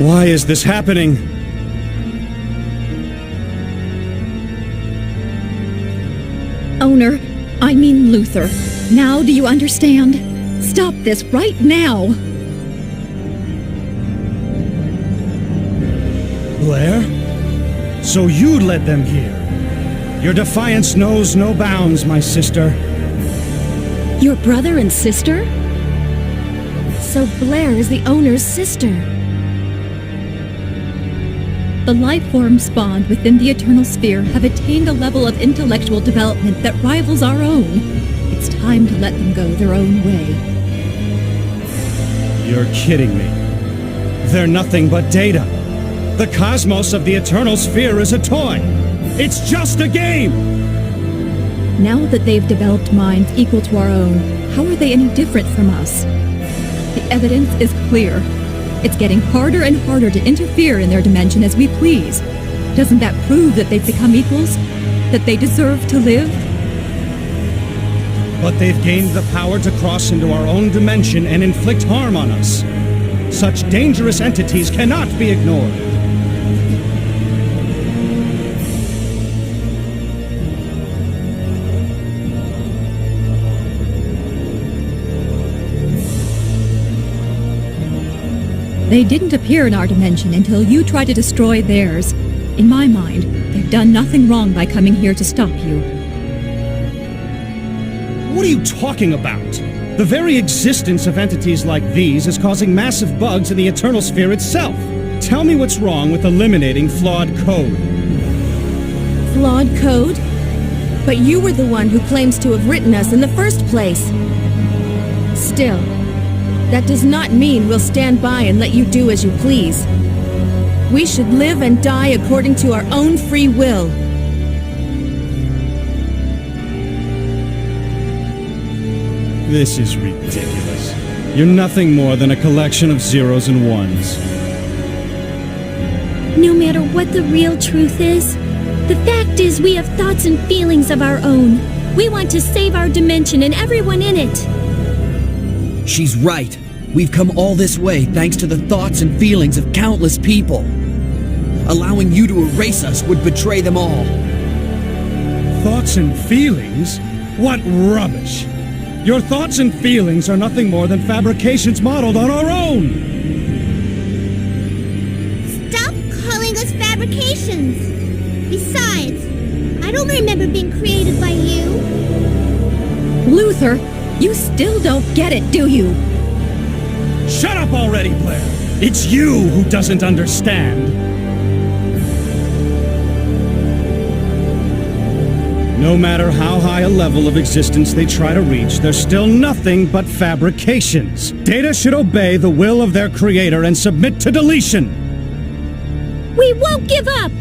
Why is this happening? Owner, I mean Luther. Now do you understand? Stop this right now! Blair? So you led them here. Your defiance knows no bounds, my sister. Your brother and sister? So Blair is the owner's sister. The life forms spawned within the Eternal Sphere have attained a level of intellectual development that rivals our own. It's time to let them go their own way. You're kidding me. They're nothing but data. The cosmos of the Eternal Sphere is a toy. It's just a game! Now that they've developed minds equal to our own, how are they any different from us? The evidence is clear. It's getting harder and harder to interfere in their dimension as we please. Doesn't that prove that they've become equals? That they deserve to live? But they've gained the power to cross into our own dimension and inflict harm on us. Such dangerous entities cannot be ignored. They didn't appear in our dimension until you tried to destroy theirs. In my mind, they've done nothing wrong by coming here to stop you. What are you talking about? The very existence of entities like these is causing massive bugs in the Eternal Sphere itself. Tell me what's wrong with eliminating flawed code. Flawed code? But you were the one who claims to have written us in the first place. Still, that does not mean we'll stand by and let you do as you please. We should live and die according to our own free will. This is ridiculous. You're nothing more than a collection of zeros and ones. No matter what the real truth is, the fact is we have thoughts and feelings of our own. We want to save our dimension and everyone in it. She's right. We've come all this way thanks to the thoughts and feelings of countless people. Allowing you to erase us would betray them all. Thoughts and feelings? What rubbish! Your thoughts and feelings are nothing more than fabrications modeled on our own! Stop calling us fabrications! Besides, I don't remember being created by you. Luther, you still don't get it, do you? Shut up already, Blair! It's you who doesn't understand! No matter how high a level of existence they try to reach, they're still nothing but fabrications. Data should obey the will of their creator and submit to deletion! We won't give up!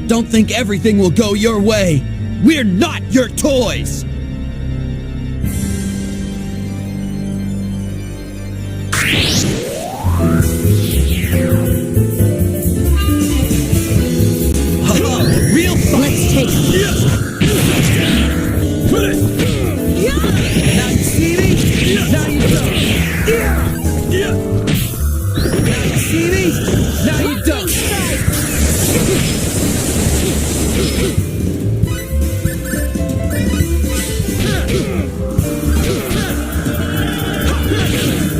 Don't think everything will go your way. We're not your toys! Real fun! Let's take it. Now you see me? Now you don't. Now you see me? Now you don't.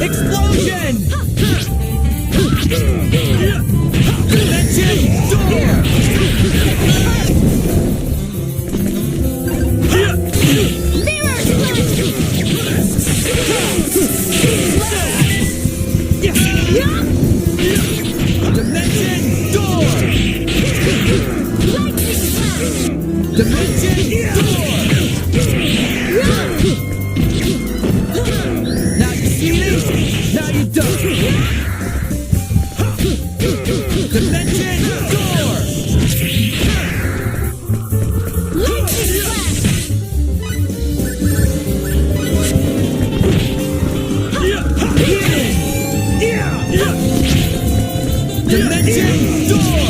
Explosion! Dimension door! Dimension door! Dimension door! Now you see me? Now you don't. Dimension door! Dimension door!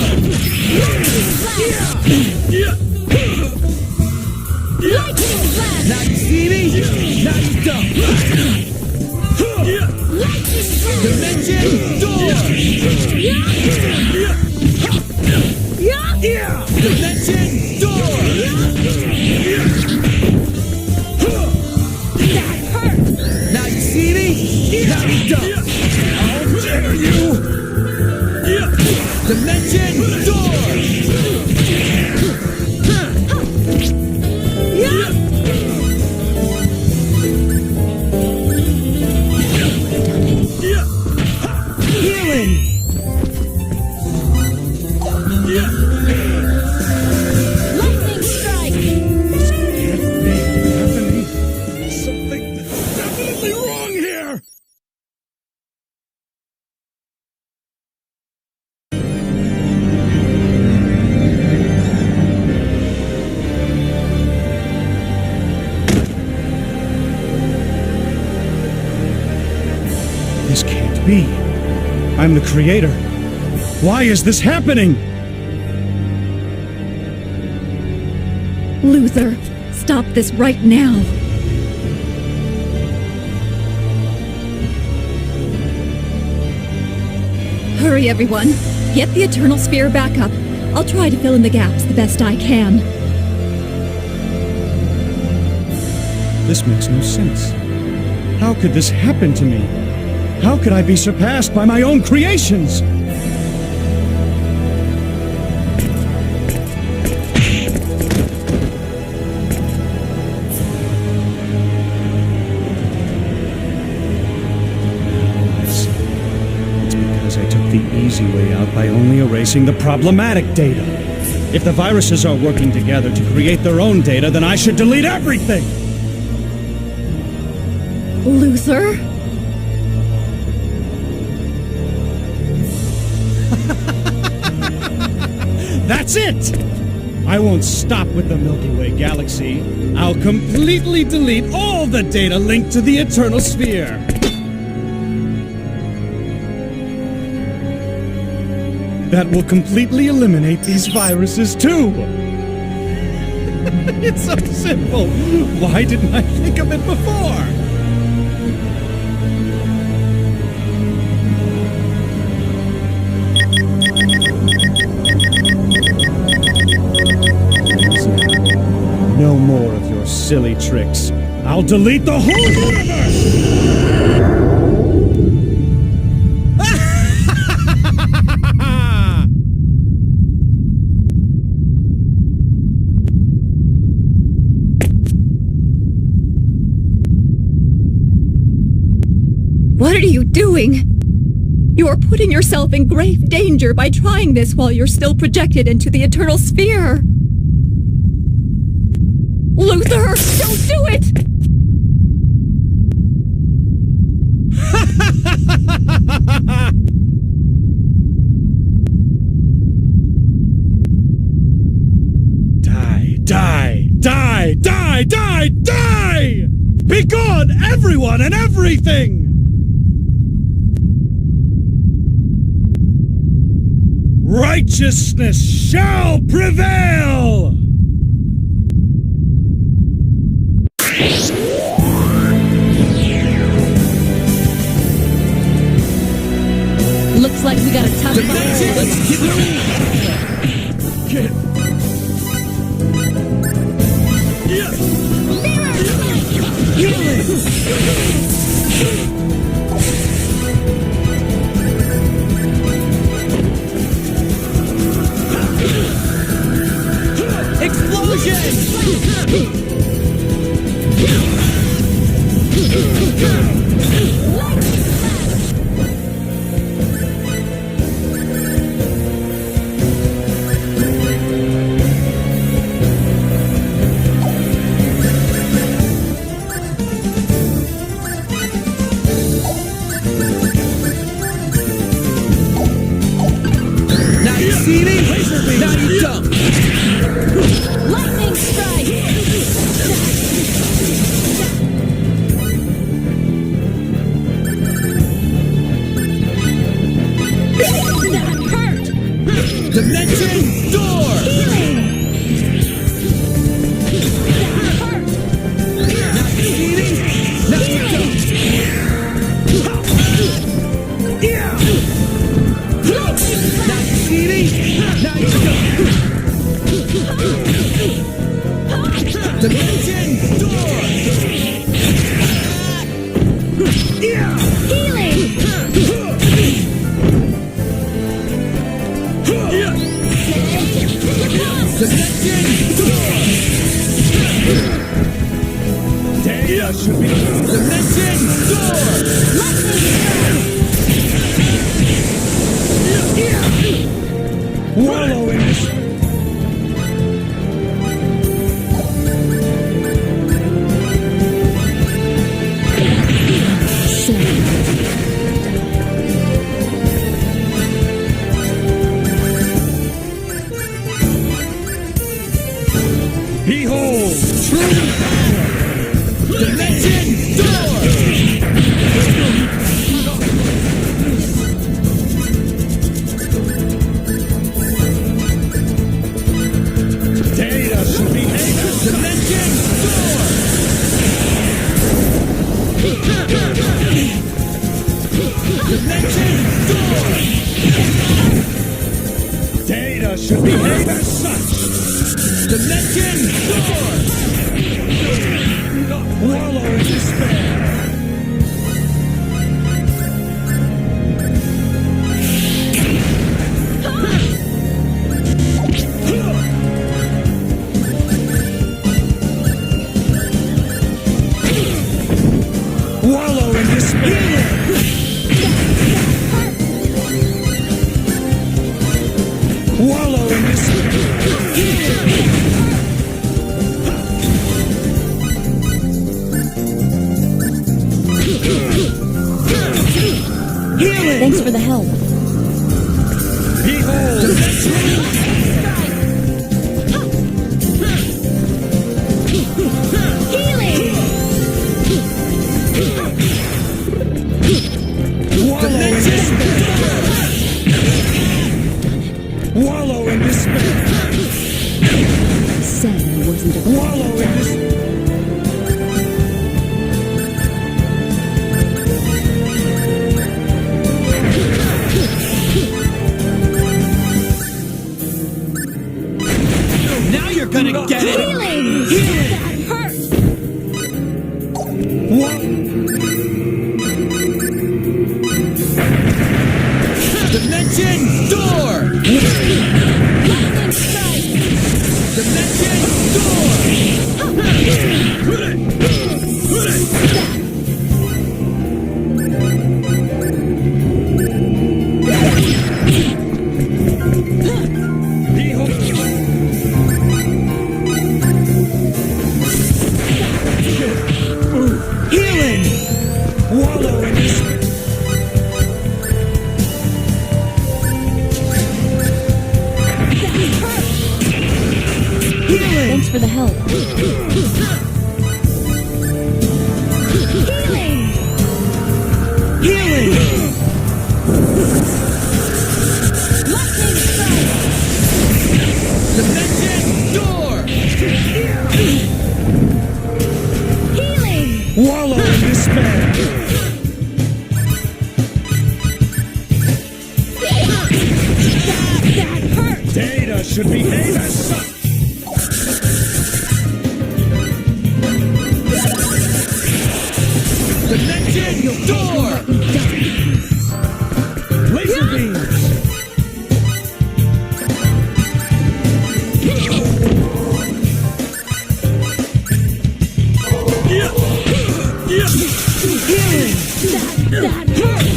Dimension door! That hurt! Now you see me? Now you don't! How dare you! Dimension door! Healing! Lightning strike! Something is definitely wrong here! This can't be. I'm the creator. Why is this happening? Luther, stop this right now. Hurry, everyone. Get the Eternal Sphere back up. I'll try to fill in the gaps the best I can. This makes no sense. How could this happen to me? How could I be surpassed by my own creations? It's because I took the easy way out by only erasing the problematic data. If the viruses are working together to create their own data, then I should delete everything! Luther? That's it! I won't stop with the Milky Way galaxy. I'll completely delete all the data linked to the Eternal Sphere. That will completely eliminate these viruses too. It's so simple. Why didn't I think of it before? No more of your silly tricks. I'll delete the whole universe! What are you doing? You are putting yourself in grave danger by trying this while you're still projected into the Eternal Sphere. Luther, don't do it! Die, die, die, die, die, die! Be gone, everyone and everything! Righteousness shall prevail! Looks like we got a tough fight. Let's get it. Now you see me? Now you don't. Lightning strike! Dimension door! Data should be Dimension door! Wallow in this. Behold, true power! Dimension door! Data should be able. Dimension door! Dimension door! Data should behave as such! Dimension door! Wallow in despair! Wallow in despair! Wallow in despair! Healing! Thanks for the help. Behold! Healing! Wallow in despair! Said I wasn't a Wallow in despair! Now you're gonna get it! Healing! That hurt! What? Dimension door! Lightning strike! Dimension Healing! Wallow in this. Thanks for the help. Healing! Healing! Lightning strike! Dimension door! Healing! Wallow in despair! That hurt! Data should behave as such! Dimension door! Laser beams! Healing! That hurt!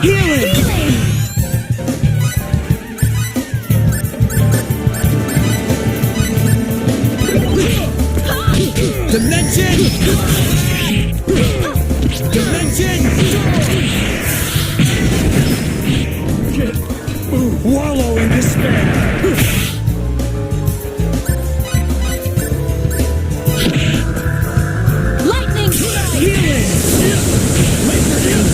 Healing! Dimension! Dimension! Wallow in despair! Lightning strike! Healing! Laser beams!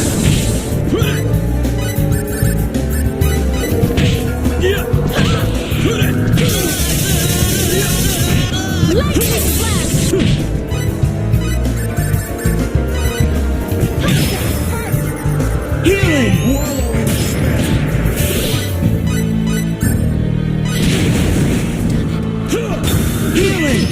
Lightning flash! Healing! Wallow in despair! Healing!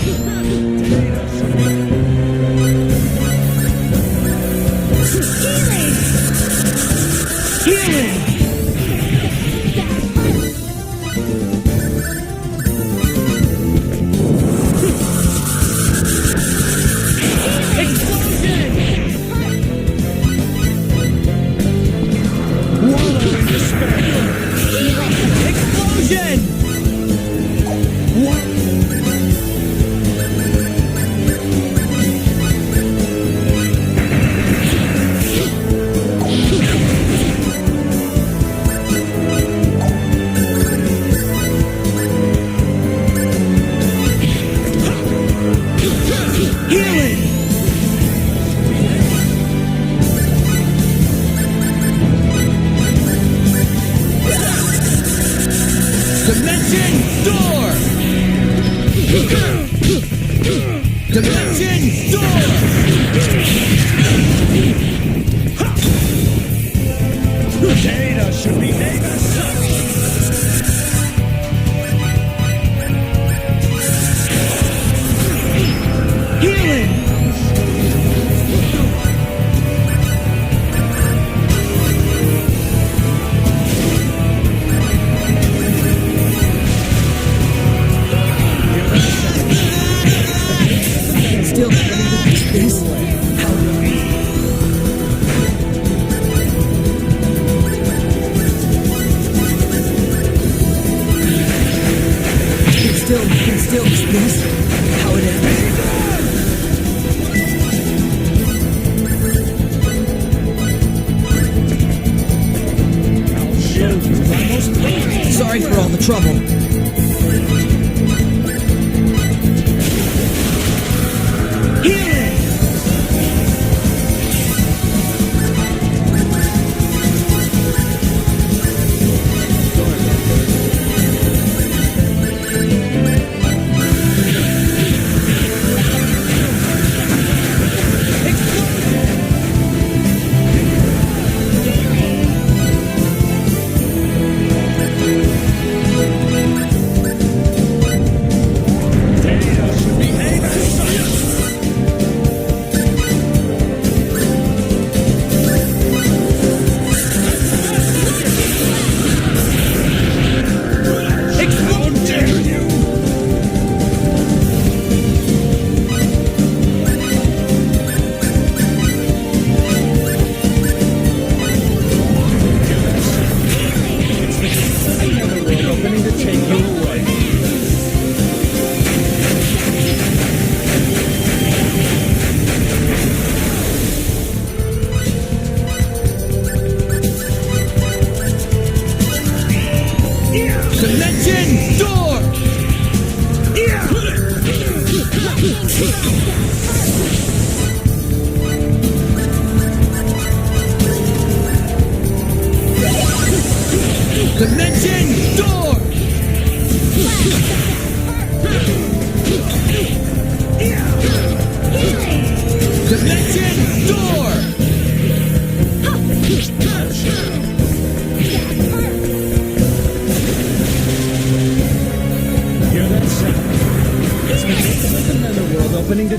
Sorry for all the trouble.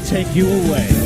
Take you away.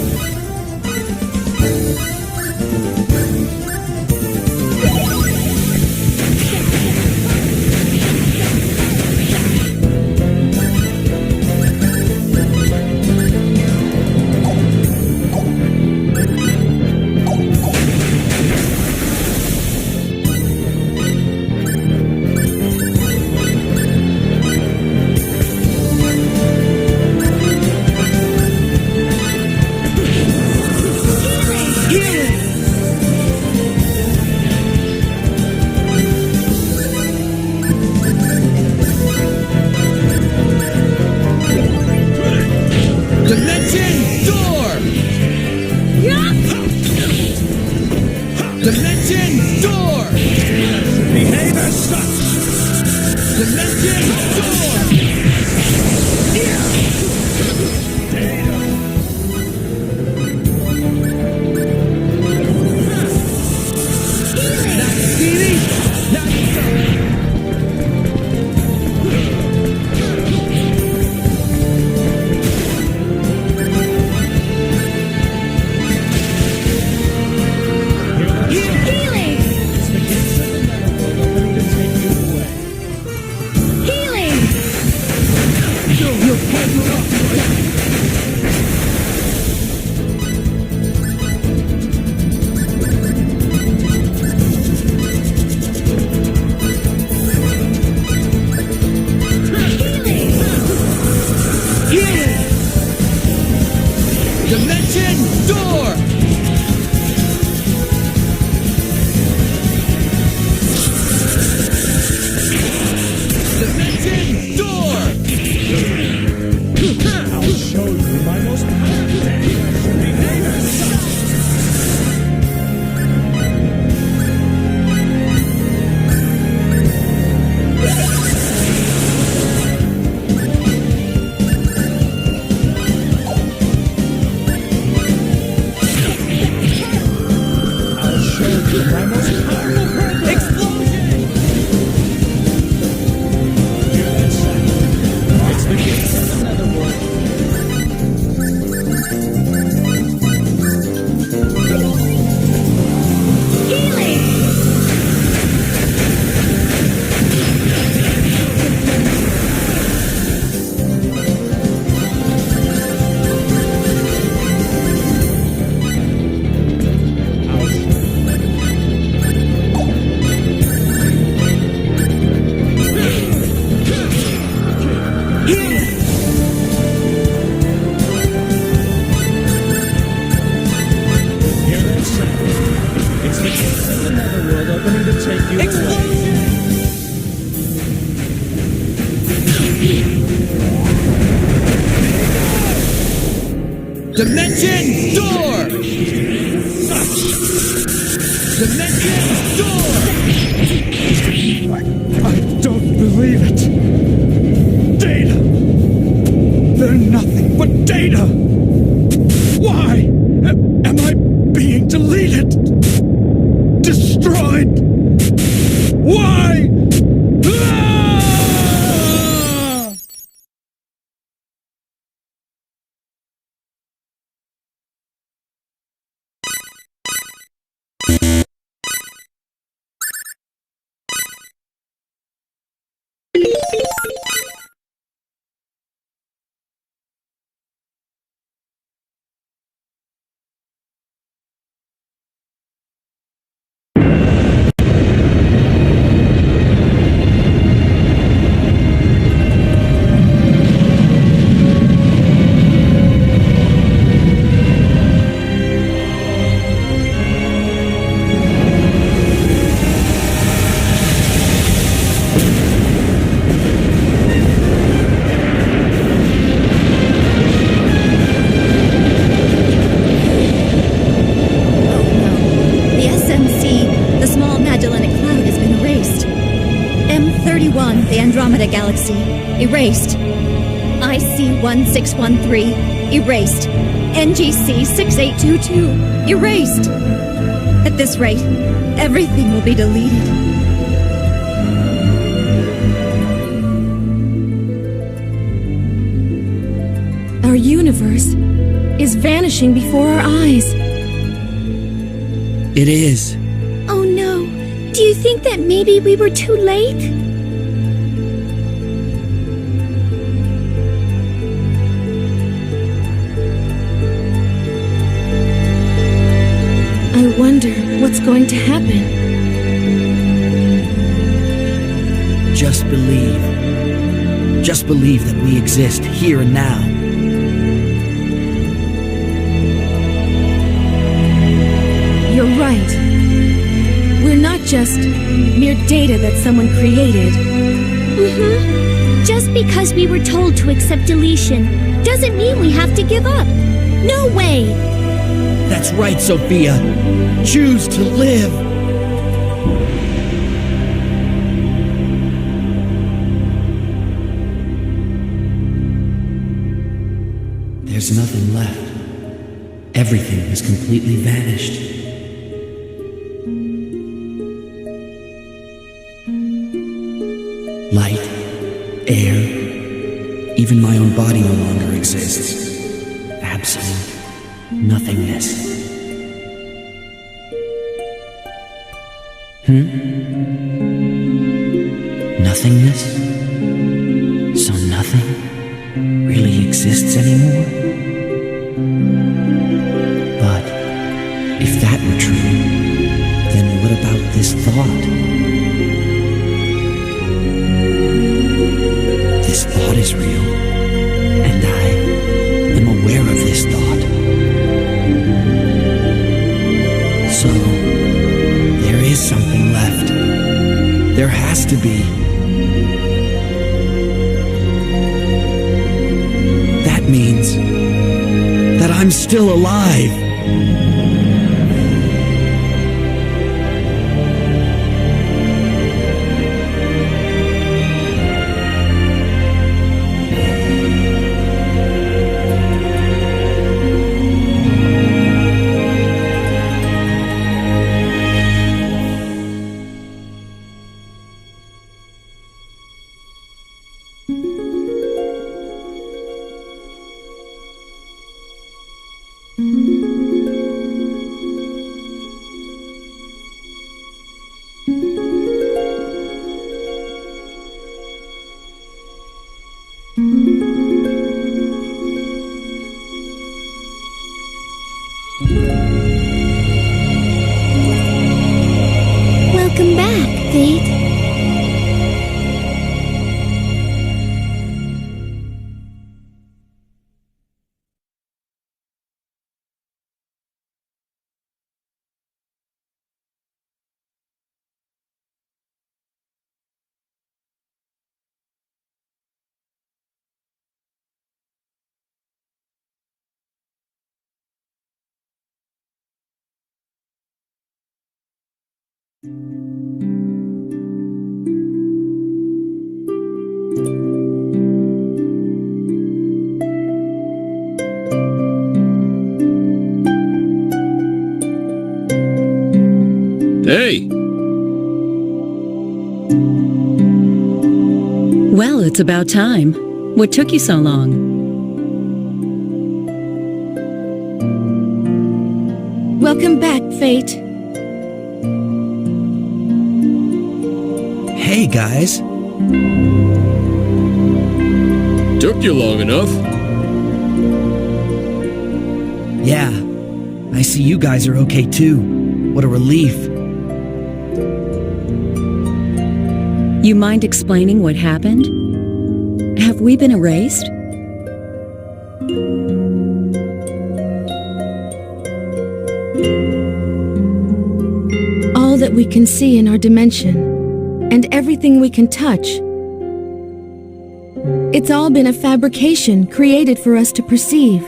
Dimension door! Dimension door! I don't believe it. Data! They're nothing but data! Why am I being deleted? Destroyed? Why? Ah! Galaxy, erased. IC-1613, erased. NGC 6822, erased. At this rate, everything will be deleted. Our universe is vanishing before our eyes. It is. Oh no. Do you think that maybe we were too late? I wonder what's going to happen. Just believe. Just believe that we exist here and now. You're right. We're not just mere data that someone created. Just because we were told to accept deletion doesn't mean we have to give up. No way! That's right, Sophia. Choose to live. There's nothing left. Everything has completely vanished. Light, air, even my own body no longer exists. Absolute nothingness. Nothingness? So nothing really exists anymore? But if that were true, then what about this thought? This thought is real, and I am aware of this thought. So, there is something left. There has to be. That means that I'm still alive. back, Fayt. Hey! Well, it's about time. What took you so long? Welcome back, Fayt. Hey, guys. Took you long enough. Yeah, I see you guys are okay too. What a relief. You mind explaining what happened? Have we been erased? All that we can see in our dimension, and everything we can touch. It's all been a fabrication created for us to perceive.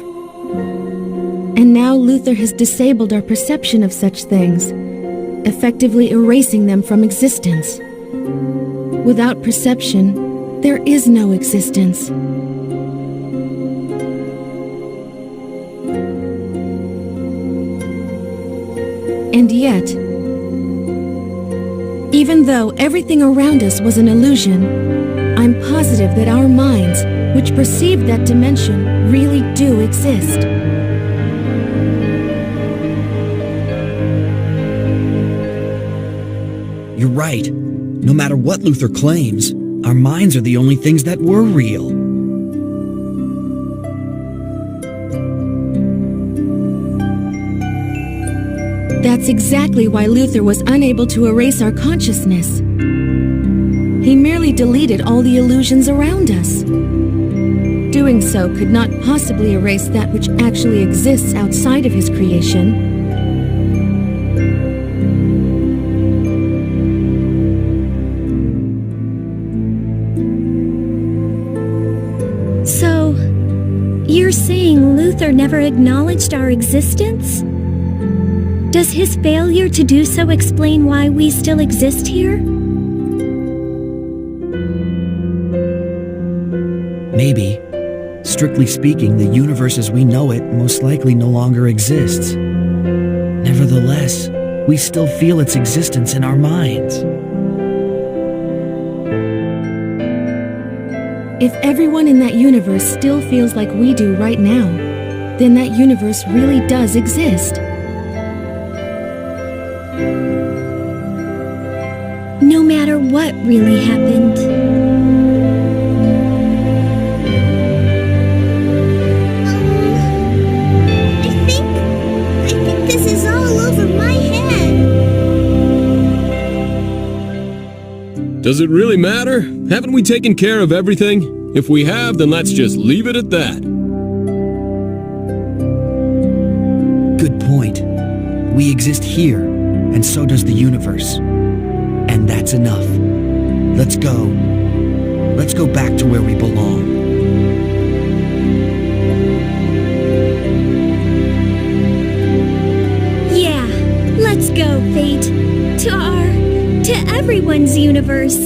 And now Luther has disabled our perception of such things, effectively erasing them from existence. Without perception, there is no existence. And yet, even though everything around us was an illusion, I'm positive that our minds, which perceive that dimension, really do exist. You're right. No matter what Luther claims, our minds are the only things that were real. That's exactly why Luther was unable to erase our consciousness. He merely deleted all the illusions around us. Doing so could not possibly erase that which actually exists outside of his creation. So, you're saying Luther never acknowledged our existence? Does his failure to do so explain why we still exist here? Maybe. Strictly speaking, the universe as we know it most likely no longer exists. Nevertheless, we still feel its existence in our minds. If everyone in that universe still feels like we do right now, then that universe really does exist. No matter what really happened. I think this is all over my head. Does it really matter? Haven't we taken care of everything? If we have, then let's just leave it at that. Good point. We exist here, and so does the universe. And that's enough. Let's go. Let's go back to where we belong. Yeah, let's go, Fayt. To everyone's universe.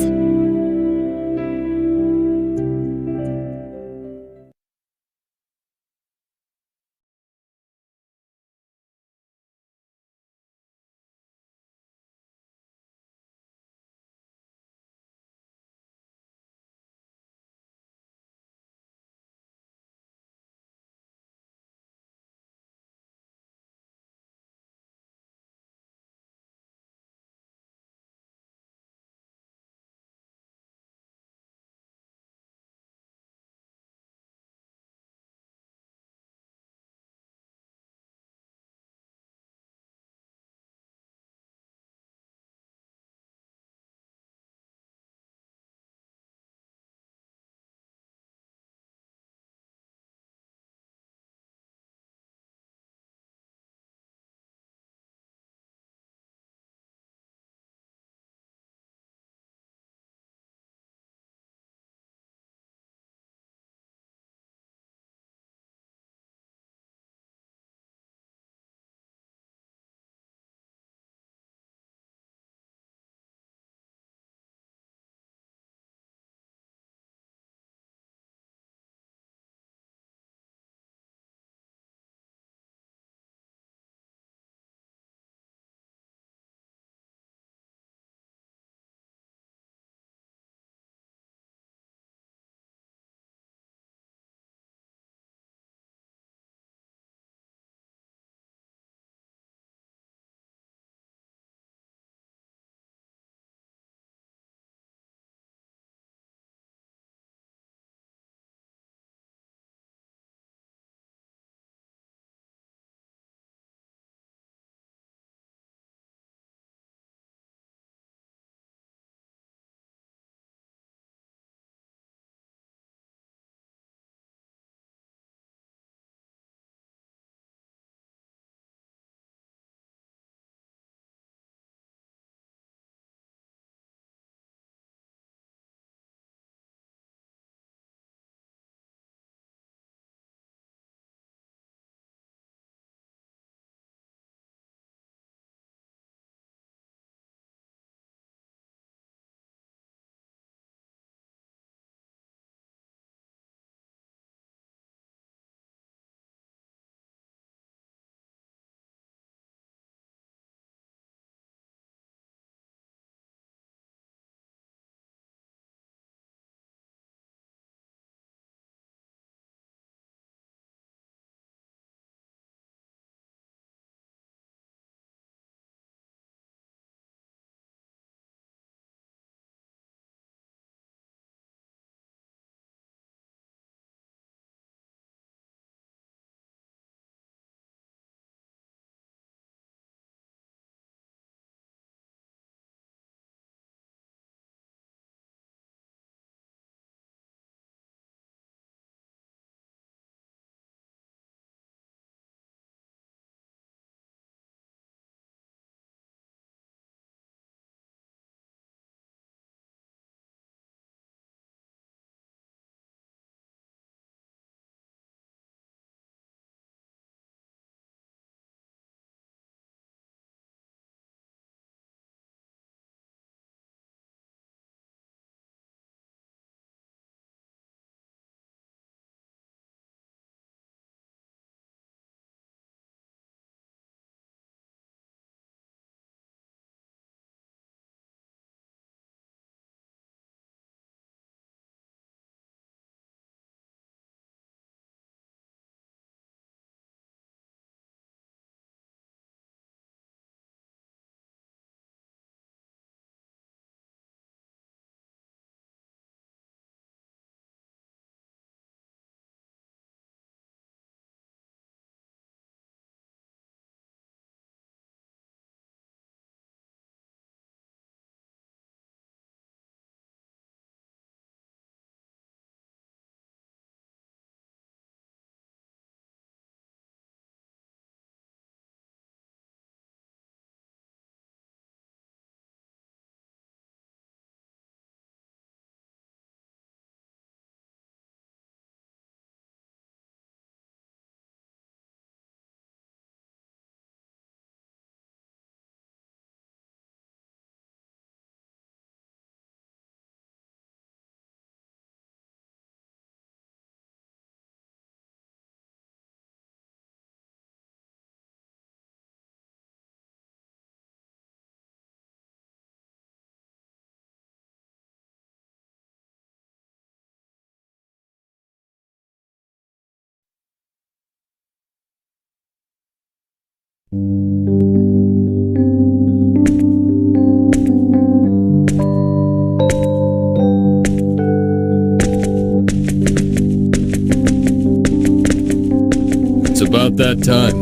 It's about that time.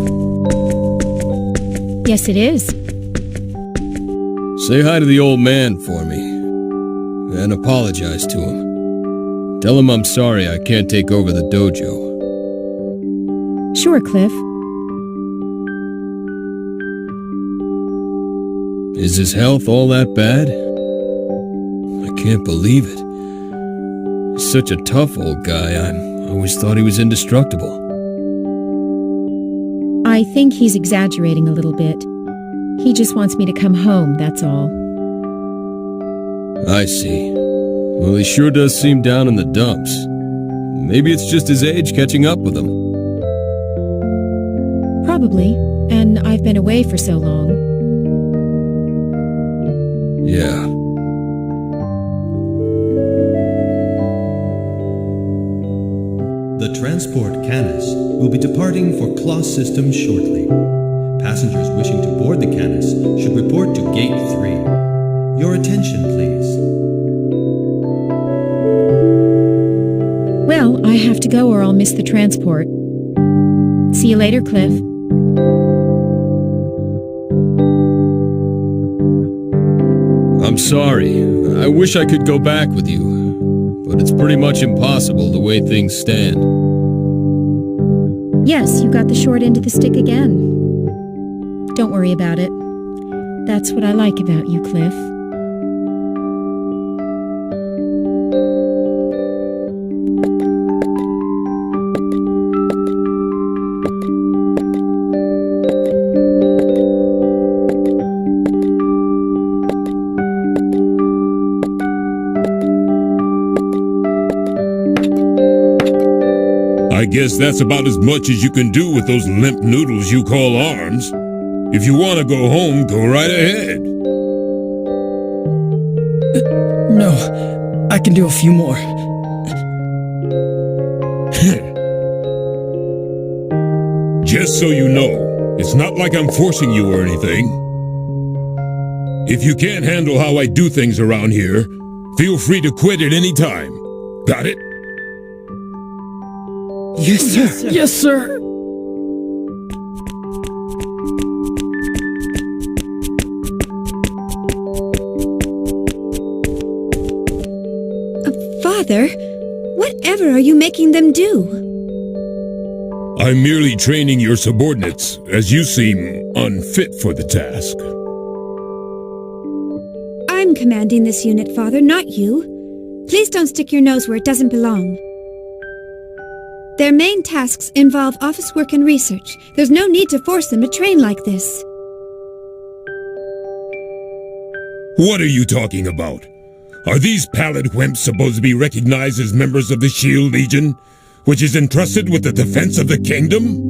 Yes, it is. Say hi to the old man for me. And apologize to him. Tell him I'm sorry I can't take over the dojo. Sure, Cliff. Is his health all that bad? I can't believe it. He's such a tough old guy. I always thought he was indestructible. I think he's exaggerating a little bit. He just wants me to come home, that's all. I see. Well, he sure does seem down in the dumps. Maybe it's just his age catching up with him. Probably, and I've been away for so long. Yeah. The transport Canis will be departing for Claw Systems shortly. Passengers wishing to board the Canis should report to Gate 3. Your attention, please. Well, I have to go or I'll miss the transport. See you later, Cliff. I'm sorry. I wish I could go back with you, but it's pretty much impossible the way things stand. Yes, you got the short end of the stick again. Don't worry about it. That's what I like about you, Cliff. I guess that's about as much as you can do with those limp noodles you call arms. If you want to go home, go right ahead. No, I can do a few more. Just so you know, it's not like I'm forcing you or anything. If you can't handle how I do things around here, feel free to quit at any time. Got it? Yes, sir. Yes, sir. Father, whatever are you making them do? I'm merely training your subordinates, as you seem unfit for the task. I'm commanding this unit, Father, not you. Please don't stick your nose where it doesn't belong. Their main tasks involve office work and research. There's no need to force them to train like this. What are you talking about? Are these pallid wimps supposed to be recognized as members of the Shield Legion, which is entrusted with the defense of the kingdom?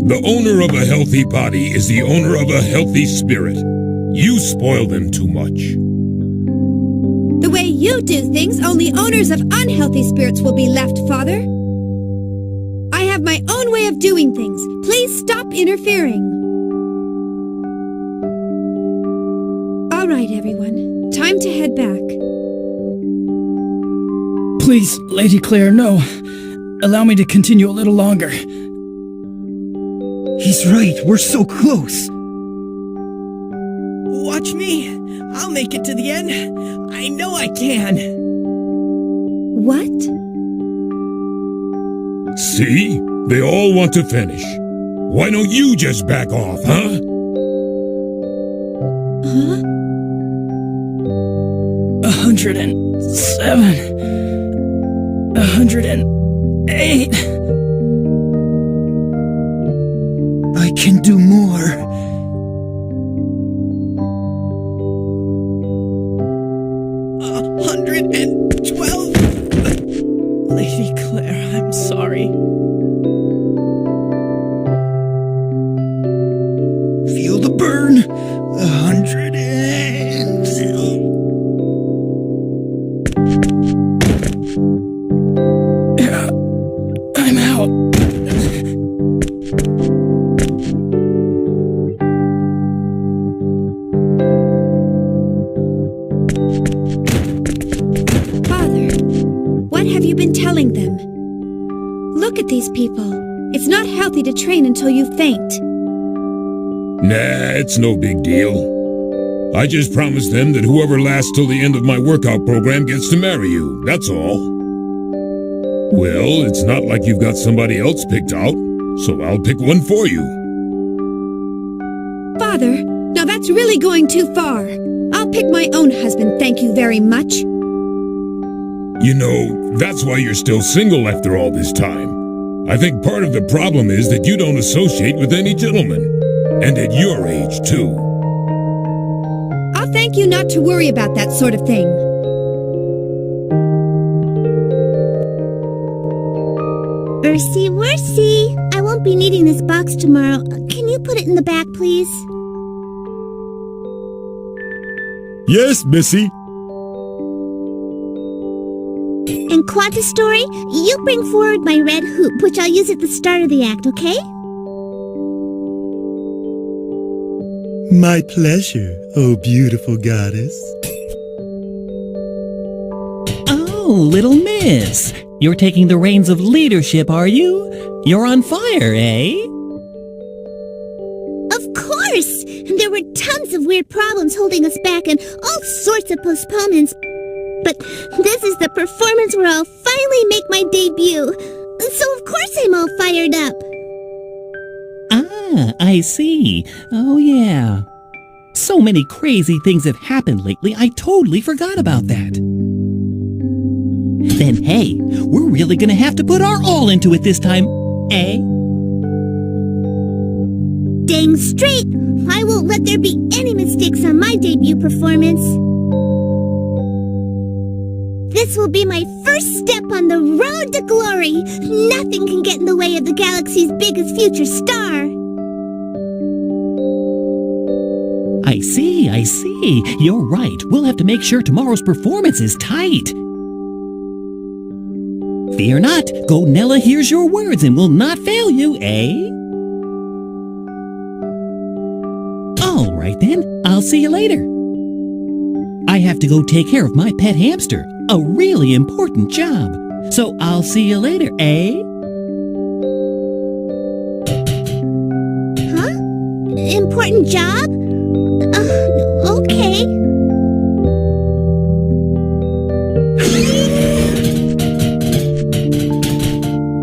The owner of a healthy body is the owner of a healthy spirit. You spoil them too much. The way you do things, only owners of unhealthy spirits will be left, Father. I have my own way of doing things. Please stop interfering. All right, everyone. Time to head back. Please, Lady Claire, no. Allow me to continue a little longer. He's right. We're so close. Watch me. I'll make it to the end. I know I can. What? See? They all want to finish. Why don't you just back off, huh? Huh? 107. 108. I can do more. 112. Lady Claire, I'm sorry. Feel the burn. 100 and... Yeah, I'm out. with these people. It's not healthy to train until you faint. Nah, it's no big deal. I just promised them that whoever lasts till the end of my workout program gets to marry you, that's all. Well, it's not like you've got somebody else picked out, so I'll pick one for you. Father, now that's really going too far. I'll pick my own husband, thank you very much. You know, that's why you're still single after all this time. I think part of the problem is that you don't associate with any gentlemen. And at your age, too. I'll thank you not to worry about that sort of thing. Worsey, I won't be needing this box tomorrow. Can you put it in the back, please? Yes, Missy. And Quanta Story, you bring forward my red hoop, which I'll use at the start of the act, okay? My pleasure, oh beautiful goddess. Oh, little miss. You're taking the reins of leadership, are you? You're on fire, eh? Of course! There were tons of weird problems holding us back and all sorts of postponements. But this is the performance where I'll finally make my debut. So of course I'm all fired up. Ah, I see. Oh, yeah. So many crazy things have happened lately, I totally forgot about that. Then, hey, we're really gonna have to put our all into it this time, eh? Dang straight! I won't let there be any mistakes on my debut performance. This will be my first step on the road to glory. Nothing can get in the way of the galaxy's biggest future star. I see. You're right. We'll have to make sure tomorrow's performance is tight. Fear not. Gonella hears your words and will not fail you, eh? All right then. I'll see you later. I have to go take care of my pet hamster. A really important job. So I'll see you later, eh? Huh? Important job? Okay.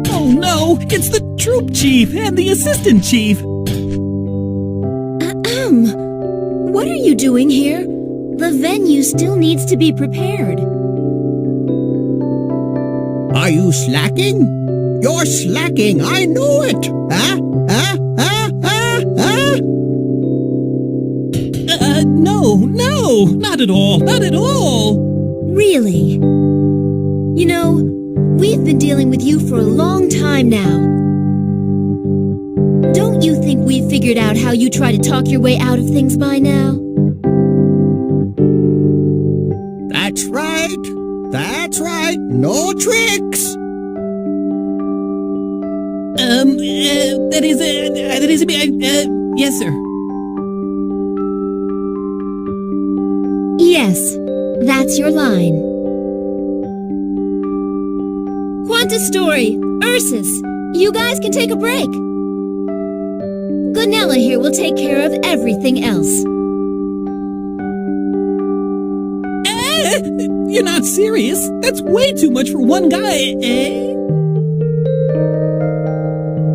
Oh no! It's the troop chief and the assistant chief! What are you doing here? The venue still needs to be prepared. Are you slacking? You're slacking, I know it! No, not at all. Really? You know, we've been dealing with you for a long time now. Don't you think we've figured out how you try to talk your way out of things by now? That's right, no tricks! Yes, sir. Yes, that's your line. Quanta Story, Ursus, you guys can take a break. Gonella here will take care of everything else. You're not serious? That's way too much for one guy, eh?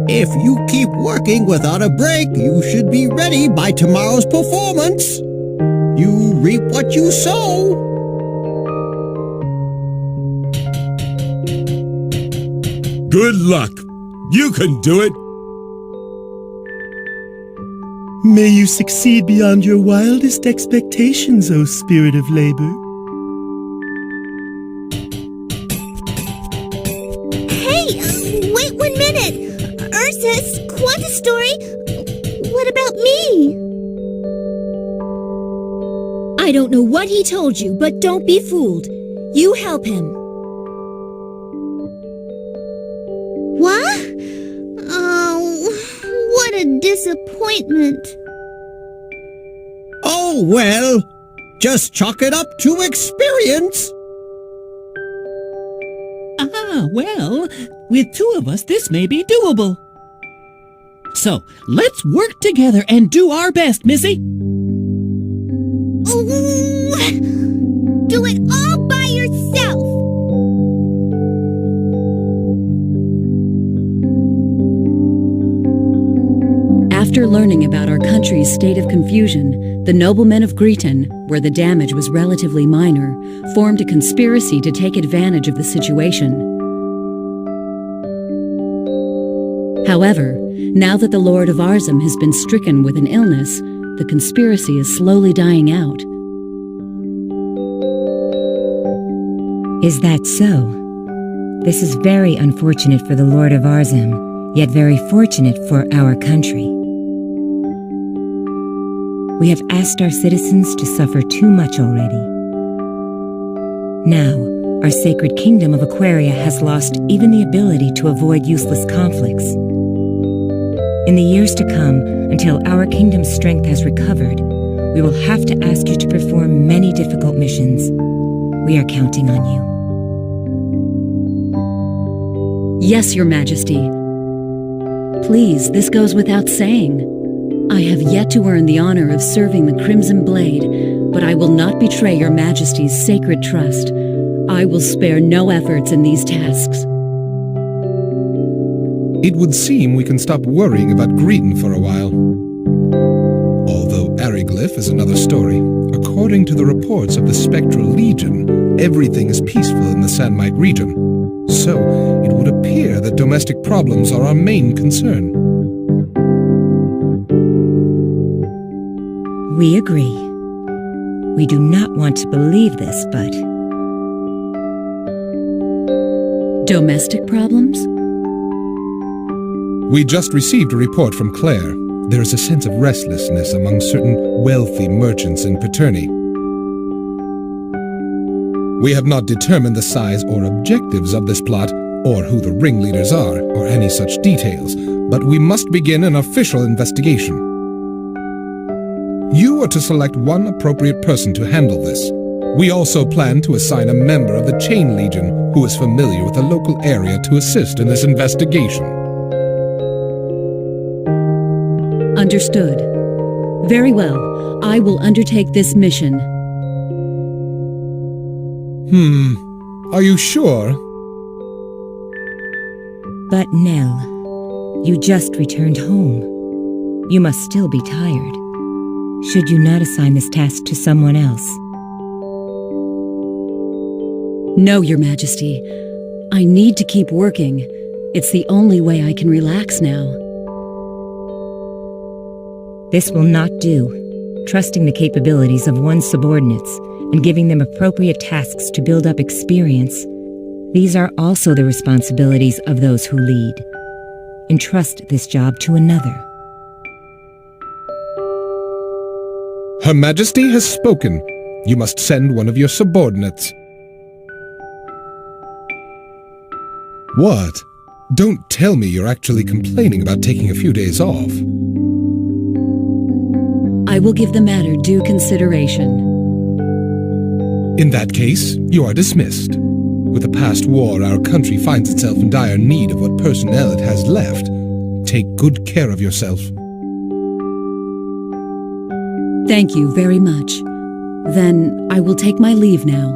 If you keep working without a break, you should be ready by tomorrow's performance. You reap what you sow. Good luck. You can do it. May you succeed beyond your wildest expectations, O spirit of labor. Hey, wait 1 minute! Ursus, Quanta Story, what about me? I don't know what he told you, but don't be fooled. You help him. What? Oh, what a disappointment. Oh, well, just chalk it up to experience. Well, with two of us, this may be doable. So, let's work together and do our best, Missy. Do it all by yourself! After learning about our country's state of confusion, the noblemen of Greeton, where the damage was relatively minor, formed a conspiracy to take advantage of the situation. However, now that the Lord of Arzum has been stricken with an illness, the conspiracy is slowly dying out. Is that so? This is very unfortunate for the Lord of Arzum, yet very fortunate for our country. We have asked our citizens to suffer too much already. Now, our sacred kingdom of Aquaria has lost even the ability to avoid useless conflicts. In the years to come, until our kingdom's strength has recovered, we will have to ask you to perform many difficult missions. We are counting on you. Yes, Your Majesty. Please, this goes without saying. I have yet to earn the honor of serving the Crimson Blade, but I will not betray Your Majesty's sacred trust. I will spare no efforts in these tasks. It would seem we can stop worrying about Greeton for a while. Although Ariglyph is another story. According to the reports of the Spectral Legion, everything is peaceful in the Sandmite region. So, it would appear that domestic problems are our main concern. We agree. We do not want to believe this, but... Domestic problems? We just received a report from Claire. There is a sense of restlessness among certain wealthy merchants in Paterni. We have not determined the size or objectives of this plot, or who the ringleaders are, or any such details, but we must begin an official investigation. You are to select one appropriate person to handle this. We also plan to assign a member of the Chain Legion who is familiar with the local area to assist in this investigation. Understood. Very well. I will undertake this mission. Are you sure? But Nell, you just returned home. You must still be tired. Should you not assign this task to someone else? No, Your Majesty. I need to keep working. It's the only way I can relax now. This will not do. Trusting the capabilities of one's subordinates and giving them appropriate tasks to build up experience, these are also the responsibilities of those who lead. Entrust this job to another. Her Majesty has spoken. You must send one of your subordinates. What? Don't tell me you're actually complaining about taking a few days off. I will give the matter due consideration. In that case, you are dismissed. With the past war, our country finds itself in dire need of what personnel it has left. Take good care of yourself. Thank you very much. Then I will take my leave now.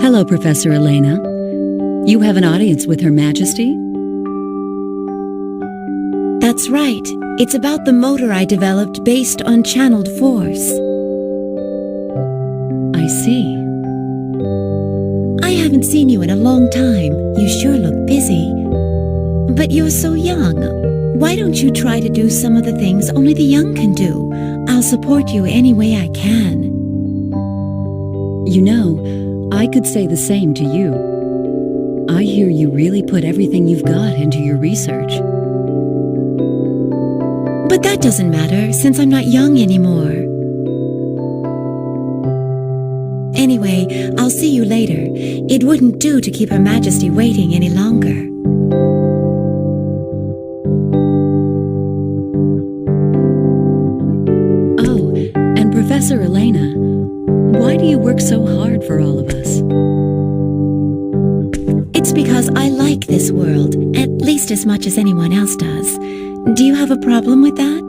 Hello, Professor Elena. You have an audience with Her Majesty? That's right. It's about the motor I developed based on channeled force. I see. I haven't seen you in a long time. You sure look busy. But you're so young. Why don't you try to do some of the things only the young can do? I'll support you any way I can. You know, I could say the same to you. I hear you really put everything you've got into your research. But that doesn't matter, since I'm not young anymore. Anyway, I'll see you later. It wouldn't do to keep Her Majesty waiting any longer. Oh, and Professor Elena, why do you work so hard for all of us? It's because I like this world, at least as much as anyone else does. Do you have a problem with that?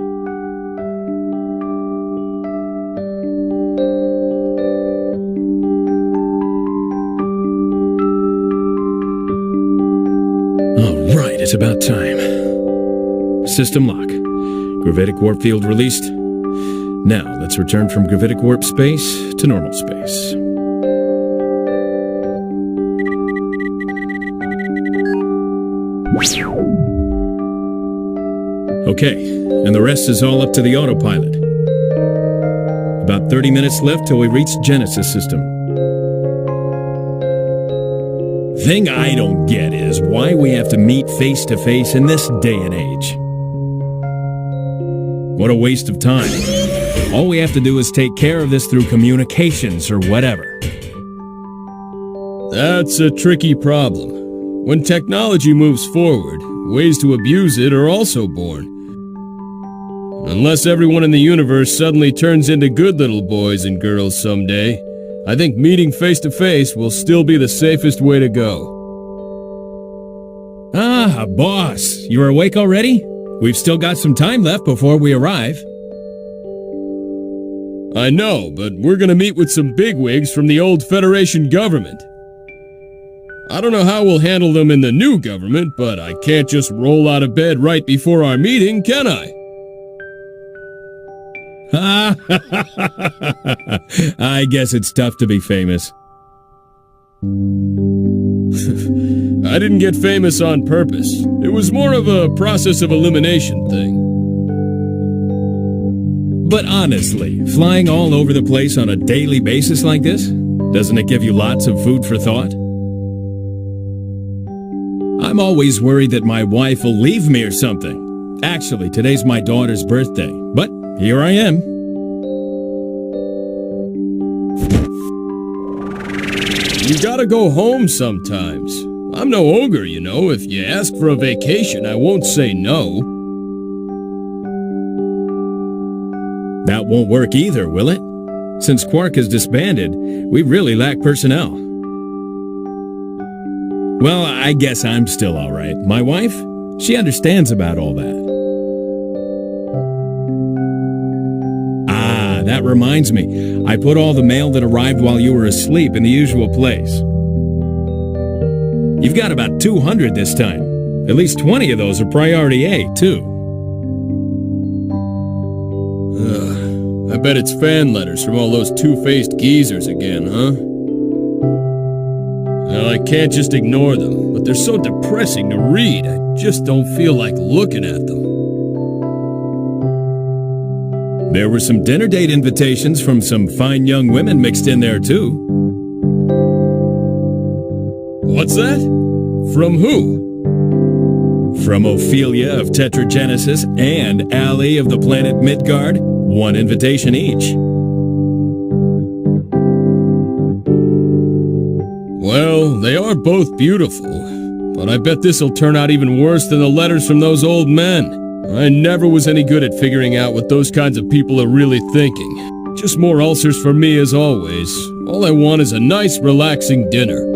All right, it's about time. System lock. Gravitic warp field released. Now, let's return from gravitic warp space to normal space. Okay, and the rest is all up to the autopilot. About 30 minutes left till we reach Genesis system. Thing I don't get is why we have to meet face to face in this day and age. What a waste of time. All we have to do is take care of this through communications or whatever. That's a tricky problem. When technology moves forward, ways to abuse it are also born. Unless everyone in the universe suddenly turns into good little boys and girls someday, I think meeting face to face will still be the safest way to go. Ah, boss, you're awake already? We've still got some time left before we arrive. I know, but we're gonna meet with some bigwigs from the old Federation government. I don't know how we'll handle them in the new government, but I can't just roll out of bed right before our meeting, can I? I guess it's tough to be famous. I didn't get famous on purpose. It was more of a process of elimination thing. But honestly, flying all over the place on a daily basis like this, doesn't it give you lots of food for thought? I'm always worried that my wife will leave me or something. Actually, today's my daughter's birthday, but here I am. You gotta go home sometimes. I'm no ogre, you know. If you ask for a vacation, I won't say no. That won't work either, will it? Since Quark has disbanded, we really lack personnel. Well, I guess I'm still all right. My wife, she understands about all that. Ah, that reminds me. I put all the mail that arrived while you were asleep in the usual place. You've got about 200 this time. At least 20 of those are priority A, too. I bet it's fan letters from all those two-faced geezers again, huh? Well, I can't just ignore them, but they're so depressing to read, I just don't feel like looking at them. There were some dinner date invitations from some fine young women mixed in there, too. What's that? From who? From Ophelia of Tetragenesis and Allie of the planet Midgard, one invitation each. Well, they are both beautiful, but I bet this'll turn out even worse than the letters from those old men. I never was any good at figuring out what those kinds of people are really thinking. Just more ulcers for me as always. All I want is a nice, relaxing dinner.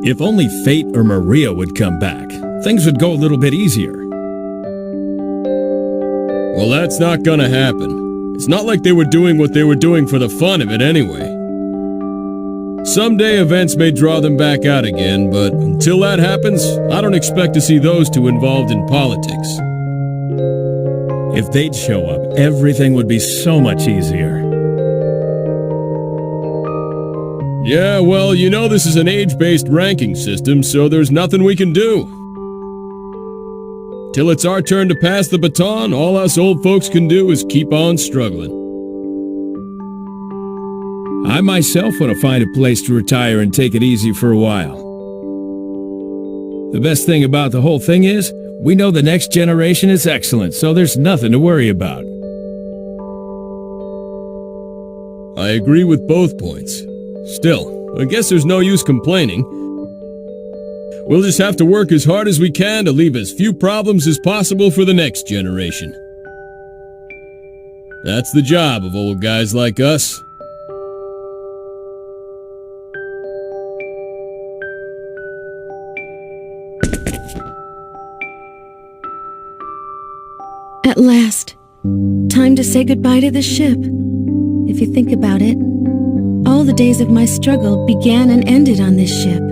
If only Fayt or Maria would come back, things would go a little bit easier. Well, that's not gonna happen. It's not like they were doing what they were doing for the fun of it anyway. Someday events may draw them back out again, but until that happens, I don't expect to see those two involved in politics. If they'd show up, everything would be so much easier. Yeah, well, you know this is an age-based ranking system, so there's nothing we can do. Till it's our turn to pass the baton, all us old folks can do is keep on struggling. I myself want to find a place to retire and take it easy for a while. The best thing about the whole thing is, we know the next generation is excellent, so there's nothing to worry about. I agree with both points. Still, I guess there's no use complaining. We'll just have to work as hard as we can to leave as few problems as possible for the next generation. That's the job of old guys like us. At last. Time to say goodbye to the ship. If you think about it, all the days of my struggle began and ended on this ship.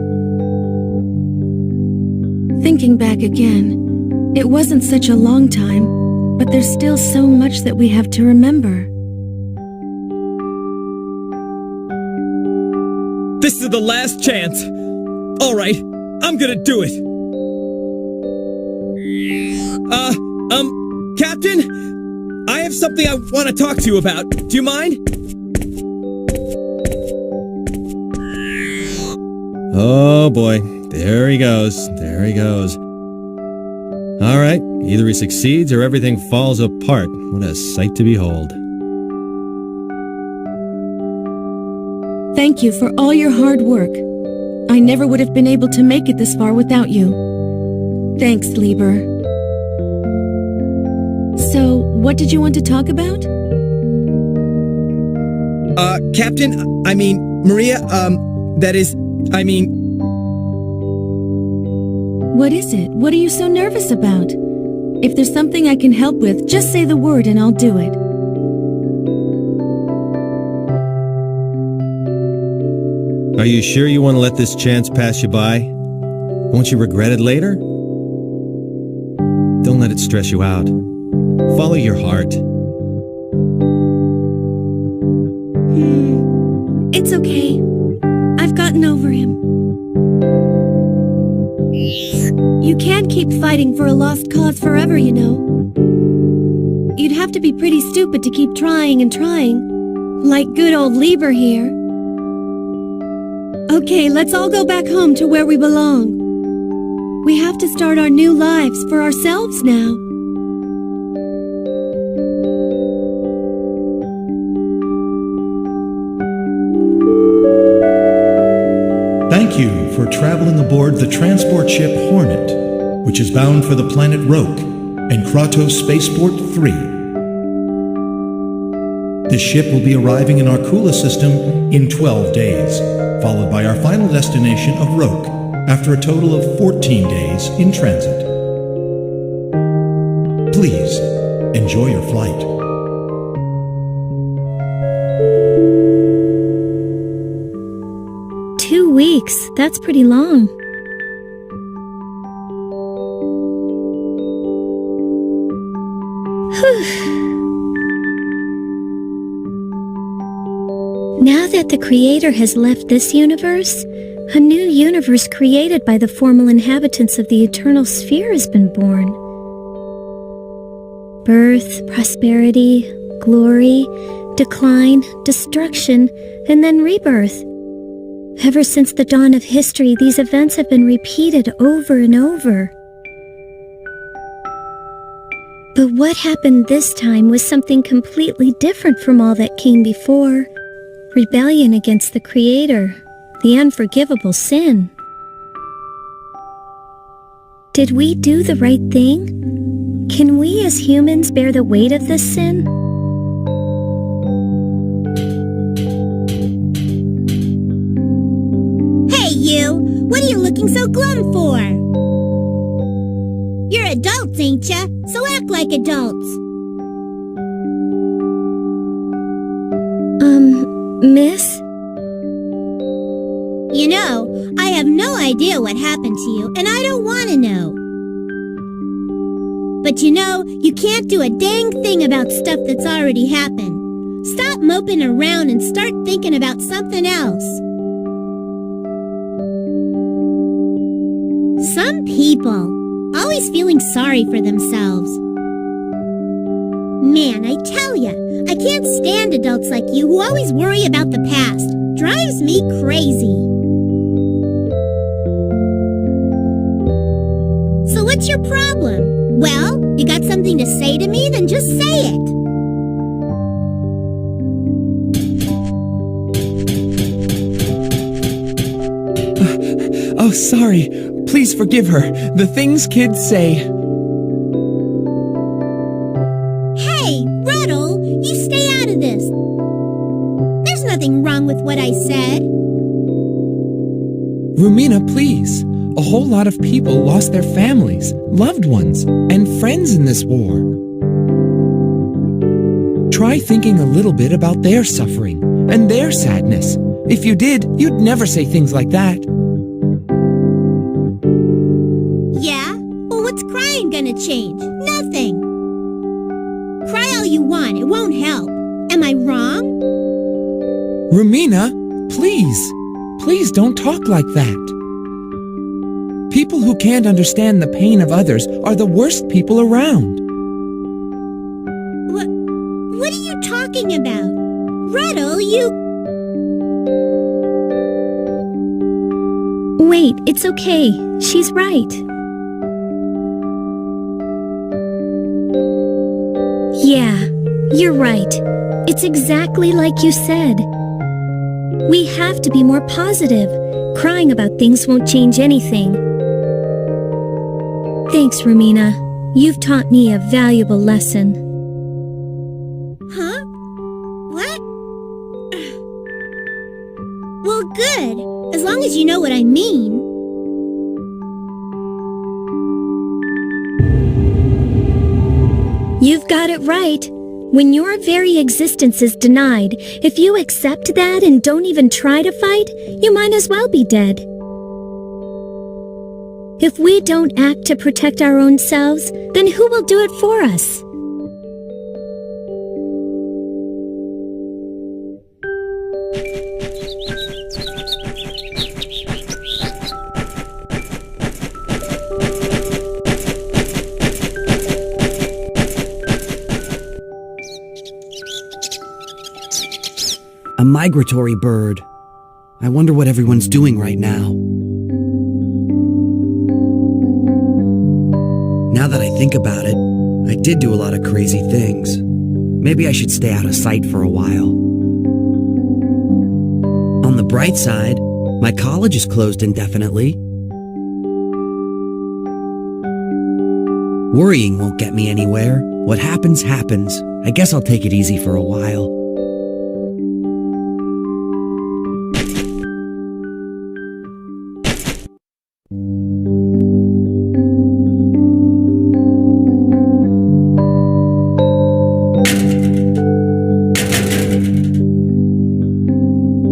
Thinking back again, it wasn't such a long time, but there's still so much that we have to remember. This is the last chance. All right, I'm gonna do it. Captain? I have something I want to talk to you about. Do you mind? Oh boy, there he goes. There he goes. All right, either he succeeds or everything falls apart. What a sight to behold. Thank you for all your hard work. I never would have been able to make it this far without you. Thanks, Lieber. So, what did you want to talk about? Captain, Maria, What is it? What are you so nervous about? If there's something I can help with, just say the word and I'll do it. Are you sure you want to let this chance pass you by? Won't you regret it later? Don't let it stress you out. Follow your heart. It's okay. I've gotten over him. You can't keep fighting for a lost cause forever, you know. You'd have to be pretty stupid to keep trying and trying. Like good old Lieber here. Okay, let's all go back home to where we belong. We have to start our new lives for ourselves now. Thank you for traveling aboard the transport ship Hornet, which is bound for the planet Roke and Kratos Spaceport 3. This ship will be arriving in our Kula system in 12 days, followed by our final destination of Roke after a total of 14 days in transit. Please, enjoy your flight. Weeks. That's pretty long. Now that the Creator has left this universe, a new universe created by the formal inhabitants of the Eternal Sphere has been born. Birth, prosperity, glory, decline, destruction, and then rebirth. Ever since the dawn of history, these events have been repeated over and over. But what happened this time was something completely different from all that came before. Rebellion against the Creator, the unforgivable sin. Did we do the right thing? Can we as humans bear the weight of this sin? What are you looking so glum for? You're adults, ain't ya? So act like adults. Miss? You know, I have no idea what happened to you, and I don't want to know. But you know, you can't do a dang thing about stuff that's already happened. Stop moping around and start thinking about something else. Some people, always feeling sorry for themselves. Man, I tell ya, I can't stand adults like you who always worry about the past. Drives me crazy. So what's your problem? Well, you got something to say to me? Then just say it. sorry. Please forgive her. The things kids say. Hey, Ruddle, you stay out of this. There's nothing wrong with what I said. Rumina, please. A whole lot of people lost their families, loved ones, and friends in this war. Try thinking a little bit about their suffering and their sadness. If you did, you'd never say things like that. Yeah? Well, what's crying gonna change? Nothing. Cry all you want, it won't help. Am I wrong? Rumina, please. Please don't talk like that. People who can't understand the pain of others are the worst people around. What are you talking about? Ruddle, you... Wait, it's okay. She's right. Yeah, you're right. It's exactly like you said. We have to be more positive. Crying about things won't change anything. Thanks, Rumina. You've taught me a valuable lesson. Huh? What? Well, good. As long as you know what I mean. You've got it right. When your very existence is denied, if you accept that and don't even try to fight, you might as well be dead. If we don't act to protect our own selves, then who will do it for us? A migratory bird. I wonder what everyone's doing right now. Now that I think about it, I did do a lot of crazy things. Maybe I should stay out of sight for a while. On the bright side, my college is closed indefinitely. Worrying won't get me anywhere. What happens, happens. I guess I'll take it easy for a while.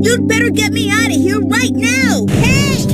You'd better get me out of here right now! Hey!